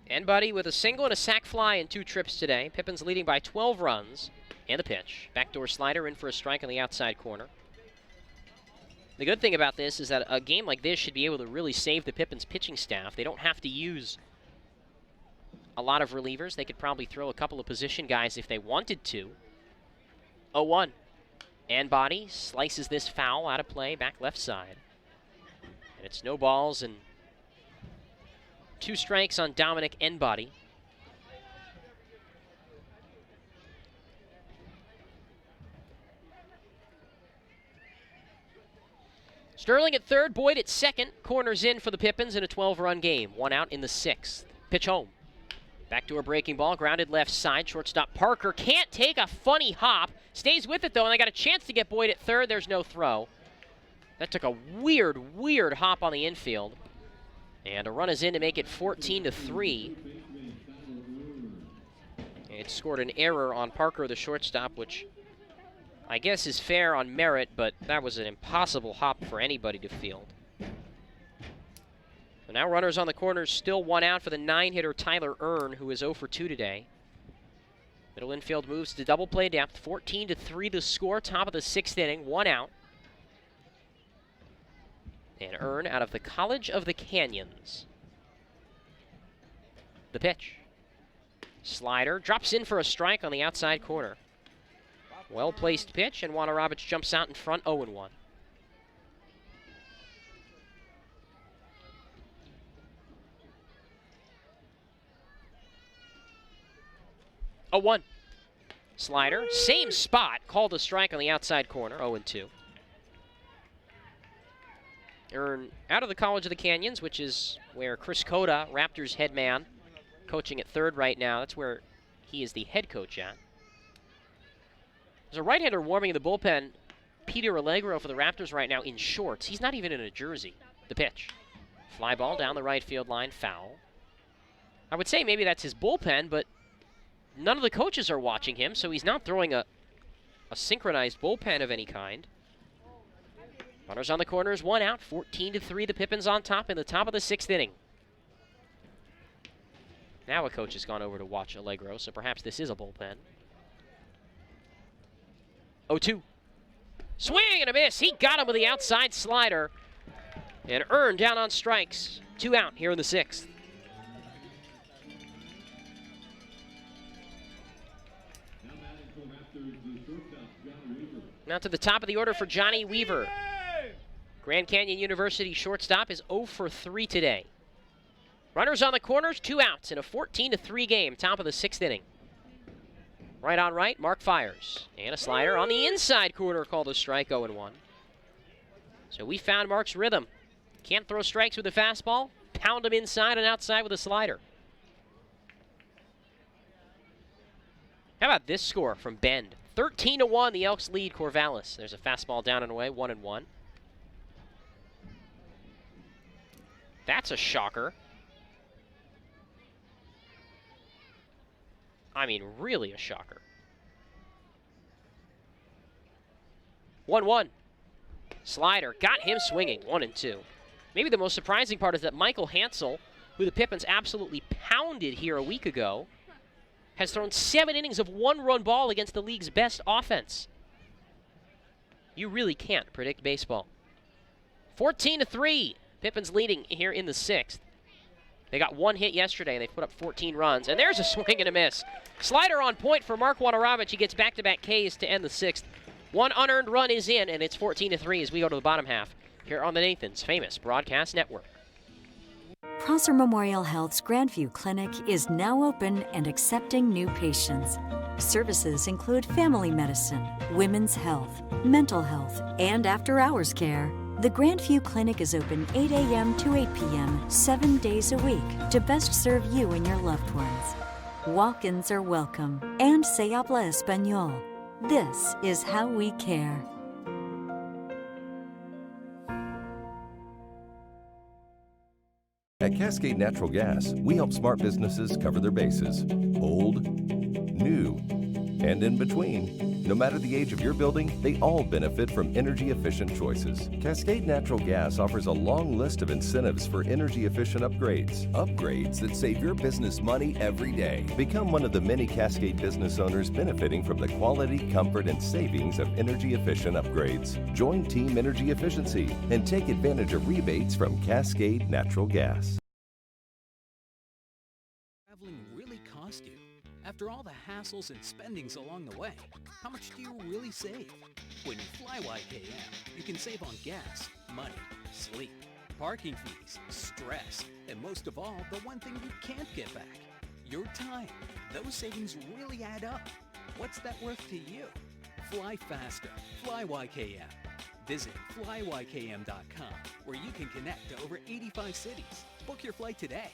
Speaker 1: Enbody with a single and a sac fly in 2 trips today. Pippins leading by 12 runs. And the pitch. Backdoor slider in for a strike on the outside corner. The good thing about this is that a game like this should be able to really save the Pippins pitching staff. They don't have to use a lot of relievers. They could probably throw a couple of position guys if they wanted to. 0-1. Enbody slices this foul out of play, back left side. And it's no balls and 2 strikes on Dominic Enbody. Sterling at third, Boyd at second. Corners in for the Pippins in a 12-run game. 1 out in the 6th. Pitch home. Backdoor breaking ball, grounded left side. Shortstop Parker can't take a funny hop. Stays with it, though, and they got a chance to get Boyd at third. There's no throw. That took a weird hop on the infield. And a run is in to make it 14-3. It scored an error on Parker, the shortstop, which I guess is fair on merit, but that was an impossible hop for anybody to field. So now runners on the corners, still 1 out for the 9-hitter Tyler Earn, who is 0 for 2 today. Middle infield moves to double play depth. 14-3 the score, top of the 6th inning, 1 out. And Earn out of the College of the Canyons. The pitch. Slider drops in for a strike on the outside corner. Well-placed pitch, and Wojnarowicz jumps out in front, 0-1. A 1. Slider, same spot, called a strike on the outside corner, 0-2. Earn out of the College of the Canyons, which is where Chris Cota, Raptors head man, coaching at third right now. That's where he is the head coach at. There's a right-hander warming in the bullpen, Peter Allegro for the Raptors right now in shorts. He's not even in a jersey. The pitch. Fly ball down the right field line, foul. I would say maybe that's his bullpen, but none of the coaches are watching him, so he's not throwing a synchronized bullpen of any kind. Runners on the corners, 1 out, 14-3. The Pippins on top in the top of the 6th inning. Now a coach has gone over to watch Allegro, so perhaps this is a bullpen. 0-2. Swing and a miss. He got him with the outside slider. And earned down on strikes. 2 out here in the 6th. Now to the top of the order for Johnny Weaver. Grand Canyon University shortstop is 0 for 3 today. Runners on the corners, 2 outs in a 14-3 game, top of the 6th inning. Right on right, Mark fires. And a slider on the inside corner called a strike, 0-1. So we found Mark's rhythm. Can't throw strikes with a fastball, pound him inside and outside with a slider. How about this score from Bend? 13-1, the Elks lead Corvallis. There's a fastball down and away, 1-1. That's a shocker. I mean, really a shocker. 1-1. Slider got him swinging, 1-2. Maybe the most surprising part is that Michael Hansel, who the Pippins absolutely pounded here a week ago, has thrown 7 innings of 1-run ball against the league's best offense. You really can't predict baseball. 14-3. Pippins leading here in the 6th. They got 1 hit yesterday, and they put up 14 runs. And there's a swing and a miss. Slider on point for Mark Wanaravich. He gets back-to-back Ks to end the 6th. 1 unearned run is in, and it's 14-3 as we go to the bottom half here on the Nathan's Famous Broadcast Network.
Speaker 6: Prosser Memorial Health's Grandview Clinic is now open and accepting new patients. Services include family medicine, women's health, mental health, and after-hours care. The Grandview Clinic is open 8 a.m. to 8 p.m. 7 days a week to best serve you and your loved ones. Walk-ins are welcome, and se habla español. This is how we care.
Speaker 10: At Cascade Natural Gas, we help smart businesses cover their bases. Old, new, and in between. No matter the age of your building, they all benefit from energy-efficient choices. Cascade Natural Gas offers a long list of incentives for energy-efficient upgrades. Upgrades that save your business money every day. Become one of the many Cascade business owners benefiting from the quality, comfort, and savings of energy-efficient upgrades. Join Team Energy Efficiency and take advantage of rebates from Cascade Natural Gas.
Speaker 4: Traveling really cost you? After all the hassles and spendings along the way, how much do you really save? When you fly YKM, you can save on gas, money, sleep, parking fees, stress, and most of all, the one thing you can't get back, your time. Those savings really add up. What's that worth to you? Fly faster. Fly YKM. Visit flyykm.com, where you can connect to over 85 cities. Book your flight today.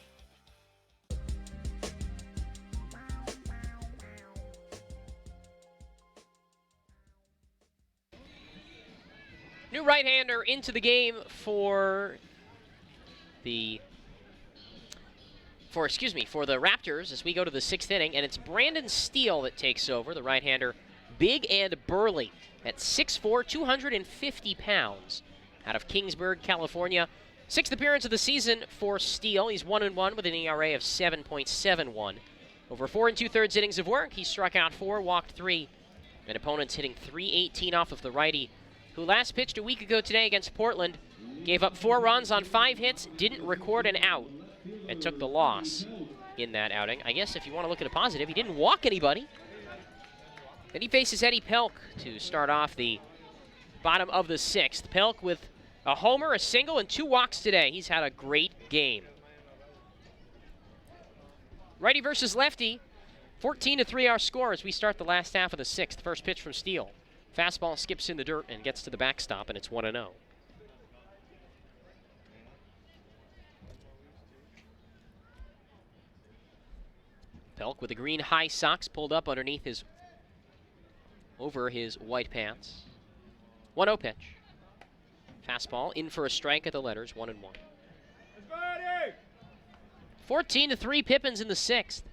Speaker 1: New right-hander into the game for the Raptors as we go to the 6th inning, and it's Brandon Steele that takes over, the right-hander, big and burly at 6'4", 250 pounds, out of Kingsburg, California. 6th appearance of the season for Steele. He's 1-1 with an ERA of 7.71. Over 4 2/3 innings of work, he struck out 4, walked 3, and opponents hitting .318 off of the righty, who last pitched a week ago today against Portland, gave up 4 runs on 5 hits, didn't record an out, and took the loss in that outing. I guess if you want to look at a positive, he didn't walk anybody. Then he faces Eddie Pelk to start off the bottom of the 6th. Pelk with a homer, a single, and 2 walks today. He's had a great game. Righty versus lefty, 14-3 our score as we start the last half of the 6th. First pitch from Steele. Fastball skips in the dirt and gets to the backstop, and it's 1-0. Pelk with the green high socks pulled up underneath his over his white pants. 1-0 pitch. Fastball in for a strike at the letters, 1-1. 14-3 Pippins in the 6th.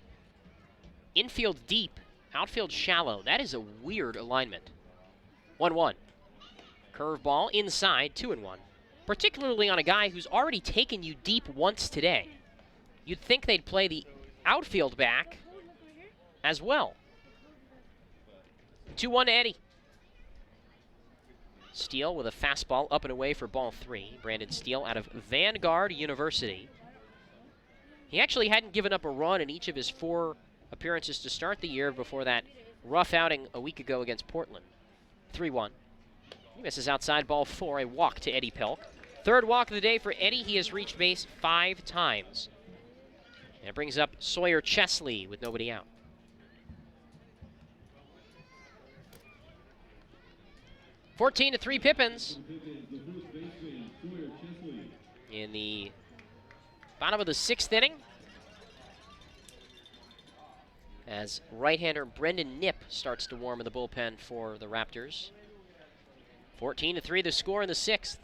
Speaker 1: Infield deep, outfield shallow. That is a weird alignment. 1-1. Curveball inside, 2-1. Particularly on a guy who's already taken you deep once today. You'd think they'd play the outfield back as well. 2-1 to Eddie. Steele with a fastball up and away for ball 3. Brandon Steele out of Vanguard University. He actually hadn't given up a run in each of his 4 appearances to start the year before that rough outing a week ago against Portland. 3-1. He misses outside, ball 4, a walk to Eddie Pelk. 3rd walk of the day for Eddie. He has reached base 5 times. And it brings up Sawyer Chesley with nobody out. (14-3 Pippins). In the bottom of the 6th inning, as right-hander Brendan Knipp starts to warm in the bullpen for the Raptors. 14-3 the score in the 6th.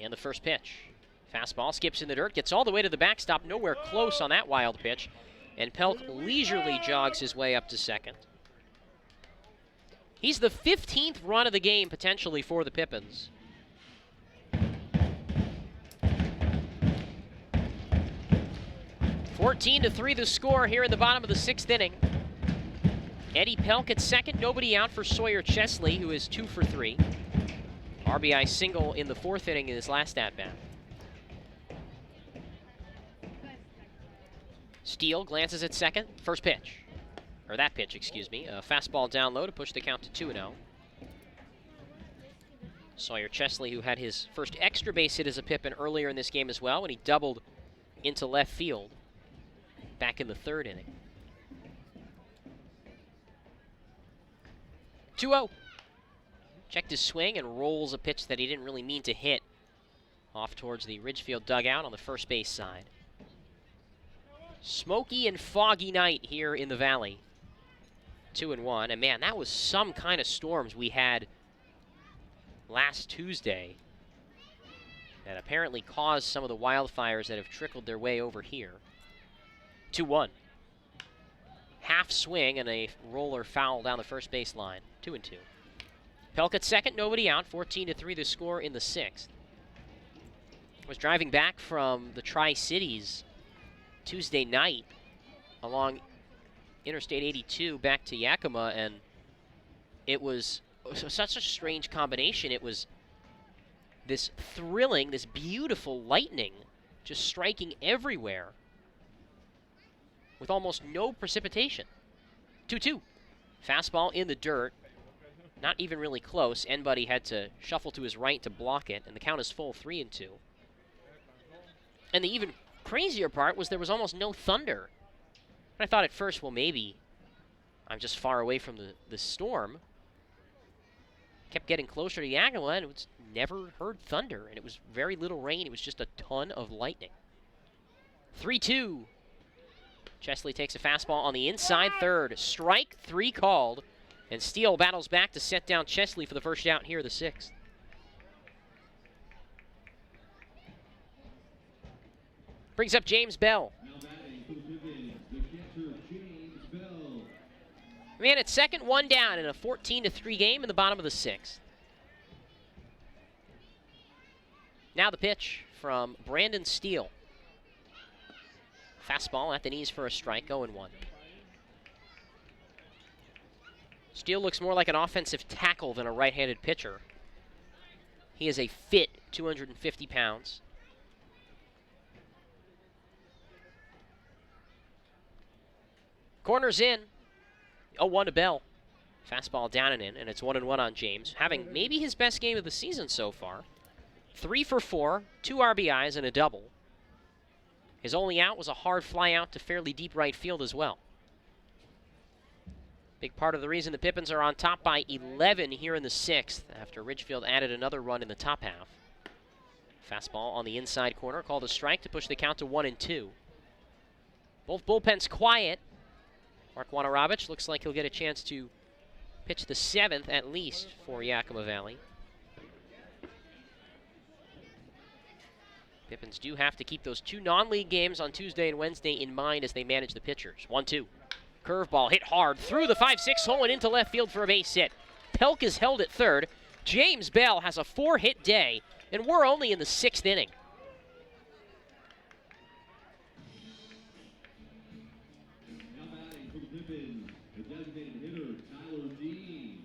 Speaker 1: And the first pitch. Fastball skips in the dirt, gets all the way to the backstop, nowhere close on that wild pitch. And Pelk leisurely jogs his way up to second. He's the 15th run of the game, potentially, for the Pippins. (14-3 the score here in the bottom of the 6th inning. Eddie Pelk at second, nobody out for Sawyer Chesley, who is 2 for 3. RBI single in the 4th inning in his last at-bat. Steele glances at second, first pitch. Or that pitch, excuse me. A fastball down low to push the count to 2-0. Sawyer Chesley, who had his first extra base hit as a Pippin earlier in this game as well, when he doubled into left field back in the 3rd inning. 2-0. Checked his swing and rolls a pitch that he didn't really mean to hit off towards the Ridgefield dugout on the first base side. Smoky and foggy night here in the Valley. 2-1, and man, that was some kind of storms we had last Tuesday that apparently caused some of the wildfires that have trickled their way over here. 2-1. Half swing and a roller foul down the first base line. 2-2. Pelk at second, nobody out. 14-3 the score in the 6th. Was driving back from the Tri-Cities Tuesday night along Interstate 82 back to Yakima, and it was such a strange combination. It was this thrilling, this beautiful lightning just striking everywhere with almost no precipitation. 2-2. Fastball in the dirt. Not even really close. Enbuddy had to shuffle to his right to block it, and the count is full, 3-2. And the even crazier part was there was almost no thunder. I thought at first, well, maybe I'm just far away from the storm. Kept getting closer to Yakima, and it was never heard thunder, and it was very little rain. It was just a ton of lightning. 3-2. Chesley takes a fastball on the inside third. Strike 3 called, and Steele battles back to set down Chesley for the first out here, the 6th. Brings up James Bell. Man, it's second, 1 down in a 14-3 game in the bottom of the 6th. Now the pitch from Brandon Steele. Fastball at the knees for a strike, 0-1. Steele looks more like an offensive tackle than a right-handed pitcher. He is a fit 250 pounds. Corner's in. 0-1 to Bell. Fastball down and in, and it's 1-1 on James, having maybe his best game of the season so far. 3 for 4, 2 RBIs and a double. His only out was a hard fly out to fairly deep right field as well. Big part of the reason the Pippins are on top by 11 here in the 6th, after Ridgefield added another run in the top half. Fastball on the inside corner, called a strike to push the count to 1-2. Both bullpens quiet. Mark Wanarabich looks like he'll get a chance to Pitch the 7th at least for Yakima Valley. Pippins do have to keep those 2 non-league games on Tuesday and Wednesday in mind as they manage the pitchers. 1-2. Curveball hit hard through the 5-6 hole and into left field for a base hit. Pelk is held at third. James Bell has a 4-hit day, and we're only in the 6th inning.
Speaker 12: Now batting for the Pippins, the designated hitter, Tyler Dean.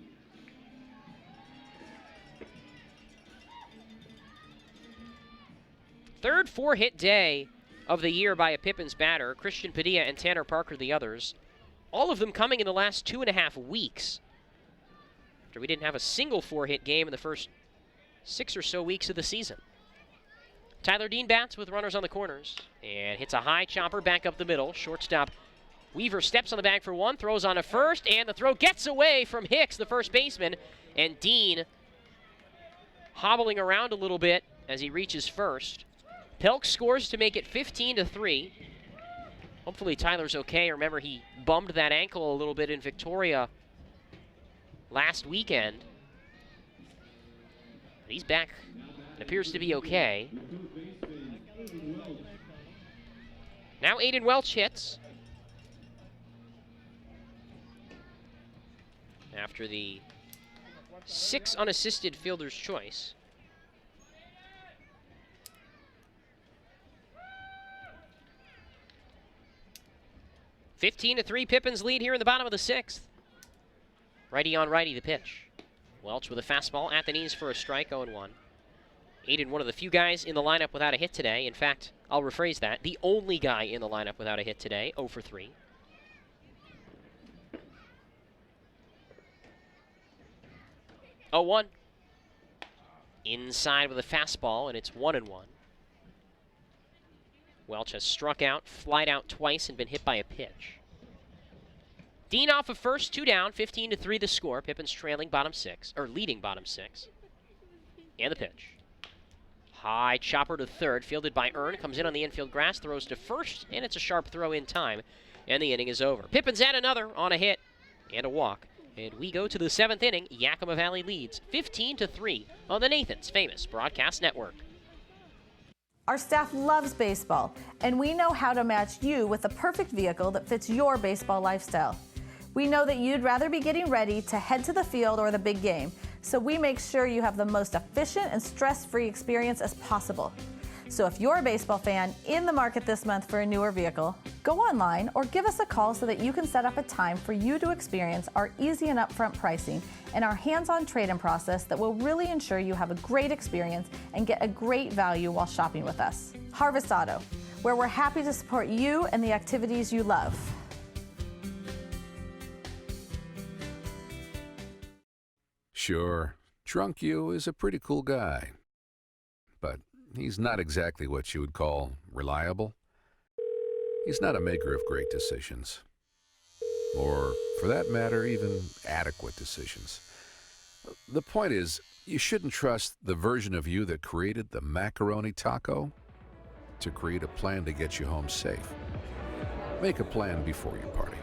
Speaker 1: Third 4-hit day of the year by a Pippins batter. Christian Padilla and Tanner Parker the others. All of them coming in the last 2.5 weeks. After we didn't have a single 4-hit game in the first 6 or so weeks of the season. Tyler Dean bats with runners on the corners and hits a high chopper back up the middle. Shortstop Weaver steps on the bag for one, throws on a first, and the throw gets away from Hicks, the first baseman, and Dean hobbling around a little bit as he reaches first. Pelk scores to make it 15-3. Hopefully Tyler's okay. Remember, he bummed that ankle a little bit in Victoria last weekend. But he's back. It appears to be okay. Now Aiden Welch hits. After the 6 unassisted fielder's choice. (15-3) Pippins lead here in the bottom of the 6th. Righty on righty the pitch. Welch with a fastball at the knees for a strike, 0-1. Aiden, one of the few guys in the lineup without a hit today. In fact, I'll rephrase that. The only guy in the lineup without a hit today, 0-for-3. Oh, 1. Inside with a fastball, and it's 1-1. Welch has struck out, flied out twice, and been hit by a pitch. Dean off of first, 2 down, 15-3 the score. Pippins trailing bottom 6, or leading bottom 6. And the pitch. High chopper to third, fielded by Earn, comes in on the infield grass, throws to first, and it's a sharp throw in time, and the inning is over. Pippins add another on a hit and a walk. And we go to the 7th inning. Yakima Valley leads 15-3 on the Nathan's Famous Broadcast Network.
Speaker 2: Our staff loves baseball, and we know how to match you with the perfect vehicle that fits your baseball lifestyle. We know that you'd rather be getting ready to head to the field or the big game, so we make sure you have the most efficient and stress-free experience as possible. So if you're a baseball fan in the market this month for a newer vehicle, go online or give us a call so that you can set up a time for you to experience our easy and upfront pricing and our hands-on trade-in process that will really ensure you have a great experience and get a great value while shopping with us. Harvest Auto, where we're happy to support you and the activities you love.
Speaker 3: Sure, Drunk You is a pretty cool guy, but he's not exactly what you would call reliable. He's not a maker of great decisions. Or, for that matter, even adequate decisions. The point is, you shouldn't trust the version of you that created the macaroni taco to create a plan to get you home safe. Make a plan before you party.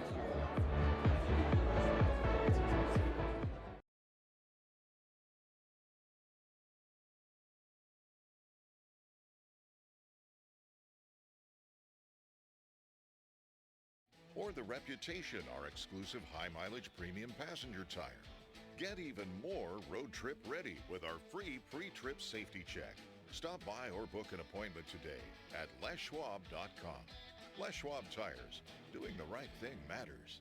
Speaker 9: Or the Reputation, our exclusive high-mileage premium passenger tire. Get even more road trip ready with our free pre-trip safety check. Stop by or book an appointment today at leschwab.com. Les Schwab Tires. Doing the right thing matters.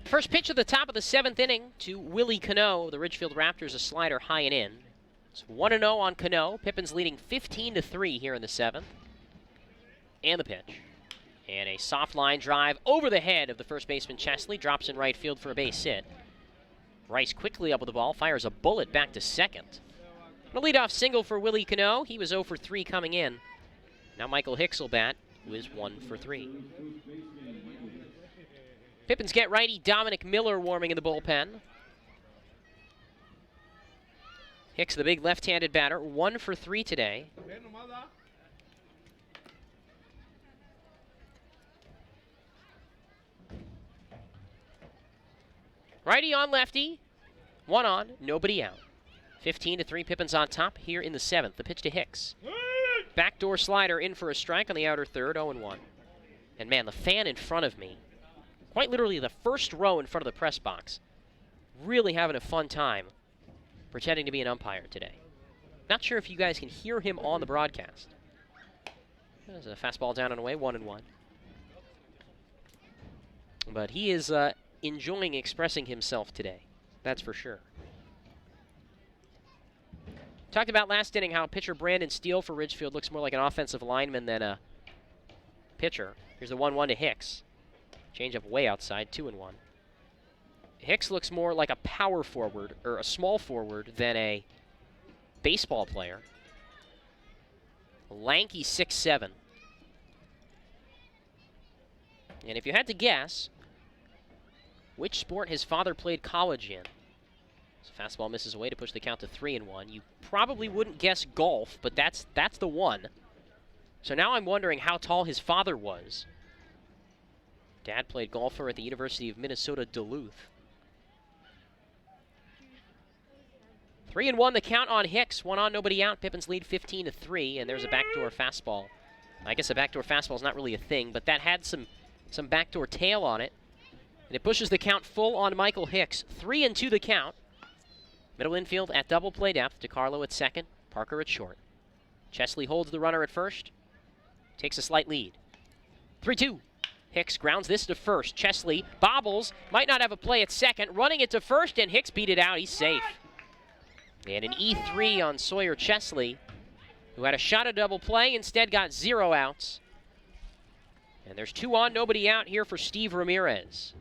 Speaker 1: First pitch at the top of the 7th inning to Willie Cano. The Ridgefield Raptors, a slider high and in. It's 1-0 on Cano. Pippins leading 15-3 here in the 7th. And the pitch. And a soft line drive over the head of the first baseman Chesley. Drops in right field for a base hit. Rice quickly up with the ball. Fires a bullet back to second. A leadoff single for Willie Cano. He was 0 for 3 coming in. Now Michael Hicks will bat, who is 1 for 3. Pippins get righty Dominic Miller warming in the bullpen. Hicks, the big left-handed batter, 1 for 3 today. Righty on lefty. One on, nobody out. 15-3, Pippins on top here in the 7th. The pitch to Hicks. Backdoor slider in for a strike on the outer third, 0-1. And man, the fan in front of me, quite literally the first row in front of the press box, really having a fun time pretending to be an umpire today. Not sure if you guys can hear him on the broadcast. There's a fastball down and away, 1-1. But he is enjoying expressing himself today. That's for sure. Talked about last inning how pitcher Brandon Steele for Ridgefield looks more like an offensive lineman than a pitcher. Here's the 1-1 to Hicks. Change up way outside, 2-1. Hicks looks more like a power forward, or a small forward, than a baseball player. A lanky 6'7". And if you had to guess which sport his father played college in, so fastball misses away to push the count to 3-1. You probably wouldn't guess golf, but that's the one. So now I'm wondering how tall his father was. Dad played golfer at the University of Minnesota Duluth. 3-1 the count on Hicks. One on, nobody out. Pippins lead 15-3, and there's a backdoor fastball. I guess a backdoor fastball is not really a thing, but that had some backdoor tail on it. And it pushes the count full on Michael Hicks. 3-2 the count. Middle infield at double play depth. DeCarlo at second, Parker at short. Chesley holds the runner at first. Takes a slight lead. 3-2. Hicks grounds this to first. Chesley bobbles, might not have a play at second, running it to first, and Hicks beat it out. He's safe. And an E3 on Sawyer Chesley, who had a shot at double play, instead got 0 outs. And there's 2 on, nobody out here for Steve Ramirez.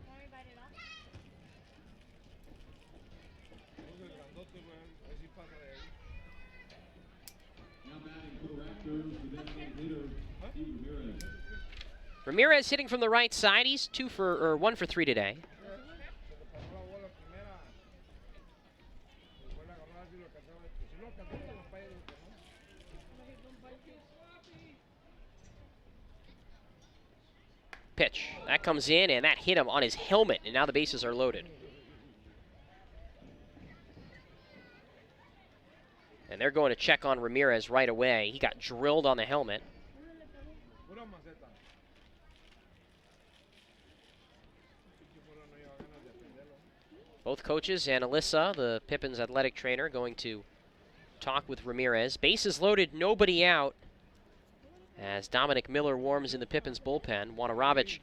Speaker 1: Ramirez hitting from the right side. He's 1 for 3 today. Pitch. That comes in, and that hit him on his helmet, and now the bases are loaded. And they're going to check on Ramirez right away. He got drilled on the helmet. Both coaches and Alyssa, the Pippins athletic trainer, going to talk with Ramirez. Bases loaded, nobody out, as Dominic Miller warms in the Pippins bullpen. Wanarobich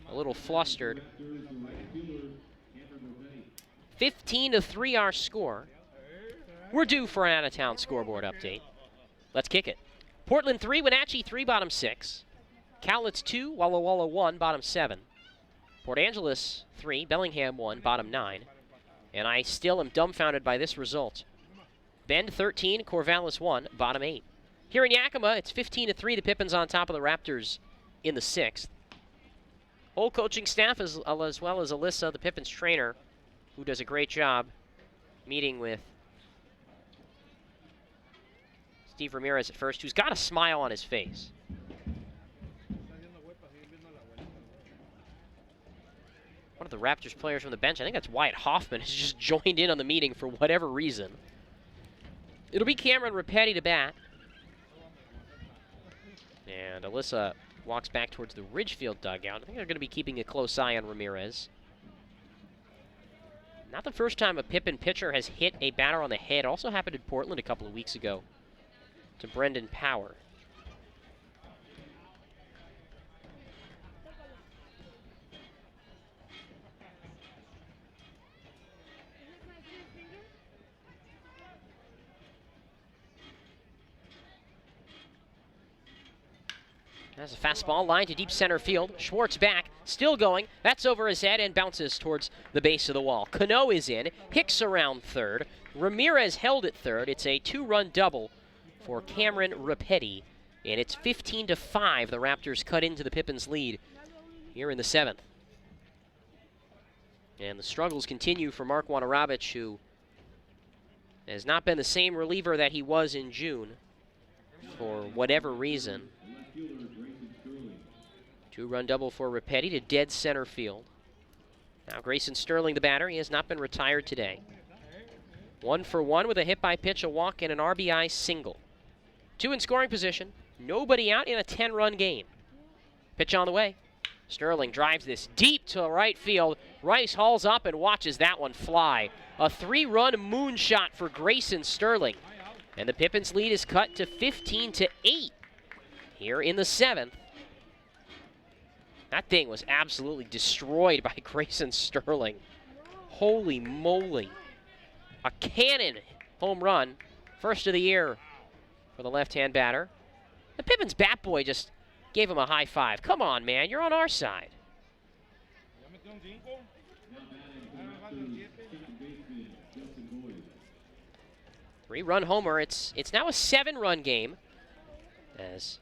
Speaker 1: a little flustered. 15-3 our score. We're due for an out-of-town scoreboard update. Let's kick it. Portland 3, Wenatchee 3, bottom 6. Cowlitz 2, Walla Walla 1, bottom 7. Port Angeles 3, Bellingham 1, bottom 9. And I still am dumbfounded by this result. Bend 13, Corvallis 1, bottom 8. Here in Yakima, it's 15-3, the Pippins on top of the Raptors in the 6th. Whole coaching staff, as well as Alyssa, the Pippins trainer, who does a great job meeting with Steve Ramirez at first, who's got a smile on his face. One of the Raptors players from the bench, I think that's Wyatt Hoffman, has just joined in on the meeting for whatever reason. It'll be Cameron Rapetti to bat. And Alyssa walks back towards the Ridgefield dugout. I think they're going to be keeping a close eye on Ramirez. Not the first time a Pippin pitcher has hit a batter on the head. Also happened in Portland a couple of weeks ago to Brendan Power. That's a fastball, line to deep center field. Schwartz back, still going. That's over his head and bounces towards the base of the wall. Cano is in, Hicks around third. Ramirez held at third. It's a 2-run double for Cameron Rapetti. And it's 15-5. The Raptors cut into the Pippins lead here in the 7th. And the struggles continue for Mark Wanarobich, who has not been the same reliever that he was in June for whatever reason. 2-run double for Rapetti to dead center field. Now Grayson Sterling, the batter. He has not been retired today. 1 for 1 with a hit by pitch, a walk, and an RBI single. 2 in scoring position. Nobody out in a 10-run game. Pitch on the way. Sterling drives this deep to right field. Rice hauls up and watches that one fly. A 3-run moonshot for Grayson Sterling. And the Pippins lead is cut to 15-8 here in the 7th. That thing was absolutely destroyed by Grayson Sterling. Holy moly. A cannon home run. First of the year for the left-hand batter. The Pippins bat boy just gave him a high five. Come on, man. You're on our side. 3-run homer. It's now a 7-run game as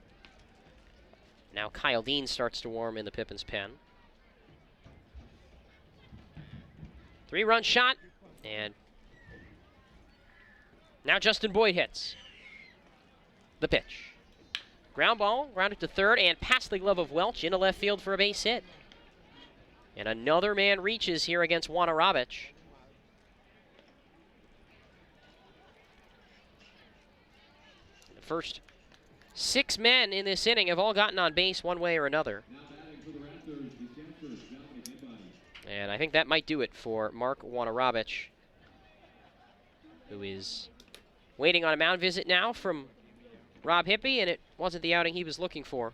Speaker 1: now Kyle Dean starts to warm in the Pippins pen. 3-run shot, and now Justin Boyd hits. The pitch. Ground ball, grounded to third, and past the glove of Welch into left field for a base hit. And another man reaches here against Wanarabich. The first 6 men in this inning have all gotten on base one way or another. And I think that might do it for Mark Wanarabich, who is waiting on a mound visit now from Rob Hippie, and it wasn't the outing he was looking for.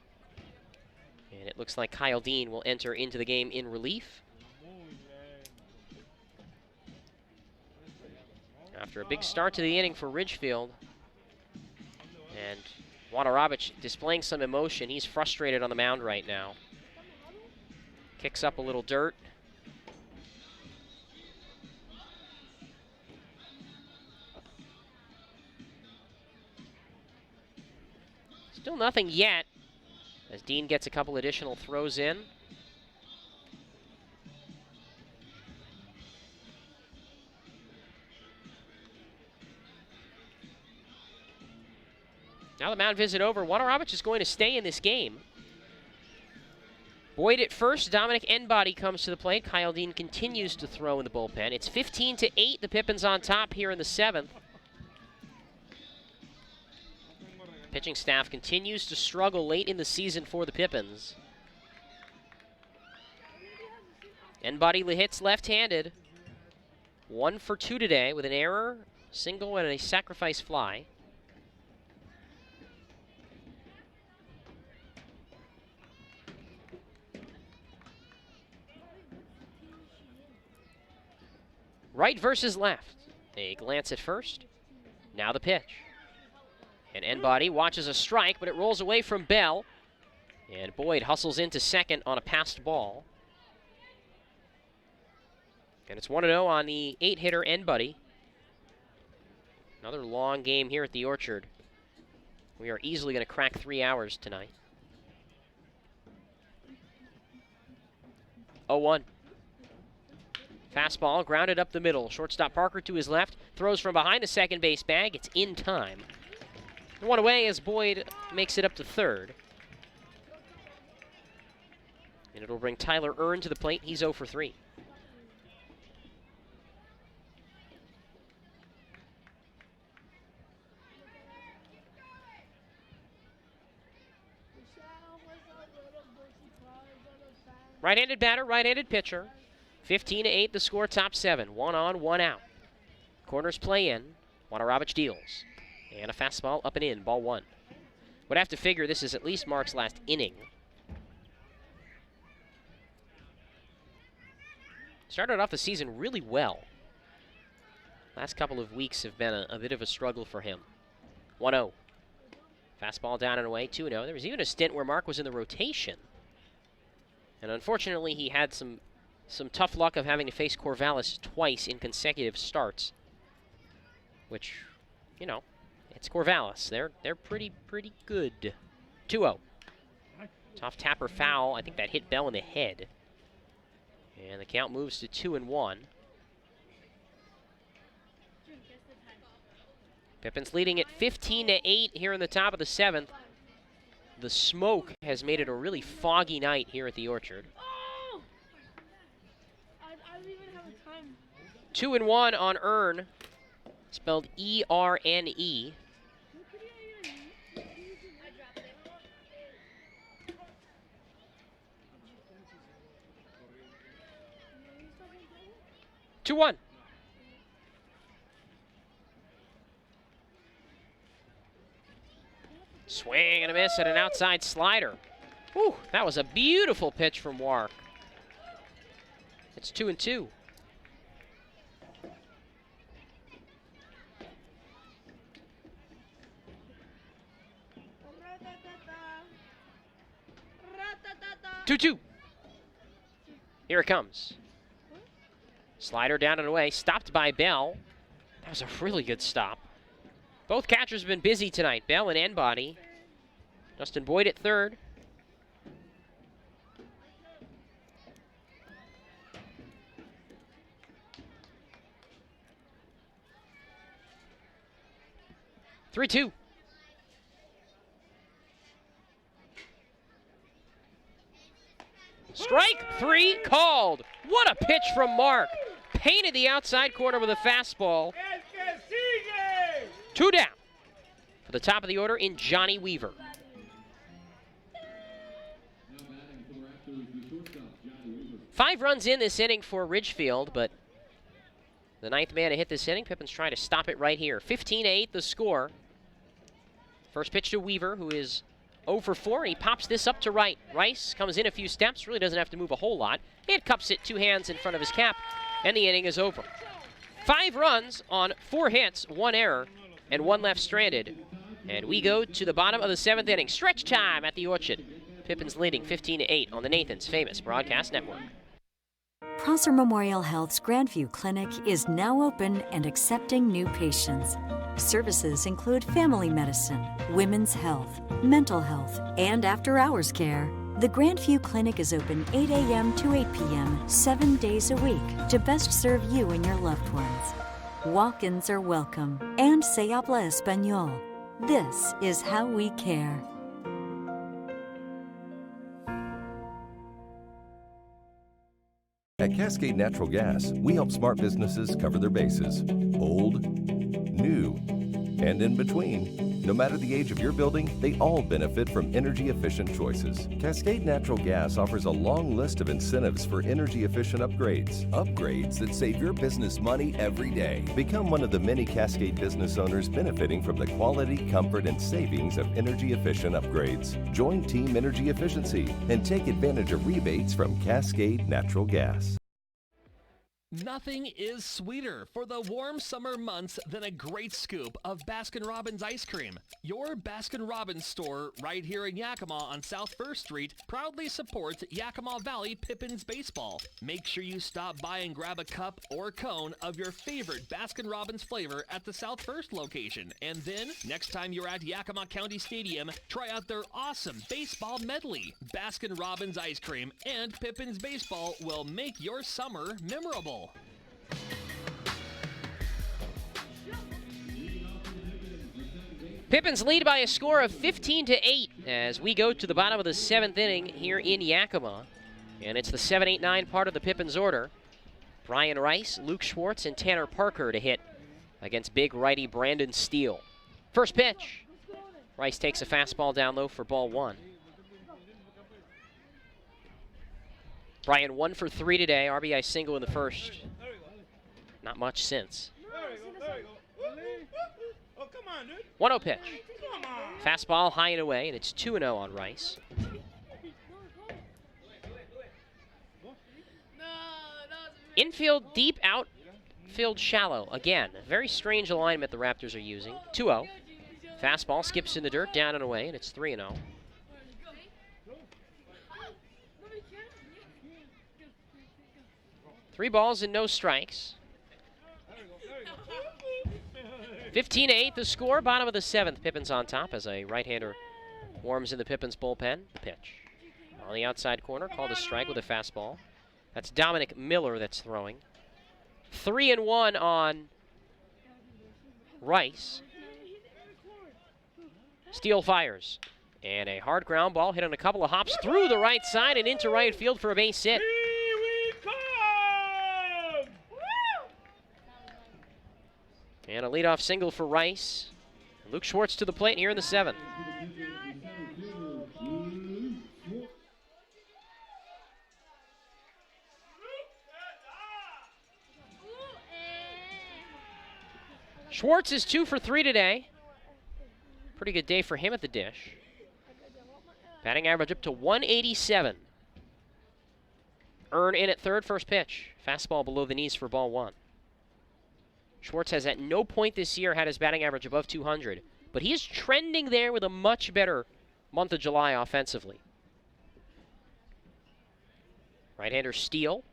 Speaker 1: And it looks like Kyle Dean will enter into the game in relief. After a big start to the inning for Ridgefield. And Wanarabich displaying some emotion. He's frustrated on the mound right now. Kicks up a little dirt. Still nothing yet, as Dean gets a couple additional throws in. Now the mound visit over. Wanarabich is going to stay in this game. Boyd at first. Dominic Enbody comes to the plate. Kyle Dean continues to throw in the bullpen. It's 15-8. The Pippins on top here in the 7th. Pitching staff continues to struggle late in the season for the Pippins. Enbody hits left-handed. 1 for 2 today with an error, single, and a sacrifice fly. Right versus left. A glance at first. Now the pitch. And Enbody watches a strike, but it rolls away from Bell. And Boyd hustles into second on a passed ball. And it's 1-0 on the 8-hitter Enbody. Another long game here at the Orchard. We are easily going to crack 3 hours tonight. 0-1. Fastball grounded up the middle. Shortstop Parker to his left. Throws from behind the second base bag. It's in time. 1 away as Boyd makes it up to third. And it'll bring Tyler Earn to the plate. He's 0 for 3. Right-handed batter, right-handed pitcher. 15-8 the score, top 7. 1 on, 1 out. Corners play in. Wanarabich deals. And a fastball up and in, ball 1. Would have to figure this is at least Mark's last inning. Started off the season really well. Last couple of weeks have been a bit of a struggle for him. 1-0. Fastball down and away, 2-0. There was even a stint where Mark was in the rotation. And unfortunately, he had some tough luck of having to face Corvallis twice in consecutive starts. Which, you know, it's Corvallis. They're pretty good. 2-0. Tough tapper foul. I think that hit Bell in the head. And the count moves to 2-1. Pippins leading at 15-8 here in the top of the 7th. The smoke has made it a really foggy night here at the Orchard. 2-1 on Earn, spelled E-R-N-E. Two one. Swing and a miss at an outside slider. Whew, that was a beautiful pitch from Wark. It's 2-2. Two. Here it comes. Slider down and away, stopped by Bell. That was a really good stop. Both catchers have been busy tonight, Bell and Enbody. Justin Boyd at third. Three-two. Strike three called. What a pitch from Mark. Painted the outside corner with a fastball. Two down for the top of the order in Johnny Weaver. Five runs in this inning for Ridgefield, but the ninth man to hit this inning. Pippins trying to stop it right here. 15-8 the score. First pitch to Weaver, who is 0 for 4, and he pops this up to right. Rice comes in a few steps, really doesn't have to move a whole lot. It cups it 2 hands in front of his cap, and the inning is over. 5 runs on 4 hits, 1 error, and 1 left stranded. And we go to the bottom of the 7th inning. Stretch time at the Orchard. Pippins leading 15-8 on the Nathan's Famous Broadcast Network.
Speaker 6: Prosser Memorial Health's Grandview Clinic is now open and accepting new patients. Services include family medicine, women's health, mental health, and after-hours care. The Grandview Clinic is open 8 a.m. to 8 p.m. 7 days a week to best serve you and your loved ones. Walk-ins are welcome, and se habla español. This is how we care.
Speaker 10: At Cascade Natural Gas, we help smart businesses cover their bases. Old, new, and in between. No matter the age of your building, they all benefit from energy-efficient choices. Cascade Natural Gas offers a long list of incentives for energy-efficient upgrades. Upgrades that save your business money every day. Become one of the many Cascade business owners benefiting from the quality, comfort, and savings of energy-efficient upgrades. Join Team Energy Efficiency and take advantage of rebates from Cascade Natural Gas.
Speaker 11: Nothing is sweeter for the warm summer months than a great scoop of Baskin-Robbins ice cream. Your Baskin-Robbins store right here in Yakima on South 1st Street proudly supports Yakima Valley Pippins baseball. Make sure you stop by and grab a cup or cone of your favorite Baskin-Robbins flavor at the South 1st location. And then, next time you're at Yakima County Stadium, try out their awesome baseball medley. Baskin-Robbins ice cream and Pippins baseball will make your summer memorable.
Speaker 1: Pippins lead by a score of 15-8 as we go to the bottom of the 7th inning here in Yakima. And it's the 7-8-9 part of the Pippins order. Brian Rice, Luke Schwartz, and Tanner Parker to hit against big righty Brandon Steele. First pitch. Rice takes a fastball down low for ball 1. Brian 1 for 3 today, RBI single in the first. Not much since. 1-0 pitch. Fastball high and away, and it's 2-0 on Rice. Infield deep, outfield shallow. Again, a very strange alignment the Raptors are using. 2-0. Fastball skips in the dirt, down and away, and it's 3-0. Three balls and no strikes. 15-8 the score, bottom of the 7th. Pippins on top as a right-hander warms in the Pippins bullpen. Pitch on the outside corner, called a strike with a fastball. That's Dominic Miller that's throwing. 3-1 on Rice. Steele fires. And a hard ground ball hit on a couple of hops through the right side and into right field for a base hit. And a leadoff single for Rice. Luke Schwartz to the plate here in the 7th. Schwartz is 2 for 3 today. Pretty good day for him at the dish. Batting average up to 187. Earn in at third, first pitch. Fastball below the knees for ball 1. Schwartz has at no point this year had his batting average above 200, but he is trending there with a much better month of July offensively. Right-hander Steele,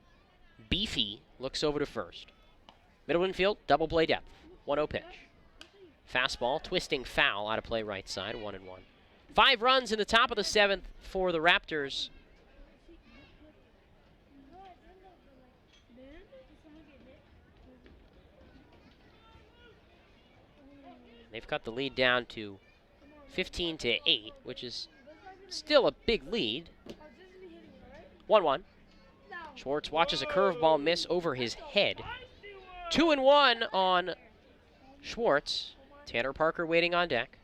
Speaker 1: beefy, looks over to first. Middle infield, double play depth. 1-0 pitch. Fastball, twisting foul, out of play right side, 1-1. 5 runs in the top of the 7th for the Raptors. They've cut the lead down to 15-8, which is still a big lead. 1-1. Schwartz watches a curveball miss over his head. 2-1 on Schwartz. Tanner Parker waiting on deck.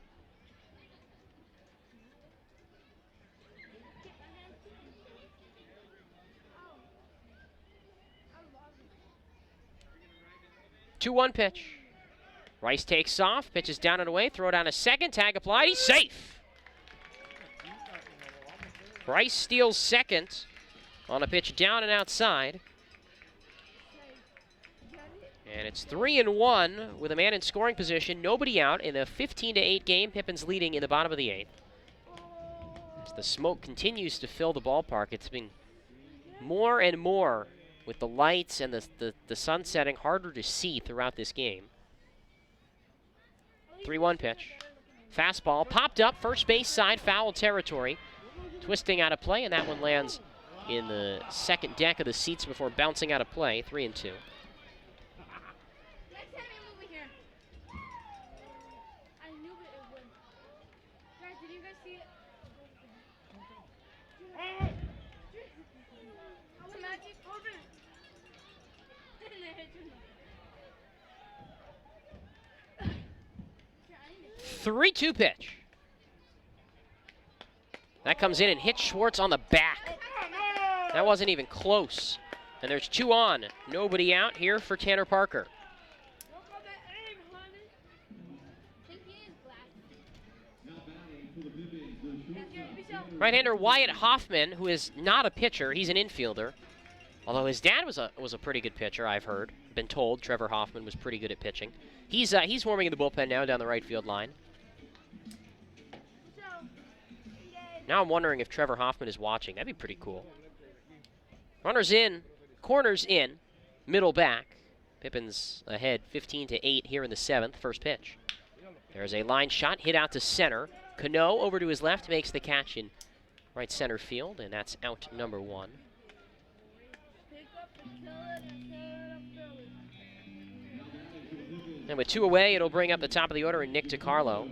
Speaker 1: Two-one pitch. Rice takes off, pitches down and away, throw down a second, tag applied, he's safe. Rice steals second on a pitch down and outside. And it's 3-1 with a man in scoring position, nobody out in a 15-8 game. Pippins leading in the bottom of the 8th. As the smoke continues to fill the ballpark, it's been more and more with the lights and the sun setting harder to see throughout this game. 3-1 pitch. Fastball popped up, first base side, foul territory. Twisting out of play, and that one lands in the second deck of the seats before bouncing out of play, 3-2. Three-two pitch. That comes in and hits Schwartz on the back. That wasn't even close. And there's 2 on. Nobody out here for Tanner Parker. Right-hander Wyatt Hoffman, who is not a pitcher, he's an infielder. Although his dad was a pretty good pitcher, I've heard. Been told Trevor Hoffman was pretty good at pitching. He's warming in the bullpen now down the right field line. Now I'm wondering if Trevor Hoffman is watching. That'd be pretty cool. Runners in, corners in, middle back. Pippins ahead 15-8 here in the 7th, first pitch. There's a line shot hit out to center. Cano over to his left makes the catch in right center field, and that's out number 1. And with 2 away, it'll bring up the top of the order and Nick DiCarlo.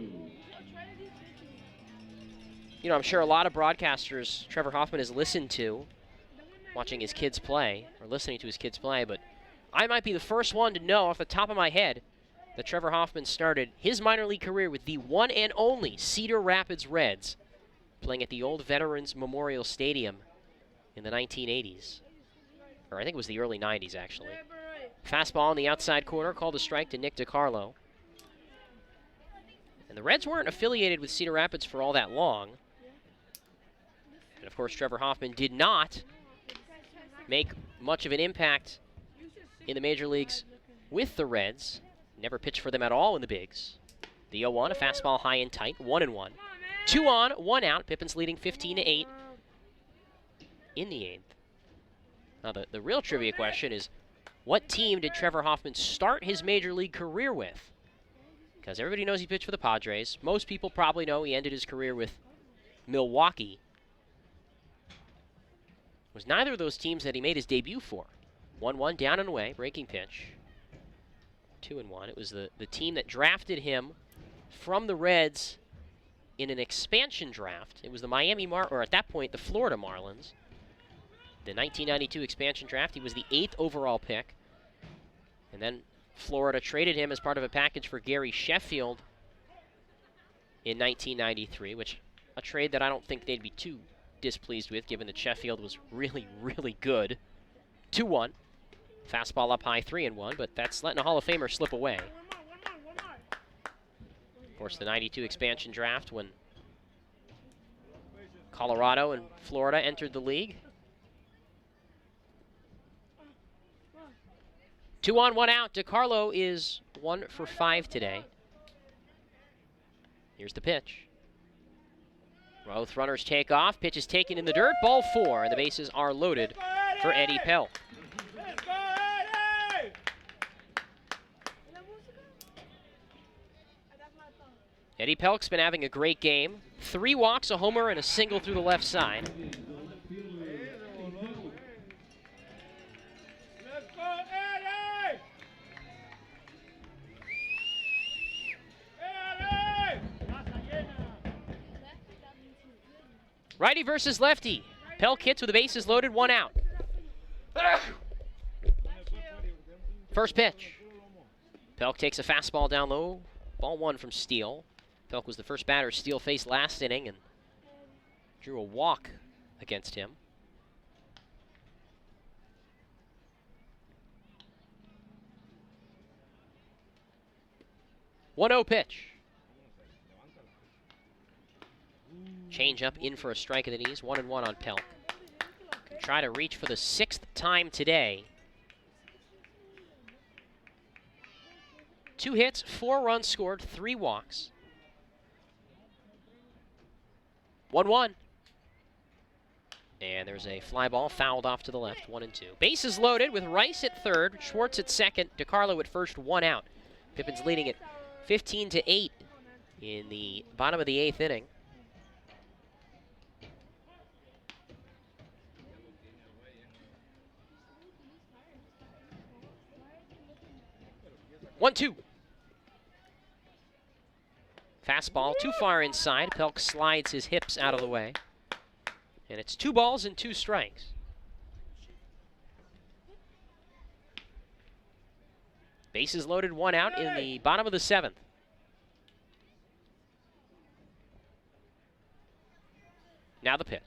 Speaker 1: You know, I'm sure a lot of broadcasters Trevor Hoffman has listened to, watching his kids play, or listening to his kids play, but I might be the first one to know off the top of my head that Trevor Hoffman started his minor league career with the one and only Cedar Rapids Reds, playing at the old Veterans Memorial Stadium in the 1980s. Or I think it was the early 90s, actually. Fastball in the outside corner, called a strike to Nick DiCarlo. And the Reds weren't affiliated with Cedar Rapids for all that long. And of course, Trevor Hoffman did not make much of an impact in the major leagues with the Reds. Never pitched for them at all in the bigs. The 0-1, a fastball high and tight, 1-1. 2 on, 1 out. Pippins leading 15-8 in the 8th. Now, the real trivia question is, what team did Trevor Hoffman start his major league career with? Because everybody knows he pitched for the Padres. Most people probably know he ended his career with Milwaukee. It was neither of those teams that he made his debut for. 1-1, down and away, breaking pitch. 2-1. It was the team that drafted him from the Reds in an expansion draft. It was the or at that point, the Florida Marlins. The 1992 expansion draft, he was the 8th overall pick. And then Florida traded him as part of a package for Gary Sheffield in 1993, which a trade that I don't think they'd be too displeased with, given that Sheffield was really, really good. 2-1. Fastball up high, 3-1, but that's letting a Hall of Famer slip away. Of course, the 92 expansion draft when Colorado and Florida entered the league. 2 on, 1 out. DeCarlo is 1 for 5 today. Here's the pitch. Both runners take off. Pitch is taken in the dirt. Ball 4, and the bases are loaded for Eddie Pelk. Eddie Pelk's been having a great game. 3 walks, a homer, and a single through the left side. Righty versus lefty. Pelk hits with the bases loaded, 1 out. First pitch. Pelk takes a fastball down low. Ball 1 from Steele. Pelk was the first batter Steele faced last inning and drew a walk against him. One-0 pitch. Change up in for a strike of the knees. 1-1 on Pelk. Can try to reach for the 6th time today. 2 hits, 4 runs scored, 3 walks. 1-1. And there's a fly ball fouled off to the left, 1-2. Bases loaded with Rice at third, Schwartz at second, DeCarlo at first, 1 out. Pippins leading it 15-8 in the bottom of the 8th inning. One-two. Fastball too far inside. Pelk slides his hips out of the way. And it's 2 balls and 2 strikes. Bases loaded, 1 out in the bottom of the 7th. Now the pitch.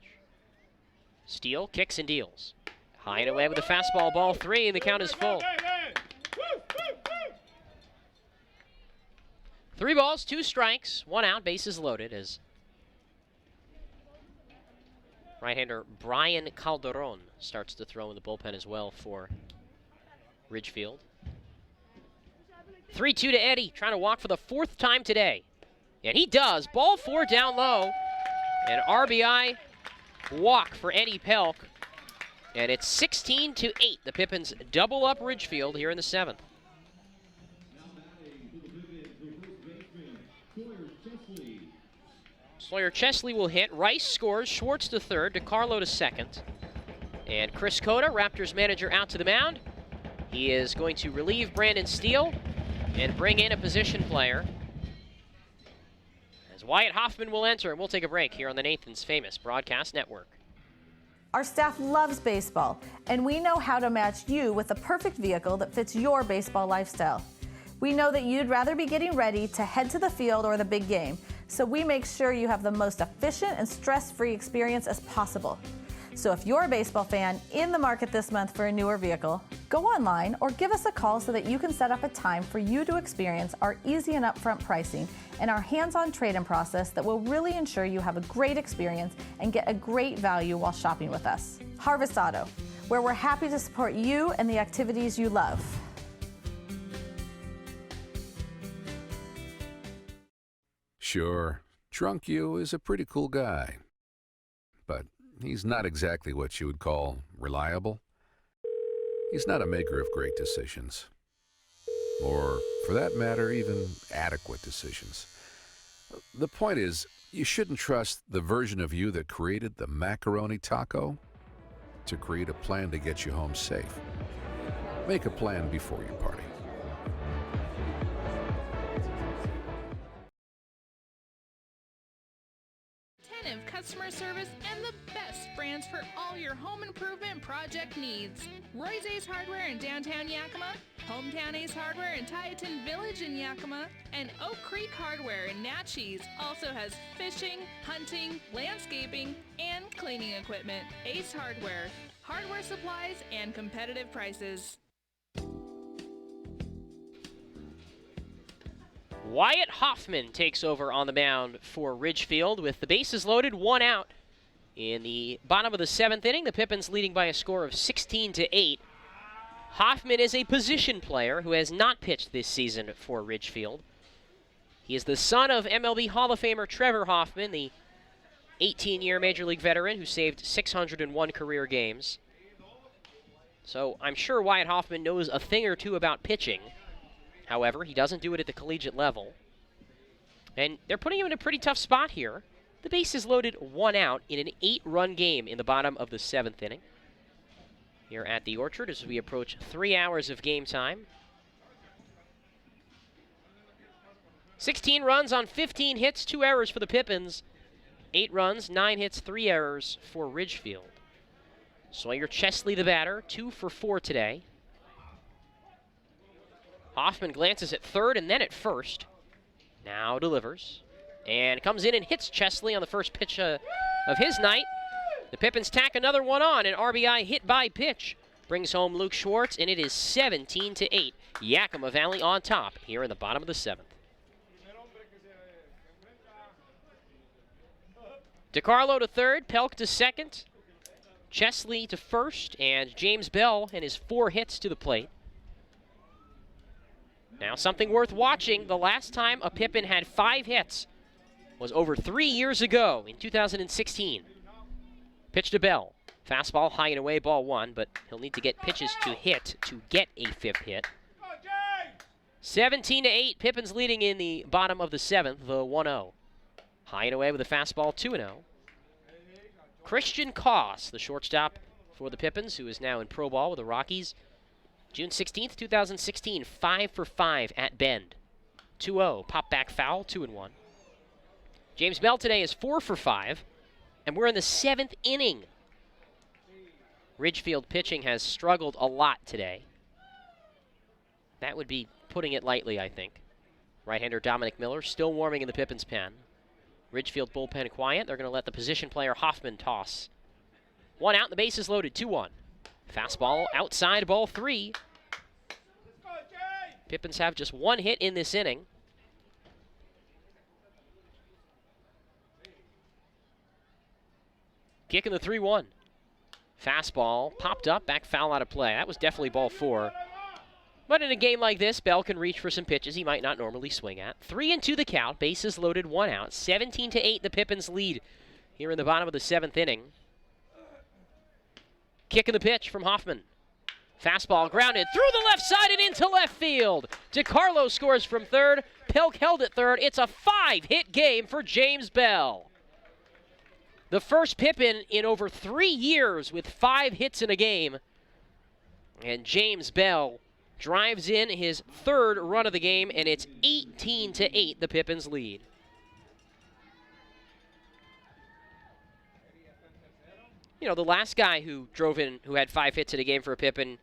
Speaker 1: Steele kicks and deals. High and away with the fastball, ball 3, and the count is full. 3 balls, 2 strikes, 1 out, bases loaded as right-hander Brian Calderon starts to throw in the bullpen as well for Ridgefield. 3-2 to Eddie, trying to walk for the 4th time today. And he does. Ball 4 down low. An RBI walk for Eddie Pelk. And it's 16-8. The Pippins double up Ridgefield here in the 7th. Sawyer Chesley will hit. Rice scores. Schwartz to third. DeCarlo to second. And Chris Cota, Raptors manager, out to the mound. He is going to relieve Brandon Steele and bring in a position player. As Wyatt Hoffman will enter, and we'll take a break here on the Nathan's Famous Broadcast Network.
Speaker 2: Our staff loves baseball, and we know how to match you with the perfect vehicle that fits your baseball lifestyle. We know that you'd rather be getting ready to head to the field or the big game, so we make sure you have the most efficient and stress-free experience as possible. So if you're a baseball fan in the market this month for a newer vehicle, go online or give us a call so that you can set up a time for you to experience our easy and upfront pricing and our hands-on trade-in process that will really ensure you have a great experience and get a great value while shopping with us. Harvest Auto, where we're happy to support you and the activities you love.
Speaker 3: Sure, Drunk You is a pretty cool guy, but he's not exactly what you would call reliable. He's not a maker of great decisions, or, for that matter, even adequate decisions. The point is, you shouldn't trust the version of you that created the macaroni taco to create a plan to get you home safe. Make a plan before you party.
Speaker 13: attentive customer service, and the best brands for all your home improvement project needs. Roy's Ace Hardware in downtown Yakima, Hometown Ace Hardware in Tieton Village in Yakima, and Oak Creek Hardware in Natchez also has fishing, hunting, landscaping, and cleaning equipment. Ace Hardware, hardware supplies and competitive prices.
Speaker 1: Wyatt Hoffman takes over on the mound for Ridgefield with the bases loaded, 1 out. In the bottom of the 7th inning, the Pippins leading by a score of 16-8. Hoffman is a position player who has not pitched this season for Ridgefield. He is the son of MLB Hall of Famer Trevor Hoffman, the 18-year Major League veteran who saved 601 career games. So I'm sure Wyatt Hoffman knows a thing or two about pitching. However, he doesn't do it at the collegiate level. And they're putting him in a pretty tough spot here. The bases loaded, 1 out in an 8-run game in the bottom of the 7th inning. Here at the Orchard as we approach 3 hours of game time. 16 runs on 15 hits, 2 errors for the Pippins. 8 runs, 9 hits, 3 errors for Ridgefield. Sawyer Chesley, the batter, 2 for 4 today. Hoffman glances at third and then at first. Now delivers. And comes in and hits Chesley on the first pitch of his night. The Pippins tack another one on. An RBI hit by pitch brings home Luke Schwartz, and it is 17-8. Yakima Valley on top here in the bottom of the 7th. DiCarlo to third, Pelk to second, Chesley to first, and James Bell and his 4 hits to the plate. Now something worth watching, the last time a Pippin had 5 hits was over 3 years ago in 2016. Pitch to Bell. Fastball high and away, ball 1, but he'll need to get pitches to hit to get a 5th hit. 17-8, Pippins leading in the bottom of the 7th, the 1-0. High and away with a fastball, 2-0. Christian Koss, the shortstop for the Pippins, who is now in pro ball with the Rockies. June 16th, 2016, 5 for 5 at Bend. 2-0, pop back foul, 2-1. James Bell today is 4 for 5, and we're in the 7th inning. Ridgefield pitching has struggled a lot today. That would be putting it lightly, I think. Right-hander Dominic Miller still warming in the Pippins pen. Ridgefield bullpen quiet. They're going to let the position player Hoffman toss. 1 out, the base is loaded, 2-1. Fastball outside, ball 3. Pippins have just 1 hit in this inning. Kicking the 3-1. Fastball popped up, back foul out of play. That was definitely ball 4. But in a game like this, Bell can reach for some pitches he might not normally swing at. 3-2 the count, bases loaded, 1 out. 17-8 the Pippins lead here in the bottom of the 7th inning. Kicking the pitch from Hoffman. Fastball grounded through the left side and into left field. DiCarlo scores from third. Pelk held at third. It's a 5-hit game for James Bell. The first Pippin in over 3 years with 5 hits in a game. And James Bell drives in his 3rd run of the game, and it's 18-8 the Pippins lead. You know, the last guy who drove in, who had 5 hits in a game for a Pippin,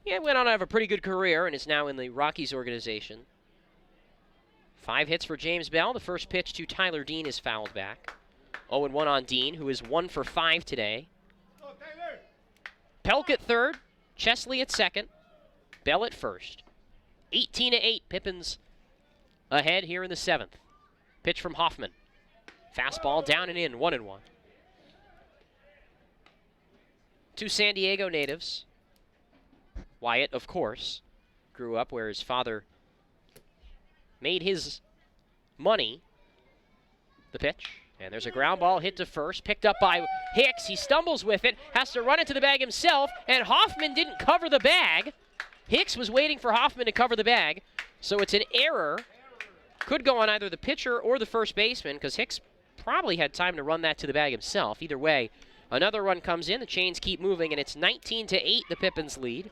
Speaker 1: went on to have a pretty good career and is now in the Rockies organization. 5 hits for James Bell. The first pitch to Tyler Dean is fouled back. 0-1 on Dean, who is 1 for 5 today. Pelk at third, Chesley at second, Bell at first. 18-8, Pippins ahead here in the 7th. Pitch from Hoffman. Fastball down and in, 1-1. 2 San Diego natives. Wyatt, of course, grew up where his father made his money. The pitch. And there's a ground ball hit to first, picked up by Hicks. He stumbles with it, has to run into the bag himself, and Hoffman didn't cover the bag. Hicks was waiting for Hoffman to cover the bag, so it's an error. Could go on either the pitcher or the first baseman, because Hicks probably had time to run that to the bag himself. Either way, another run comes in, the chains keep moving, and it's 19-8, the Pippins lead.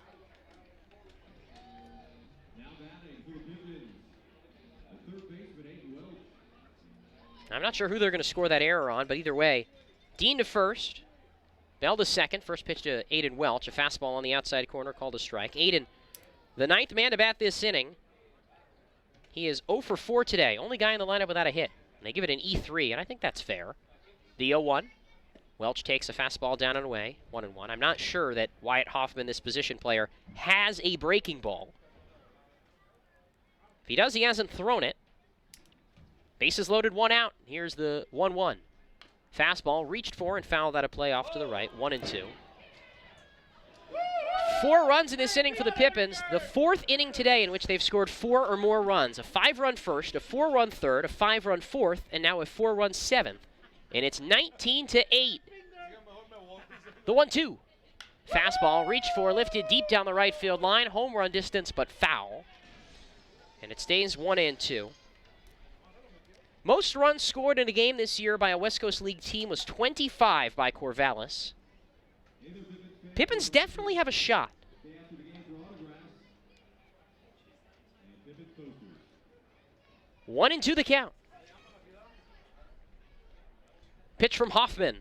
Speaker 1: I'm not sure who they're going to score that error on, but either way, Dean to first, Bell to second. First pitch to Aiden Welch, a fastball on the outside corner called a strike. Aiden, the ninth man to bat this inning. He is 0 for 4 today, only guy in the lineup without a hit. And they give it an E3, and I think that's fair. The 0-1. Welch takes a fastball down and away, 1-1. I'm not sure that Wyatt Hoffman, this position player, has a breaking ball. If he does, he hasn't thrown it. Bases loaded, 1 out. Here's the 1-1. Fastball reached for and fouled out of play off to the right, 1-2. 4 runs in this inning for the Pippins, the 4th inning today in which they've scored 4 or more runs. A 5-run first, a 4-run third, a 5-run fourth, and now a 4-run 7th. And it's 19-8. The 1-2. Fastball reached for, lifted deep down the right field line, home run distance, but foul. And it stays 1-2. Most runs scored in a game this year by a West Coast League team was 25 by Corvallis. Pippins definitely have a shot. 1-2 the count. Pitch from Hoffman.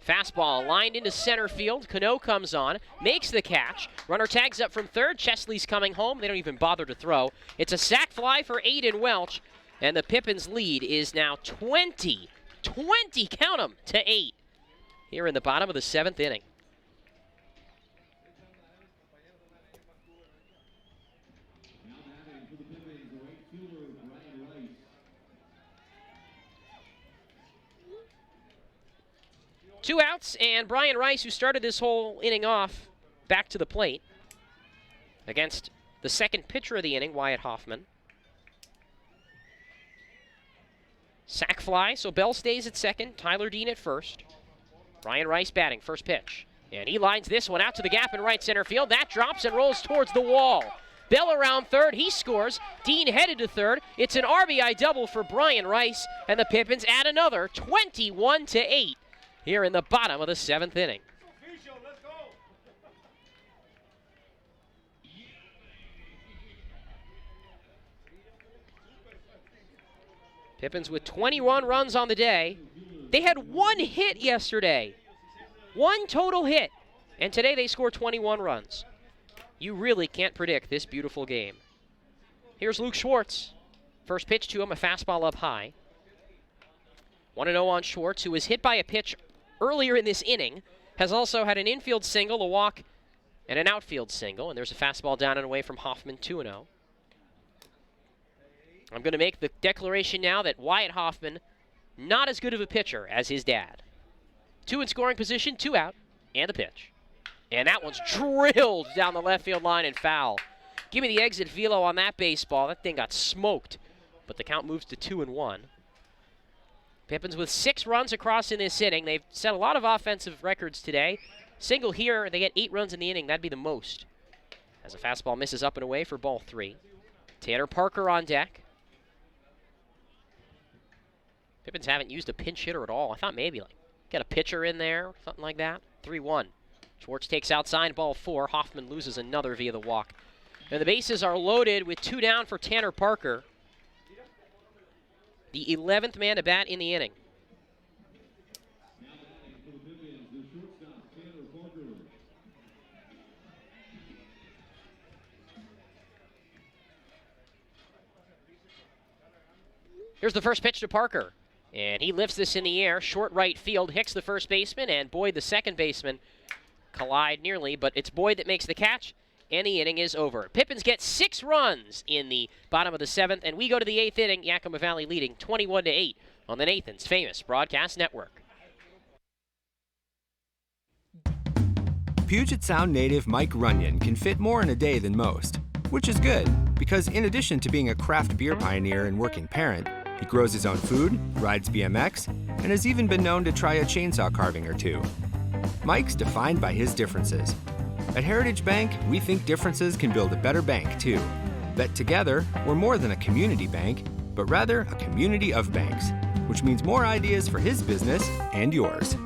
Speaker 1: Fastball lined into center field. Cano comes on, makes the catch. Runner tags up from third. Chesley's coming home. They don't even bother to throw. It's a sac fly for Aiden Welch, and the Pippins lead is now 20, count them, to 8 here in the bottom of the 7th inning. Two outs, and Brian Rice, who started this whole inning off, back to the plate against the second pitcher of the inning, Wyatt Hoffman. Sac fly, so Bell stays at second, Tyler Dean at first. Brian Rice batting, first pitch. And he lines this one out to the gap in right center field. That drops and rolls towards the wall. Bell around third, he scores. Dean headed to third. It's an RBI double for Brian Rice, and the Pippins add another 21-8 here in the bottom of the 7th inning. Pippins with 21 runs on the day. They had 1 hit yesterday. 1 total hit. And today they score 21 runs. You really can't predict this beautiful game. Here's Luke Schwartz. First pitch to him, a fastball up high. 1-0 on Schwartz, who was hit by a pitch earlier in this inning. Has also had an infield single, a walk, and an outfield single. And there's a fastball down and away from Hoffman, 2-0. I'm going to make the declaration now that Wyatt Hoffman, not as good of a pitcher as his dad. 2 in scoring position, 2 out, and the pitch. And that one's drilled down the left field line and foul. Give me the exit velo on that baseball. That thing got smoked, but the count moves to 2-1. Pippins with 6 runs across in this inning. They've set a lot of offensive records today. Single here, they get 8 runs in the inning. That'd be the most. As a fastball misses up and away for ball 3. Tanner Parker on deck. Pippins haven't used a pinch hitter at all. I thought maybe like get a pitcher in there, something like that. 3-1. Schwartz takes outside, ball 4. Hoffman loses another via the walk. And the bases are loaded with 2 down for Tanner Parker. The 11th man to bat in the inning. Here's the first pitch to Parker. And he lifts this in the air, short right field, hits the first baseman, and Boyd, the second baseman, collide nearly, but it's Boyd that makes the catch, and the inning is over. Pippins gets 6 runs in the bottom of the 7th, and we go to the 8th inning, Yakima Valley leading 21-8 on the Nathan's Famous Broadcast Network.
Speaker 5: Puget Sound native Mike Runyon can fit more in a day than most, which is good, because in addition to being a craft beer pioneer and working parent, he grows his own food, rides BMX, and has even been known to try a chainsaw carving or 2. Mike's defined by his differences. At Heritage Bank, we think differences can build a better bank, too. That together, we're more than a community bank, but rather a community of banks, which means more ideas for his business and yours.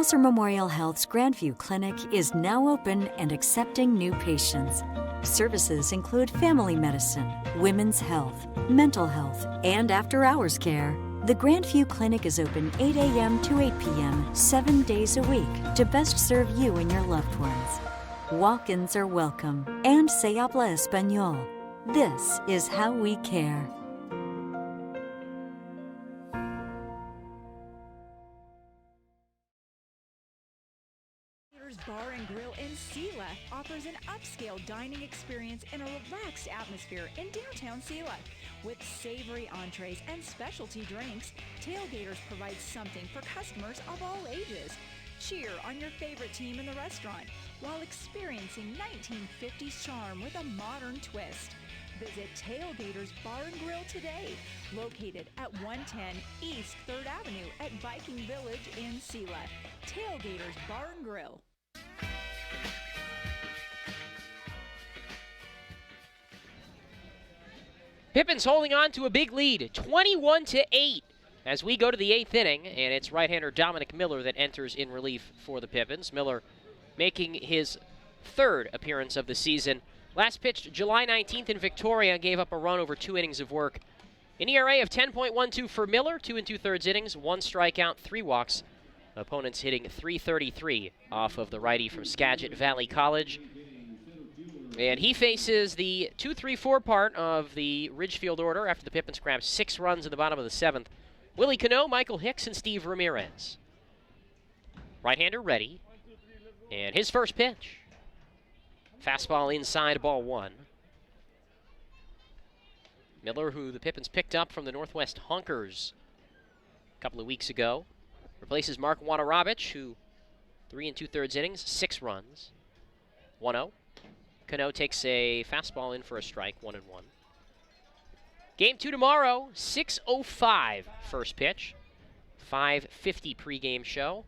Speaker 6: Kaiser Memorial Health's Grandview Clinic is now open and accepting new patients. Services include family medicine, women's health, mental health, and after-hours care. The Grandview Clinic is open 8 a.m. to 8 p.m. 7 days a week to best serve you and your loved ones. Walk-ins are welcome, and se habla español. This is how we care.
Speaker 14: Bar and Grill in Sela offers an upscale dining experience in a relaxed atmosphere in downtown Sela. With savory entrees and specialty drinks, tailgaters provide something for customers of all ages. Cheer on your favorite team in the restaurant while experiencing 1950s charm with a modern twist. Visit Tailgaters Bar and Grill today, located at 110 East 3rd Avenue at Viking Village in Sela. Tailgaters Bar and Grill.
Speaker 1: Pippins holding on to a big lead, 21-8, as we go to the 8th inning, and it's right-hander Dominic Miller that enters in relief for the Pippins. Miller making his 3rd appearance of the season. Last pitched July 19th in Victoria, gave up a run over 2 innings of work. An ERA of 10.12 for Miller, 2 2/3 innings, 1 strikeout, 3 walks. Opponents hitting .333 off of the righty from Skagit Valley College. And he faces the 2-3-4 part of the Ridgefield order after the Pippins grabbed 6 runs in the bottom of the 7th. Willie Cano, Michael Hicks, and Steve Ramirez. Right-hander ready. And his first pitch. Fastball inside, ball 1. Miller, who the Pippins picked up from the Northwest Hunkers a couple of weeks ago, replaces Mark Wanarabich, who 3 2/3 innings, 6 runs. 1-0. Cano takes a fastball in for a strike, 1-1. Game 2 tomorrow, 6:05 first pitch. 5:50 pregame show.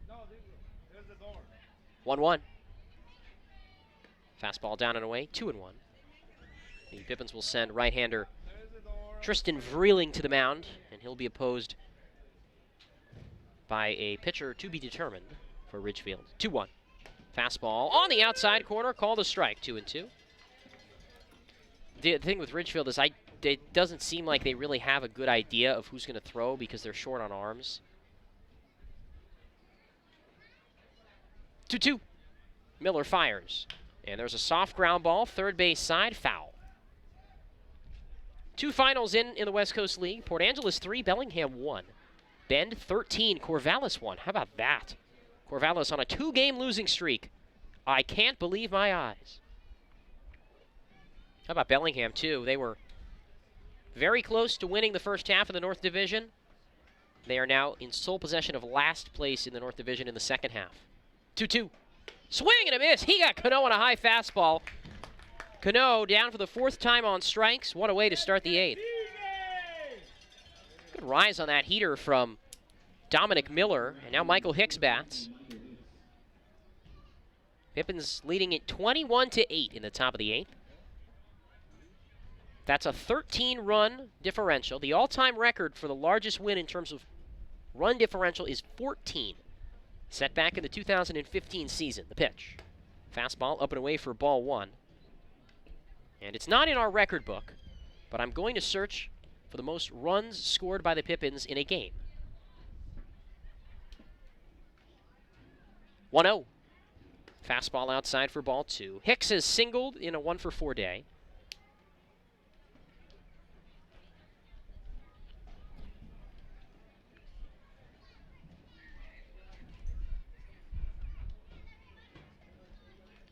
Speaker 1: 1-1. Fastball down and away, 2-1. The Pippins will send right-hander Tristan Vreeling to the mound, and he'll be opposed by a pitcher to be determined for Ridgefield. 2-1. Fastball on the outside corner, called a strike, 2-2. The thing with Ridgefield is it doesn't seem like they really have a good idea of who's going to throw because they're short on arms. 2-2. Miller fires. And there's a soft ground ball, third base side, foul. 2 finals in the West Coast League. Port Angeles 3, Bellingham 1. Bend 13, Corvallis 1. How about that? Corvallis on a 2-game losing streak. I can't believe my eyes. How about Bellingham, too? They were very close to winning the first half of the North Division. They are now in sole possession of last place in the North Division in the second half. 2-2. Swing and a miss. He got Cano on a high fastball. Cano down for the 4th time on strikes. What a way to start the 8th. Good rise on that heater from Dominic Miller, and now Michael Hicks bats. Pippins leading it 21-8 in the top of the 8th. That's a 13-run differential. The all-time record for the largest win in terms of run differential is 14. Set back in the 2015 season. The pitch. Fastball up and away for ball 1. And it's not in our record book, but I'm going to search for the most runs scored by the Pippins in a game. 1-0. Fastball outside for ball 2. Hicks has singled in a 1-for-4 day.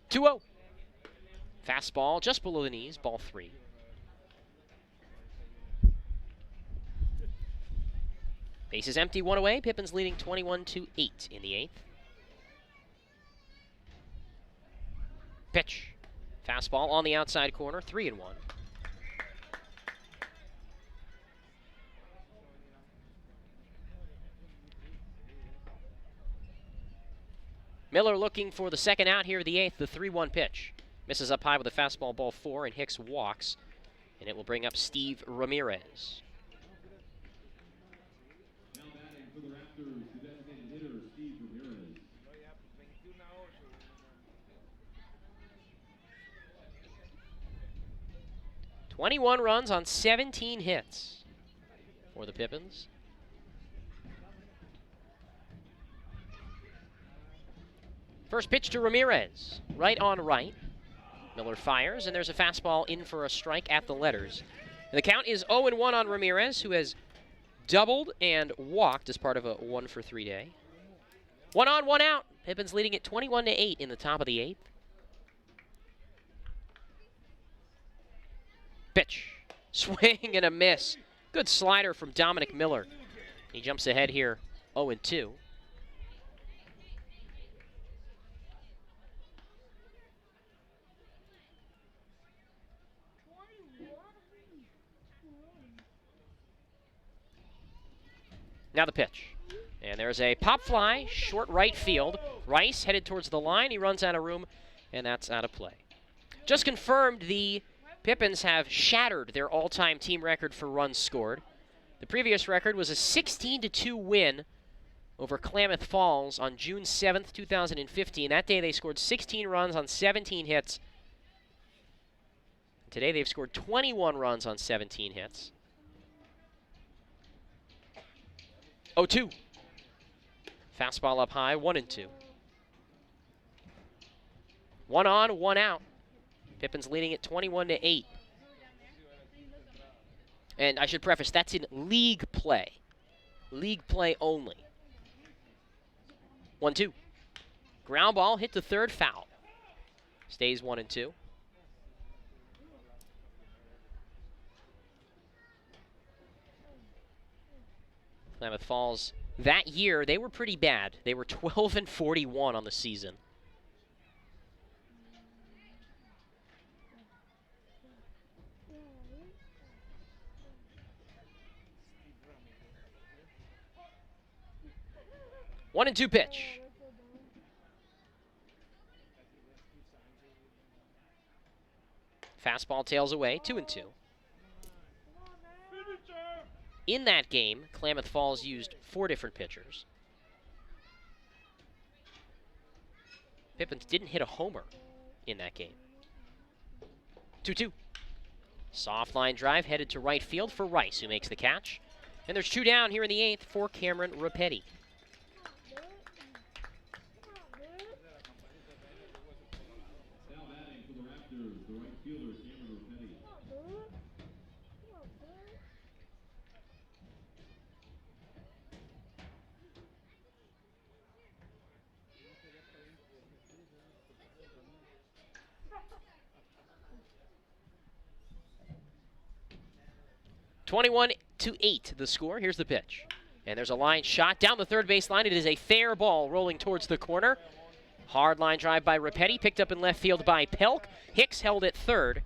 Speaker 1: (2-0). Fastball just below the knees, ball 3. Base is empty, 1 away. Pippins leading 21-8 in the 8th. Pitch. Fastball on the outside corner, 3-1. Miller looking for the second out here of the 8th, the 3-1 pitch. Misses up high with a fastball, ball 4, and Hicks walks. And it will bring up Steve Ramirez.
Speaker 12: Now batting for the Raptors, the designated hitter, Steve Ramirez.
Speaker 1: 21 runs on 17 hits for the Pippins. First pitch to Ramirez, right on right. Miller fires, and there's a fastball in for a strike at the letters. And the count is 0-1 on Ramirez, who has doubled and walked as part of a 1-for-3 day. 1 on, 1 out. Pippins leading it 21-8 in the top of the 8th. Pitch. Swing and a miss. Good slider from Dominic Miller. He jumps ahead here, 0-2. Now the pitch. And there's a pop fly, short right field. Rice headed towards the line. He runs out of room, and that's out of play. Just confirmed the Pippins have shattered their all-time team record for runs scored. The previous record was a 16-2 win over Klamath Falls on June 7th, 2015. That day they scored 16 runs on 17 hits. Today they've scored 21 runs on 17 hits. 0-2. Fastball up high, 1-2. 1 on, 1 out. Pippins leading it 21-8. And I should preface, that's in league play. League play only. 1-2. Ground ball hit to third, foul. Stays 1-2. Klamath Falls, that year, they were pretty bad. They were 12-41 on the season. One and 2 pitch. Fastball tails away, 2-2. In that game, Klamath Falls used 4 different pitchers. Pippins didn't hit a homer in that game. 2-2. Soft line drive headed to right field for Rice, who makes the catch. And there's 2 down here in the 8th for Cameron Rapetti.
Speaker 12: Now batting for the Raptors, the right fielder, Cameron Rapetti.
Speaker 1: (21-8) the score. Here's the pitch. And there's a line shot down the third base line. It is a fair ball rolling towards the corner. Hard line drive by Rapetti, picked up in left field by Pelk. Hicks held at third.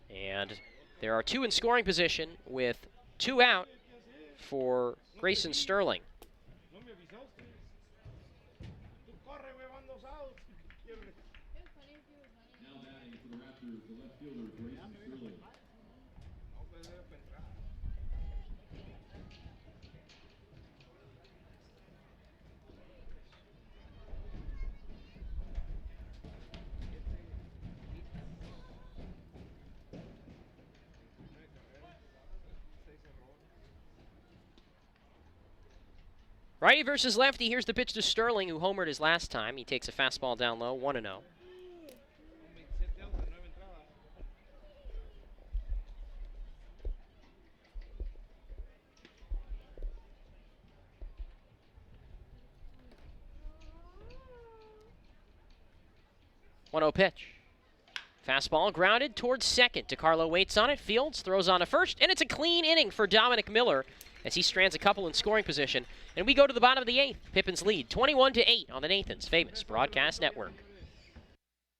Speaker 1: And there are 2 in scoring position with 2 out for Grayson Sterling.
Speaker 12: Now batting for the Raptors, the left fielder, Grayson Sterling.
Speaker 1: Righty versus lefty. Here's the pitch to Sterling, who homered his last time. He takes a fastball down low, 1-0. One-0 pitch. Fastball grounded towards second. DeCarlo waits on it. Fields throws on to first, and it's a clean inning for Dominic Miller as he strands a couple in scoring position. And we go to the bottom of the 8th. Pippins lead 21-8 on the Nathan's famous broadcast network.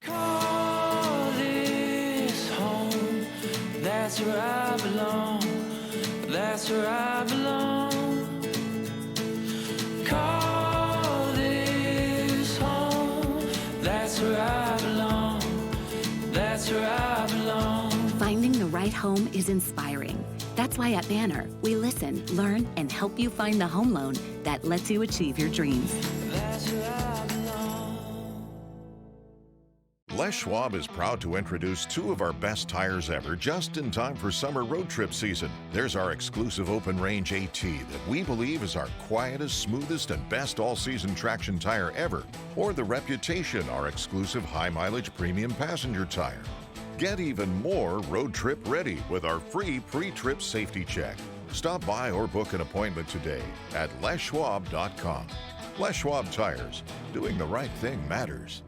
Speaker 7: Call this home. That's where I belong. That's where I belong. Call this home. That's where I belong. That's where I belong.
Speaker 8: Finding the right home is inspiring. That's why at Banner, we listen, learn, and help you find the home loan that lets you achieve your dreams.
Speaker 7: That's where I belong.
Speaker 9: Les Schwab is proud to introduce two of our best tires ever just in time for summer road trip season. There's our exclusive open range AT that we believe is our quietest, smoothest, and best all-season traction tire ever. Or the Reputation, our exclusive high-mileage premium passenger tire. Get even more road trip ready with our free pre-trip safety check. Stop by or book an appointment today at leschwab.com. Les Schwab Tires. Doing the right thing matters.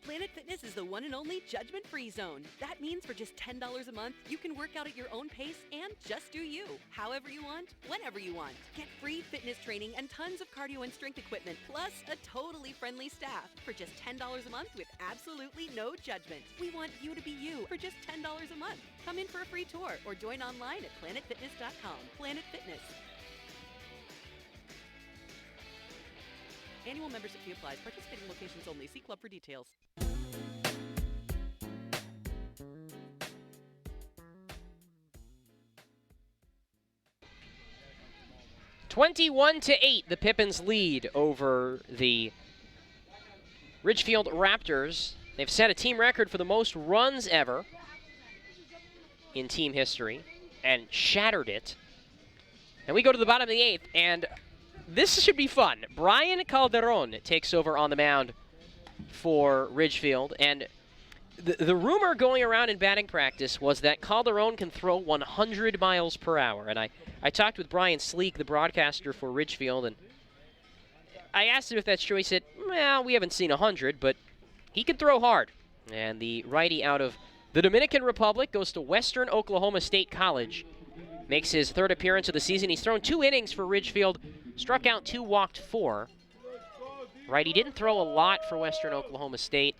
Speaker 16: Planet Fitness is the one and only judgment-free zone. That means for just $10 a month, you can work out at your own pace and just do you. However you want, whenever you want. Get free fitness training and tons of cardio and strength equipment, plus a totally friendly staff for just $10 a month with absolutely no judgment. We want you to be you for just $10 a month. Come in for a free tour or join online at planetfitness.com. Planet Fitness. Annual membership fee applies. Participating locations only. See club for details.
Speaker 1: (21-8), the Pippins lead over the Ridgefield Raptors. They've set a team record for the most runs ever in team history and shattered it. And we go to the bottom of the 8th, and this should be fun. Brian Calderon takes over on the mound for Ridgefield, and the rumor going around in batting practice was that Calderon can throw 100 miles per hour. And I talked with Brian Sleek, the broadcaster for Ridgefield, and I asked him if that's true. He said, well, we haven't seen 100, but he can throw hard. And the righty out of the Dominican Republic goes to Western Oklahoma State College. Makes his third appearance of the season. He's thrown 2 innings for Ridgefield, struck out 2, walked 4. Right, he didn't throw a lot for Western Oklahoma State.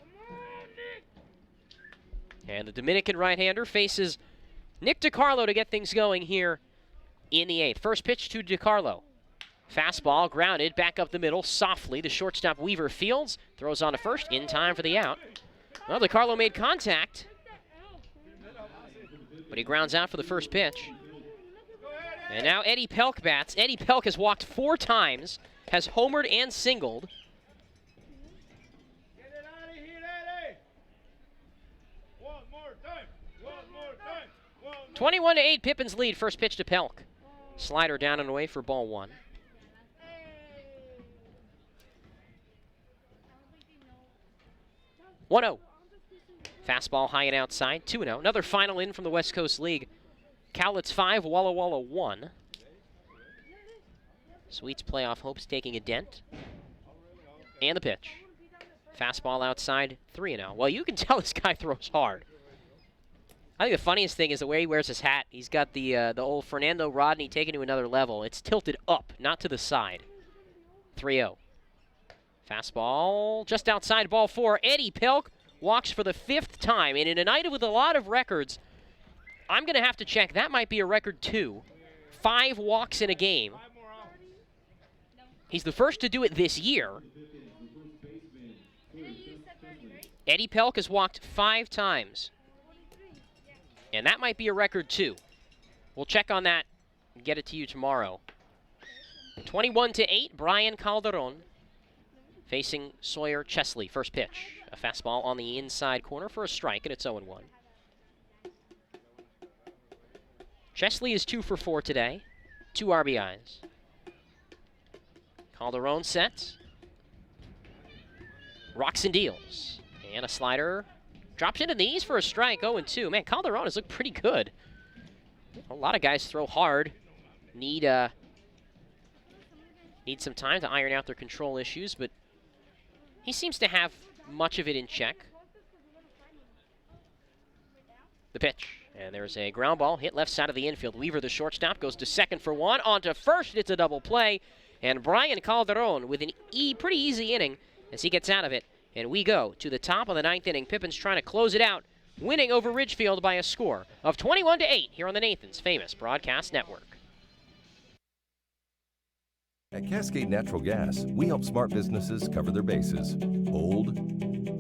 Speaker 1: And the Dominican right-hander faces Nick DiCarlo to get things going here in the 8th. First pitch to DiCarlo. Fastball grounded back up the middle softly. The shortstop Weaver Fields throws on to first in time for the out. Well, DiCarlo made contact, but he grounds out for the first pitch. And now Eddie Pelk bats. Eddie Pelk has walked 4 times, has homered and singled. 21-8, Pippins lead. First pitch to Pelk. Slider down and away for ball 1. (1-0). Fastball high and outside. 2-0. Another final in from the West Coast League. Cowlitz 5, Walla Walla 1. Sweets playoff hopes taking a dent. And the pitch. Fastball outside, 3-0. Well, you can tell this guy throws hard. I think the funniest thing is the way he wears his hat. He's got the old Fernando Rodney taken to another level. It's tilted up, not to the side. 3-0. Fastball just outside, ball 4. Eddie Pelk walks for the 5th time. And in a night with a lot of records, I'm going to have to check. That might be a record 2. 5 walks in a game. He's the first to do it this year. Eddie Pelk has walked 5 times. And that might be a record 2. We'll check on that and get it to you tomorrow. 21-8, Brian Calderon facing Sawyer Chesley. First pitch. A fastball on the inside corner for a strike, and it's 0-1. Chesley is 2 for 4 today. 2 RBIs. Calderon sets. Rocks and deals. And a slider. Drops into the knees for a strike. 0-2. Man, Calderon has looked pretty good. A lot of guys throw hard. Need some time to iron out their control issues, but he seems to have much of it in check. The pitch. And there's a ground ball hit left side of the infield. Weaver, the shortstop, goes to second for 1. On to first. It's a double play. And Brian Calderon with an pretty easy inning as he gets out of it. And we go to the top of the 9th inning. Pippins trying to close it out, winning over Ridgefield by a score of 21-8 here on the Nathan's Famous Broadcast Network.
Speaker 10: At Cascade Natural Gas, we help smart businesses cover their bases. Old,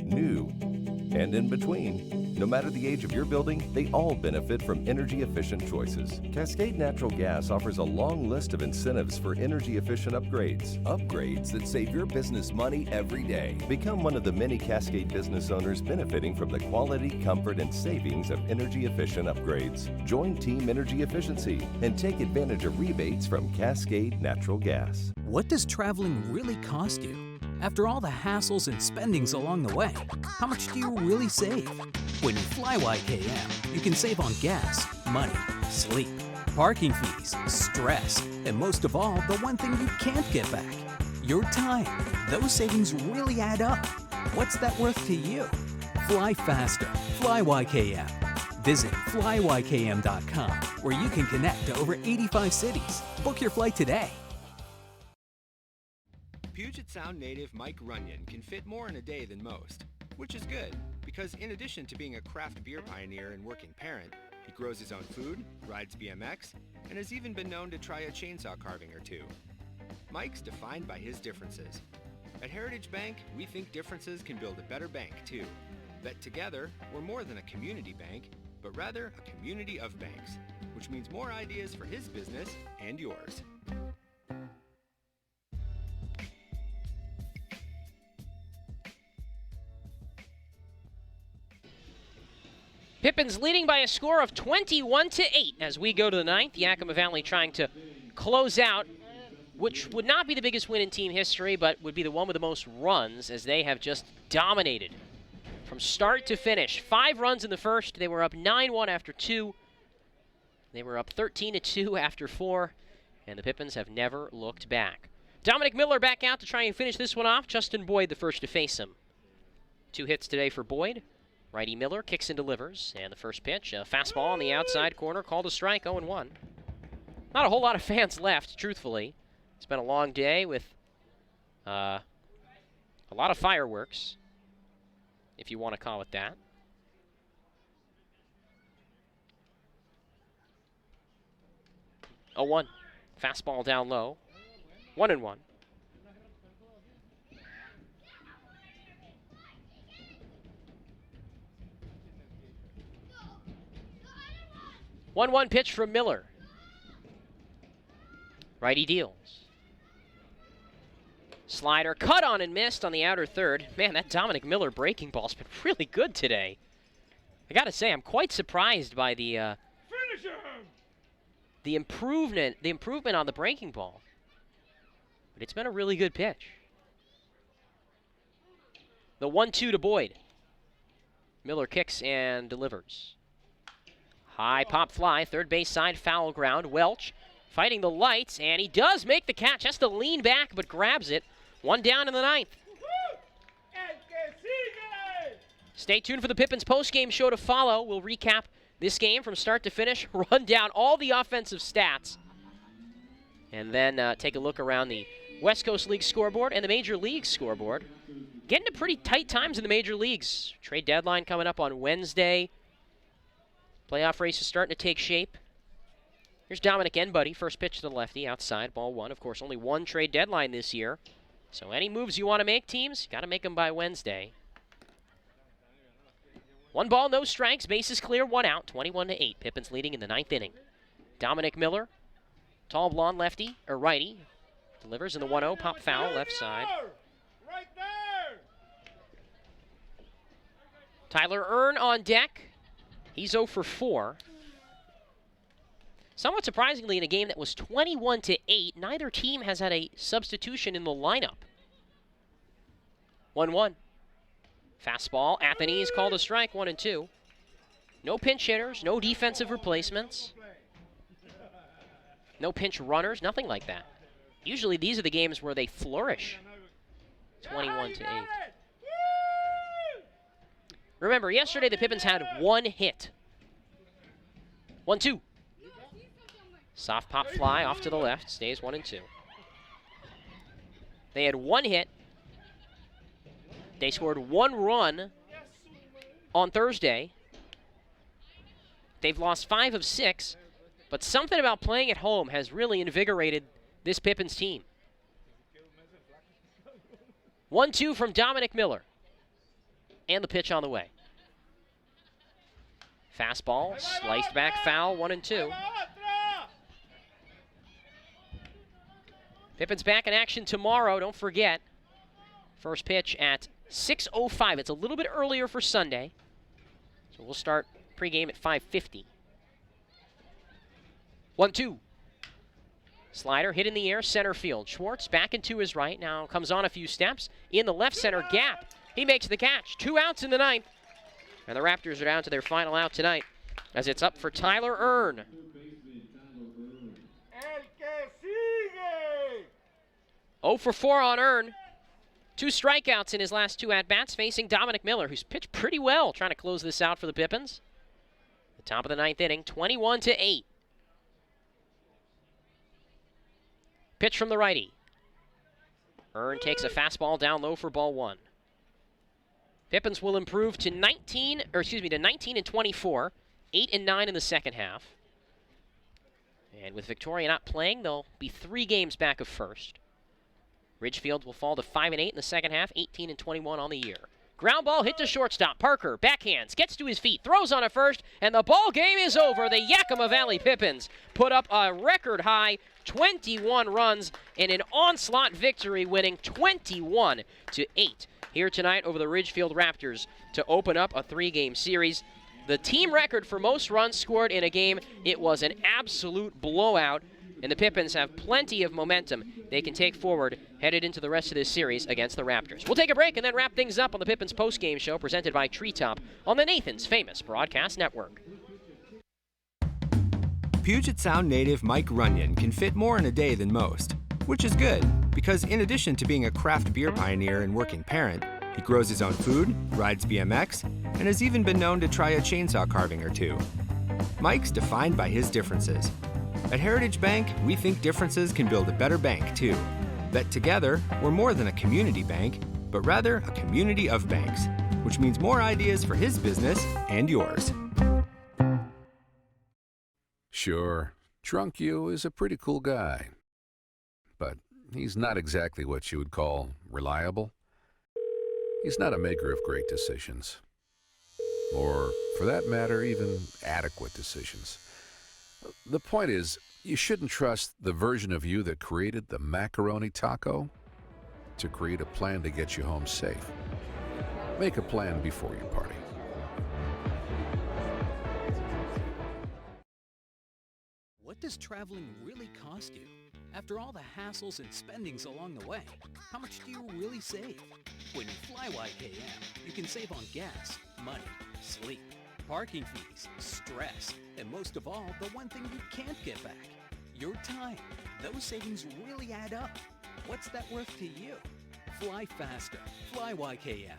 Speaker 10: new, and in between. No matter the age of your building, they all benefit from energy-efficient choices. Cascade Natural Gas offers a long list of incentives for energy-efficient upgrades. Upgrades that save your business money every day. Become one of the many Cascade business owners benefiting from the quality, comfort, and savings of energy-efficient upgrades. Join Team Energy Efficiency and take advantage of rebates from Cascade Natural Gas.
Speaker 4: What does traveling really cost you? After all the hassles and spendings along the way, how much do you really save? When you fly YKM, you can save on gas, money, sleep, parking fees, stress, and most of all, the one thing you can't get back, your time. Those savings really add up. What's that worth to you? Fly faster. Fly YKM. Visit flyykm.com, where you can connect to over 85 cities. Book your flight today.
Speaker 5: Puget Sound native Mike Runyon can fit more in a day than most, which is good, because in addition to being a craft beer pioneer and working parent, he grows his own food, rides BMX, and has even been known to try a chainsaw carving or two. Mike's defined by his differences. At Heritage Bank, we think differences can build a better bank, too. That together, we're more than a community bank, but rather a community of banks, which means more ideas for his business and yours.
Speaker 1: Pippins leading by a score of 21-8 as we go to the ninth. Yakima Valley trying to close out, which would not be the biggest win in team history, but would be the one with the most runs, as they have just dominated from start to finish. 5 runs in the first. They were up 9-1 after 2. They were up 13-2 after 4, and the Pippins have never looked back. Dominic Miller back out to try and finish this one off. Justin Boyd the first to face him. 2 hits today for Boyd. Righty Miller kicks and delivers, and the first pitch, a fastball on the outside corner, called a strike, 0-1. Not a whole lot of fans left, truthfully. It's been a long day with a lot of fireworks, if you want to call it that. Oh, 1. Fastball down low. 1-1. 1-1 pitch from Miller. Righty deals. Slider cut on and missed on the outer third. Man, that Dominic Miller breaking ball's been really good today. I gotta say, I'm quite surprised by the improvement on the breaking ball. But it's been a really good pitch. The 1-2 to Boyd. Miller kicks and delivers. High pop fly, third base side, foul ground. Welch fighting the lights, and he does make the catch. Has to lean back, but grabs it. 1 down in the ninth. Stay tuned for the Pippins postgame show to follow. We'll recap this game from start to finish, run down all the offensive stats, and then take a look around the West Coast League scoreboard and the Major League scoreboard. Getting to pretty tight times in the Major Leagues. Trade deadline coming up on Wednesday. Playoff race is starting to take shape. Here's Dominic Enbuddy, first pitch to the lefty, outside, ball 1. Of course, only 1 trade deadline this year. So any moves you want to make, teams, got to make them by Wednesday. 1 ball, no strikes, bases clear, 1 out, 21-8. Pippins leading in the 9th inning. Dominic Miller, tall blonde lefty, or righty, delivers in the 1-0, pop foul, left side.
Speaker 17: Right there.
Speaker 1: Tyler Earn on deck. He's 0 for 4. Somewhat surprisingly, in a game that was 21-8, neither team has had a substitution in the lineup. 1-1. Fastball. Athens called a strike, 1-2. No pinch hitters, no defensive replacements. No pinch runners, nothing like that. Usually these are the games where they flourish. 21-8. Remember, yesterday the Pippins had 1 hit. 1-2. Soft pop fly off to the left, stays 1-2. They had 1 hit. They scored 1 run on Thursday. They've lost 5 of 6, but something about playing at home has really invigorated this Pippins team. 1-2 from Dominic Miller. And the pitch on the way. Fastball, sliced back foul, 1-2. Pippins back in action tomorrow, don't forget. First pitch at 6:05. It's a little bit earlier for Sunday. So we'll start pregame at 5:50. 1-2. Slider hit in the air, center field. Schwartz back into his right, now comes on a few steps. In the left center gap, he makes the catch. 2 outs in the ninth. And the Raptors are down to their final out tonight as it's up for Tyler Earn. 0 for 4 on Earn. 2 strikeouts in his last 2 at-bats, facing Dominic Miller, who's pitched pretty well, trying to close this out for the Pippins. The top of the ninth inning, 21-8. Pitch from the righty. Earn takes a fastball down low for ball 1. Pippins will improve to 19-24, 8-9 in the second half. And with Victoria not playing, they'll be 3 games back of first. Ridgefield will fall to 5-8 in the second half, 18-21 on the year. Ground ball hit to shortstop. Parker backhands, gets to his feet, throws on a first, and the ball game is over. The Yakima Valley Pippins put up a record high 21 runs in an onslaught victory, winning 21-8 here tonight over the Ridgefield Raptors to open up a 3-game series. The team record for most runs scored in a game. It was an absolute blowout, and the Pippins have plenty of momentum they can take forward headed into the rest of this series against the Raptors. We'll take a break and then wrap things up on the Pippins postgame show presented by Treetop on the Nathan's Famous Broadcast Network.
Speaker 5: Puget Sound native Mike Runyon can fit more in a day than most, which is good because in addition to being a craft beer pioneer and working parent, he grows his own food, rides BMX, and has even been known to try a chainsaw carving or 2. Mike's defined by his differences. At Heritage Bank, we think differences can build a better bank, too. That together, we're more than a community bank, but rather a community of banks, which means more ideas for his business and yours.
Speaker 3: Sure, Drunk You is a pretty cool guy. But he's not exactly what you would call reliable. He's not a maker of great decisions. Or, for that matter, even adequate decisions. The point is, you shouldn't trust the version of you that created the macaroni taco to create a plan to get you home safe. Make a plan before you party.
Speaker 4: What does traveling really cost you? After all the hassles and spendings along the way, how much do you really save? When you fly YKM, you can save on gas, money, sleep, parking fees, stress, and most of all, the one thing you can't get back, your time. Those savings really add up. What's that worth to you? Fly faster. Fly YKM.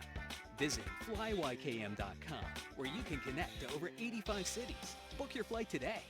Speaker 4: Visit flyykm.com, where you can connect to over 85 cities. Book your flight today.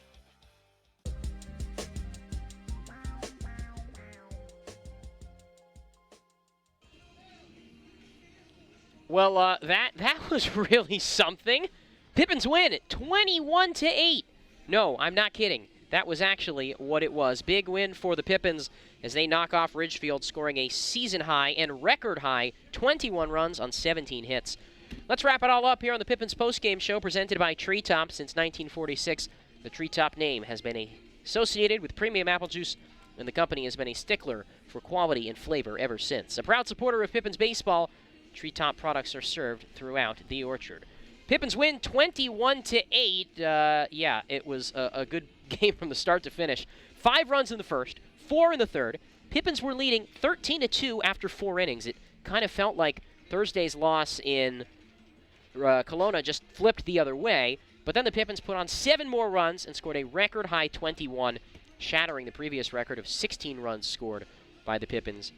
Speaker 1: Well, that was really something. Pippins win 21-8. No, I'm not kidding. That was actually what it was. Big win for the Pippins as they knock off Ridgefield, scoring a season-high and record-high 21 runs on 17 hits. Let's wrap it all up here on the Pippins postgame show presented by Treetop. Since 1946, the Treetop name has been associated with premium apple juice, and the company has been a stickler for quality and flavor ever since. A proud supporter of Pippins baseball, Treetop products are served throughout the orchard. Pippins win 21-8. Yeah, it was a good game from the start to finish. 5 runs in the first, 4 in the third. Pippins were leading 13-2 after 4 innings. It kind of felt like Thursday's loss in Kelowna just flipped the other way. But then the Pippins put on 7 more runs and scored a record-high 21, shattering the previous record of 16 runs scored by the Pippins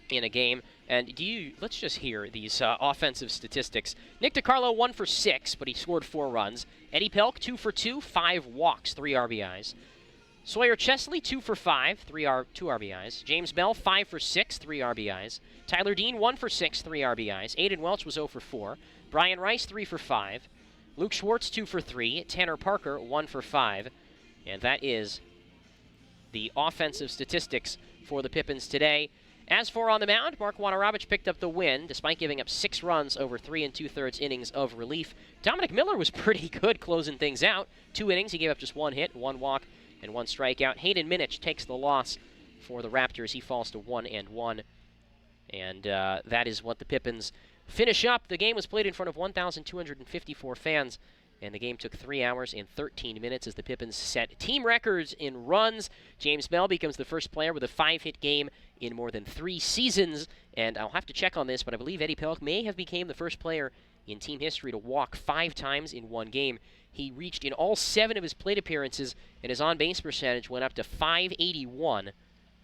Speaker 1: in a game. And let's just hear these offensive statistics. Nick DiCarlo 1 for 6, but he scored 4 runs. Eddie Pelk 2 for 2, 5 walks, 3 RBIs. Sawyer Chesley 2 for 5, 2 RBIs. James Bell 5 for 6, 3 RBIs. Tyler Dean 1 for 6, 3 RBIs. Aiden Welch was 0 for 4. Brian Rice 3 for 5. Luke Schwartz 2 for 3. Tanner Parker 1 for 5. And that is the offensive statistics for the Pippins today. As for on the mound, Mark Wanorovich picked up the win despite giving up 6 runs over 3 2/3 innings of relief. Dominic Miller was pretty good closing things out. 2 innings, he gave up just 1 hit, 1 walk, and 1 strikeout. Hayden Minich takes the loss for the Raptors. He falls to 1-1. And that is what the Pippins finish up. The game was played in front of 1,254 fans. And the game took 3 hours and 13 minutes as the Pippins set team records in runs. James Bell becomes the first player with a 5-hit game in more than 3 seasons. And I'll have to check on this, but I believe Eddie Pelk may have become the first player in team history to walk 5 times in one game. He reached in all 7 of his plate appearances, and his on-base percentage went up to .581.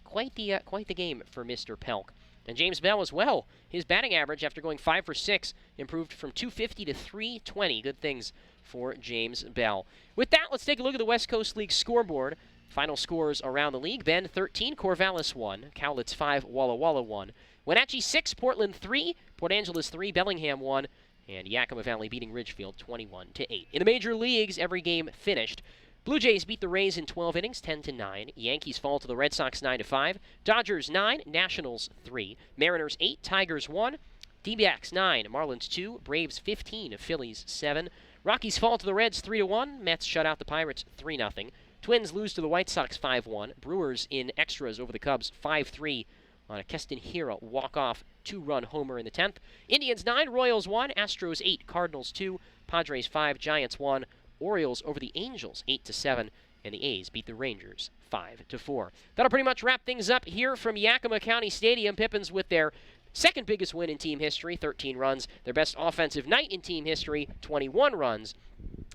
Speaker 1: Quite the game for Mr. Pelk. And James Bell as well. His batting average, after going 5 for 6, improved from .250 to .320. Good things for James Bell. With that, let's take a look at the West Coast League scoreboard. Final scores around the league. Bend 13, Corvallis 1, Cowlitz 5, Walla Walla 1, Wenatchee 6, Portland 3, Port Angeles 3, Bellingham 1, and Yakima Valley beating Ridgefield 21-8. In the major leagues, every game finished. Blue Jays beat the Rays in 12 innings, 10-9. Yankees fall to the Red Sox 9-5. Dodgers 9, Nationals 3, Mariners 8, Tigers 1, D-backs 9, Marlins 2, Braves 15, Phillies 7. Rockies fall to the Reds 3-1. Mets shut out the Pirates 3-0. Twins lose to the White Sox 5-1. Brewers in extras over the Cubs 5-3 on a Keston Hiura walk-off 2-run homer in the 10th. Indians 9, Royals 1, Astros 8, Cardinals 2, Padres 5, Giants 1. Orioles over the Angels 8-7, and the A's beat the Rangers 5-4. That'll pretty much wrap things up here from Yakima County Stadium. Pippins with their second biggest win in team history, 13 runs. Their best offensive night in team history, 21 runs.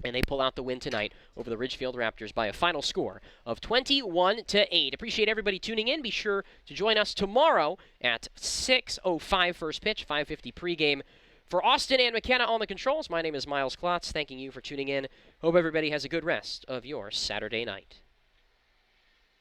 Speaker 1: And they pull out the win tonight over the Ridgefield Raptors by a final score of 21-8. Appreciate everybody tuning in. Be sure to join us tomorrow at 6:05 first pitch, 5:50 pregame. For Austin and McKenna on the controls, my name is Miles Klotz. Thanking you for tuning in. Hope everybody has a good rest of your Saturday night.